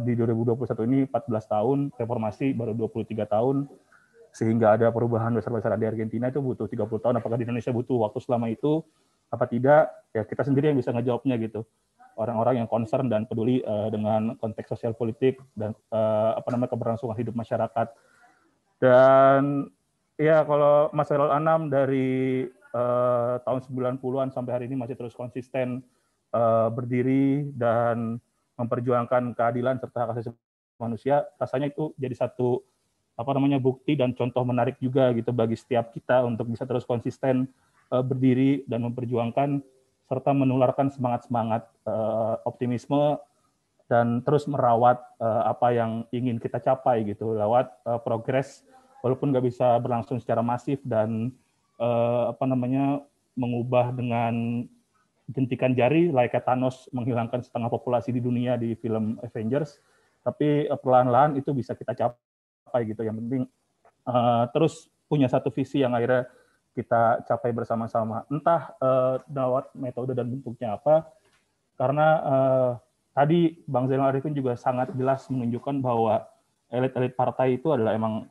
di 2021 ini 14 tahun, reformasi baru 23 tahun, sehingga ada perubahan besar-besaran di Argentina itu butuh 30 tahun. Apakah di Indonesia butuh waktu selama itu? apa tidak, ya kita sendiri yang bisa ngejawabnya gitu. Orang-orang yang concern dan peduli dengan konteks sosial politik dan keberlangsungan hidup masyarakat. Dan ya kalau Mas Khairul Anam dari tahun 90-an sampai hari ini masih terus konsisten berdiri dan memperjuangkan keadilan serta hak asasi manusia, rasanya itu jadi satu bukti dan contoh menarik juga gitu bagi setiap kita untuk bisa terus konsisten berdiri dan memperjuangkan serta menularkan semangat-semangat optimisme dan terus merawat apa yang ingin kita capai gitu lewat progres, walaupun nggak bisa berlangsung secara masif dan mengubah dengan jentikan jari layaknya Thanos menghilangkan setengah populasi di dunia di film Avengers, tapi perlahan-lahan itu bisa kita capai gitu. Yang penting terus punya satu visi yang akhirnya kita capai bersama-sama, entah lewat metode dan bentuknya apa, karena tadi Bang Zainal Arifin juga sangat jelas menunjukkan bahwa elit-elit partai itu adalah emang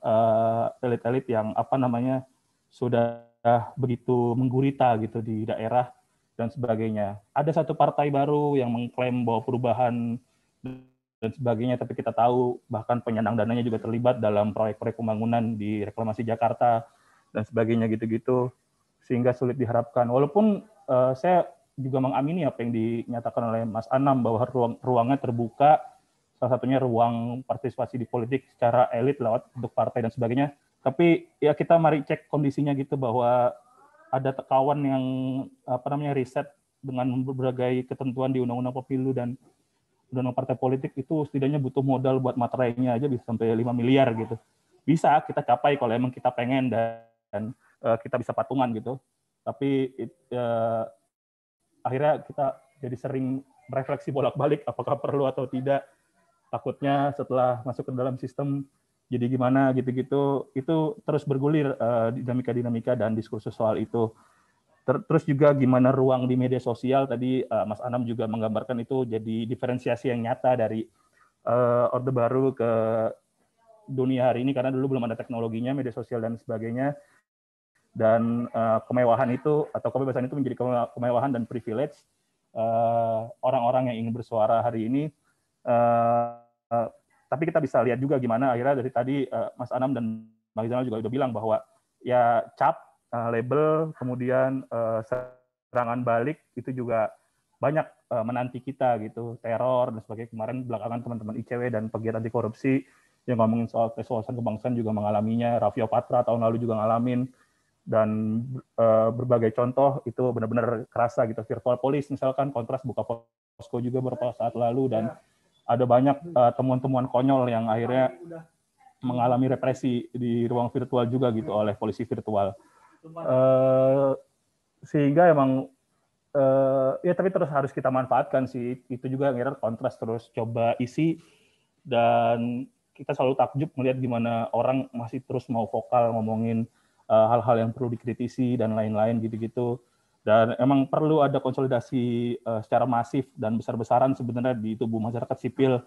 elit-elit yang sudah begitu menggurita gitu di daerah dan sebagainya. Ada satu partai baru yang mengklaim bahwa perubahan dan sebagainya, tapi kita tahu bahkan penyandang dananya juga terlibat dalam proyek-proyek pembangunan di reklamasi Jakarta dan sebagainya gitu-gitu, sehingga sulit diharapkan. Walaupun saya juga mengamini apa yang dinyatakan oleh Mas Anam bahwa ruangnya terbuka, salah satunya ruang partisipasi di politik secara elit lewat bentuk partai dan sebagainya. Tapi ya kita mari cek kondisinya gitu, bahwa ada kawan yang riset dengan berbagai ketentuan di undang-undang pemilu dan undang-undang partai politik itu setidaknya butuh modal buat materainya aja bisa sampai 5 miliar gitu. Bisa kita capai kalau emang kita pengen dan kita bisa patungan gitu. Tapi akhirnya kita jadi sering refleksi bolak-balik apakah perlu atau tidak. Takutnya setelah masuk ke dalam sistem jadi gimana gitu-gitu, itu terus bergulir dinamika-dinamika dan diskursus soal itu. Terus juga gimana ruang di media sosial, tadi Mas Anam juga menggambarkan itu jadi diferensiasi yang nyata dari Orde Baru ke dunia hari ini, karena dulu belum ada teknologinya, media sosial dan sebagainya. Dan kemewahan itu atau kebebasan itu menjadi kemewahan dan privilege orang-orang yang ingin bersuara hari ini. Tapi kita bisa lihat juga gimana akhirnya dari tadi Mas Anam dan Bang Zainal juga udah bilang bahwa ya cap, label, kemudian serangan balik itu juga banyak menanti kita gitu, teror dan sebagainya. Kemarin belakangan teman-teman ICW dan pegiat anti korupsi yang ngomongin soal tes wawasan kebangsaan juga mengalaminya, Raffio Patra tahun lalu juga ngalamin, dan berbagai contoh itu benar-benar kerasa gitu. Virtual police misalkan, Kontras buka posko juga beberapa saat lalu, dan ada banyak temuan-temuan konyol yang akhirnya mengalami represi di ruang virtual juga gitu oleh polisi virtual. Sehingga emang ya tapi terus harus kita manfaatkan sih. Itu juga akhirnya Kontras terus coba isi, dan kita selalu takjub melihat gimana orang masih terus mau vokal ngomongin hal-hal yang perlu dikritisi dan lain-lain gitu-gitu. Dan emang perlu ada konsolidasi secara masif dan besar-besaran sebenarnya di tubuh masyarakat sipil,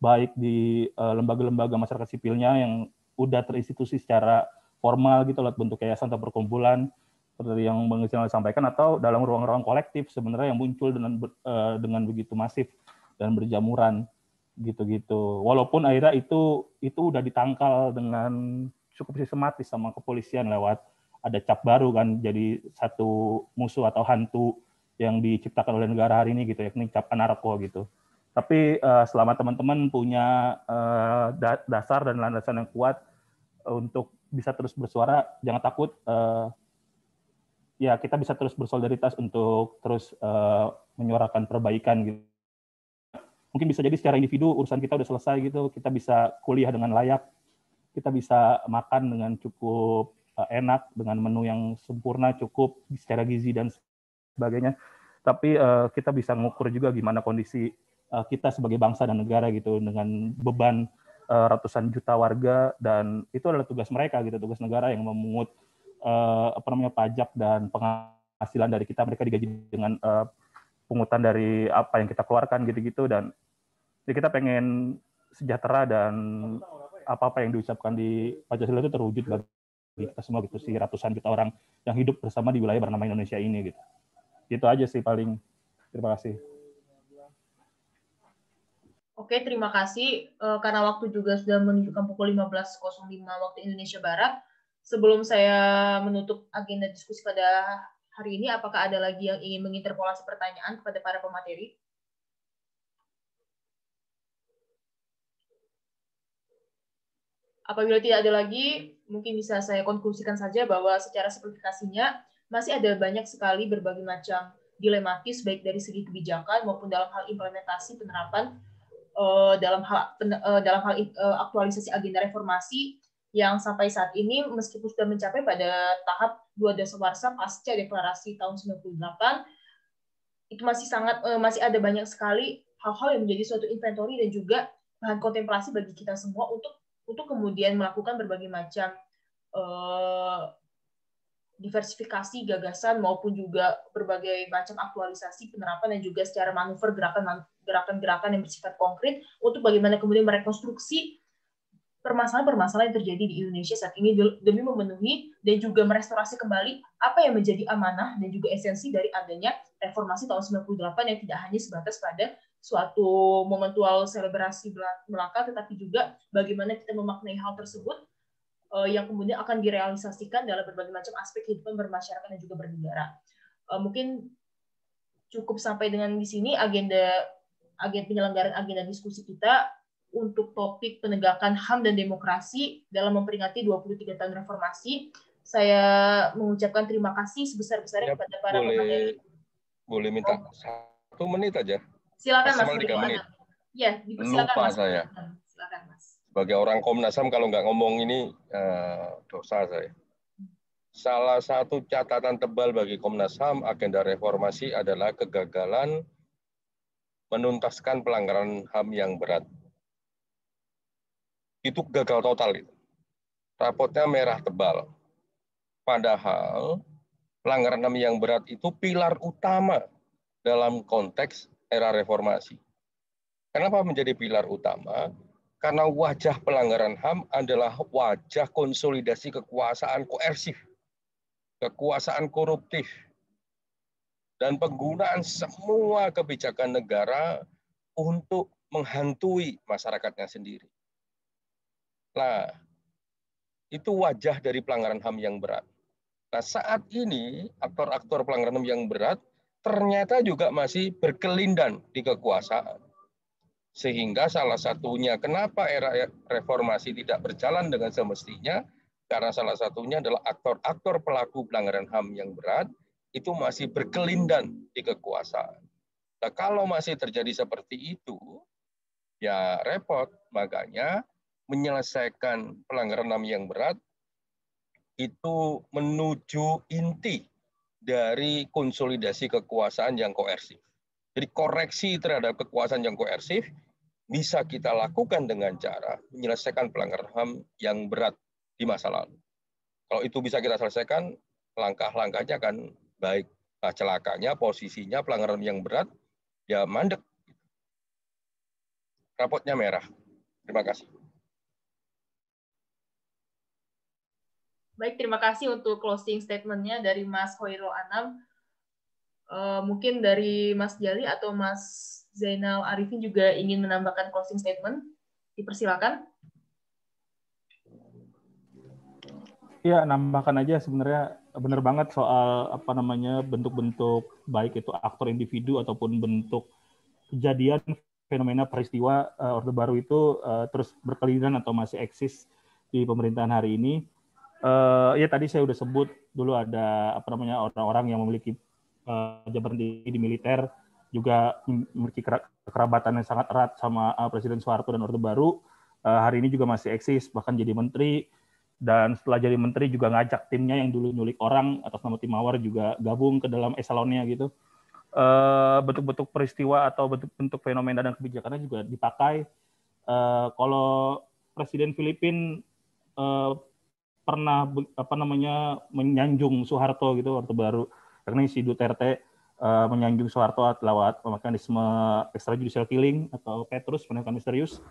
baik di lembaga-lembaga masyarakat sipilnya yang udah terinstitusi secara formal gitu lewat bentuk yayasan atau perkumpulan seperti yang Bang Zainal sampaikan, atau dalam ruang-ruang kolektif sebenarnya yang muncul dengan begitu masif dan berjamuran gitu-gitu. Walaupun akhirnya itu udah ditangkal dengan cukup sistematis sama kepolisian lewat ada cap baru kan, jadi satu musuh atau hantu yang diciptakan oleh negara hari ini gitu, yakni cap anarko gitu. Tapi selama teman-teman punya dasar dan landasan yang kuat untuk bisa terus bersuara, jangan takut. Ya kita bisa terus bersolidaritas untuk terus menyuarakan perbaikan gitu. Mungkin bisa jadi secara individu urusan kita udah selesai gitu, kita bisa kuliah dengan layak, kita bisa makan dengan cukup enak, dengan menu yang sempurna, cukup secara gizi dan sebagainya. Tapi kita bisa mengukur juga gimana kondisi kita sebagai bangsa dan negara gitu, dengan beban ratusan juta warga, dan itu adalah tugas mereka gitu, tugas negara yang memungut pajak dan penghasilan dari kita. Mereka digaji dengan pungutan dari apa yang kita keluarkan gitu-gitu, dan jadi kita pengen sejahtera dan apa-apa yang diucapkan di Pancasila itu terwujud bagi kita semua gitu, si ratusan juta orang yang hidup bersama di wilayah bernama Indonesia ini gitu. Itu aja sih paling. Terima kasih. Oke, terima kasih. Karena waktu juga sudah menunjukkan pukul 15.05 waktu Indonesia Barat. Sebelum saya menutup agenda diskusi pada hari ini, apakah ada lagi yang ingin menginterpolasi pertanyaan kepada para pemateri? Apabila tidak ada lagi, mungkin bisa saya konklusikan saja bahwa secara simplifikasinya masih ada banyak sekali berbagai macam dilematis, baik dari segi kebijakan maupun dalam hal implementasi penerapan dalam hal aktualisasi agenda reformasi yang sampai saat ini meskipun sudah mencapai pada tahap 2 dasawarsa pasca deklarasi tahun 98, itu masih ada banyak sekali hal-hal yang menjadi suatu inventory dan juga bahan kontemplasi bagi kita semua untuk kemudian melakukan berbagai macam diversifikasi gagasan maupun juga berbagai macam aktualisasi penerapan dan juga secara manuver gerakan-gerakan yang bersifat konkret untuk bagaimana kemudian merekonstruksi permasalahan-permasalahan yang terjadi di Indonesia saat ini demi memenuhi dan juga merestorasi kembali apa yang menjadi amanah dan juga esensi dari adanya reformasi tahun 98 yang tidak hanya sebatas pada suatu momentual selebrasi belaka, tetapi juga bagaimana kita memaknai hal tersebut yang kemudian akan direalisasikan dalam berbagai macam aspek kehidupan bermasyarakat dan juga bernegara. Mungkin cukup sampai dengan di sini agenda penyelenggaraan agenda diskusi kita untuk topik penegakan HAM dan demokrasi dalam memperingati 23 tahun reformasi. Saya mengucapkan terima kasih sebesar-besarnya kepada para pemateri. Boleh minta 1 menit aja. Silakan Mas. 3 menit. Ya, dipersilakan Lupa Mas. saya. Silakan Mas. Sebagai orang Komnas HAM kalau nggak ngomong ini dosa saya. Salah satu catatan tebal bagi Komnas HAM agenda reformasi adalah kegagalan menuntaskan pelanggaran HAM yang berat. Itu gagal total itu. Rapotnya merah tebal. Padahal pelanggaran HAM yang berat itu pilar utama dalam konteks era reformasi. Kenapa menjadi pilar utama? Karena wajah pelanggaran HAM adalah wajah konsolidasi kekuasaan koersif, kekuasaan koruptif, dan penggunaan semua kebijakan negara untuk menghantui masyarakatnya sendiri. Nah, itu wajah dari pelanggaran HAM yang berat. Nah, saat ini aktor-aktor pelanggaran HAM yang berat ternyata juga masih berkelindan di kekuasaan. Sehingga salah satunya kenapa era reformasi tidak berjalan dengan semestinya, karena salah satunya adalah aktor-aktor pelaku pelanggaran HAM yang berat itu masih berkelindan di kekuasaan. Nah, kalau masih terjadi seperti itu, ya repot. Makanya menyelesaikan pelanggaran HAM yang berat itu menuju inti dari konsolidasi kekuasaan yang koersif. Jadi koreksi terhadap kekuasaan yang koersif bisa kita lakukan dengan cara menyelesaikan pelanggaran HAM yang berat di masa lalu. Kalau itu bisa kita selesaikan, langkah-langkahnya akan baik. Nah, celakanya posisinya pelanggaran yang berat, ya mandek. Rapotnya merah. Terima kasih. Baik, terima kasih untuk closing statement-nya dari Mas Hoirul Anam. Mungkin dari Mas Jali atau Mas Zainal Arifin juga ingin menambahkan closing statement. Dipersilakan. Iya, nambahkan aja sebenarnya benar banget soal bentuk-bentuk baik itu aktor individu ataupun bentuk kejadian fenomena peristiwa Orde Baru itu terus berkelindan atau masih eksis di pemerintahan hari ini. Ya tadi saya udah sebut dulu ada orang-orang yang memiliki jabatan di militer juga memiliki kekerabatan yang sangat erat sama Presiden Soeharto dan Orde Baru. Hari ini juga masih eksis, bahkan jadi menteri. Dan setelah jadi menteri juga ngajak timnya yang dulu nyulik orang atas nama Tim Mawar juga gabung ke dalam eselonnya gitu. Bentuk-bentuk peristiwa atau bentuk-bentuk fenomena dan kebijakannya juga dipakai. Kalau Presiden Filipina pernah menyanjung Soeharto gitu Orde Baru, karena si Duterte menyanjung Soeharto lewat mekanisme extrajudicial killing atau Petrus, penembakan misterius.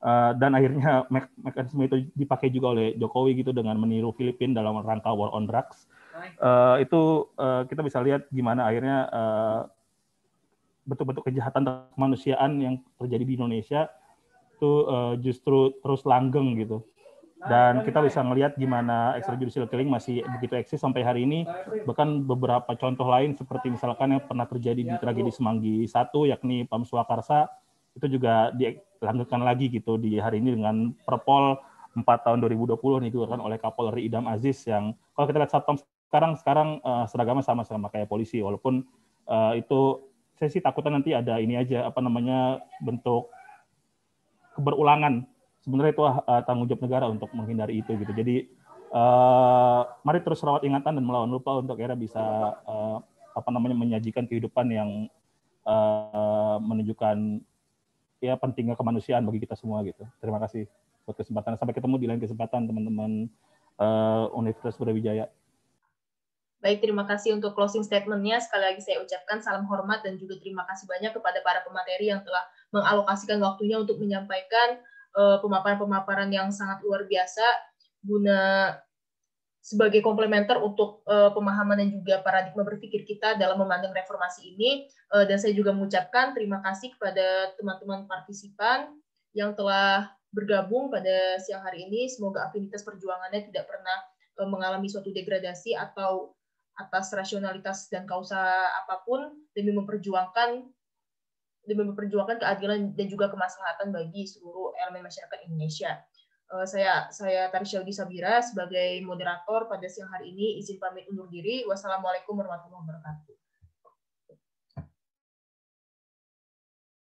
Dan akhirnya mekanisme itu dipakai juga oleh Jokowi gitu dengan meniru Filipina dalam rangka war on drugs. Itu kita bisa lihat gimana akhirnya bentuk-bentuk kejahatan kemanusiaan yang terjadi di Indonesia itu justru terus langgeng gitu. Dan kita bisa melihat gimana extrajudicial killing masih begitu eksis sampai hari ini. Bahkan beberapa contoh lain seperti misalkan yang pernah terjadi di tragedi Semanggi 1, yakni Pam Swakarsa, itu juga dilanggengkan lagi gitu di hari ini dengan Perpol 4 tahun 2020 nih dikeluarkan oleh Kapolri Idam Aziz yang kalau kita lihat Satpam sekarang seragamnya sama-sama kayak polisi, walaupun itu saya sih takutnya nanti ada ini aja bentuk keberulangan. Sebenarnya itu tanggung jawab negara untuk menghindari itu gitu. Jadi mari terus rawat ingatan dan melawan lupa untuk era bisa menyajikan kehidupan yang menunjukkan ya pentingnya kemanusiaan bagi kita semua gitu. Terima kasih buat kesempatan. Sampai ketemu di lain kesempatan teman-teman Universitas Brawijaya. Baik, terima kasih untuk closing statement-nya. Sekali lagi saya ucapkan salam hormat dan juga terima kasih banyak kepada para pemateri yang telah mengalokasikan waktunya untuk menyampaikan pemaparan-pemaparan yang sangat luar biasa guna sebagai komplementer untuk pemahaman dan juga paradigma berpikir kita dalam memandang reformasi ini. Dan saya juga mengucapkan terima kasih kepada teman-teman partisipan yang telah bergabung pada siang hari ini. Semoga afinitas perjuangannya tidak pernah mengalami suatu degradasi atau atas rasionalitas dan kausa apapun demi memperjuangkan keadilan dan juga kemaslahatan bagi seluruh elemen masyarakat Indonesia. Saya Tarishaldi Sabira sebagai moderator pada siang hari ini izin pamit undur diri. Wassalamualaikum warahmatullahi wabarakatuh.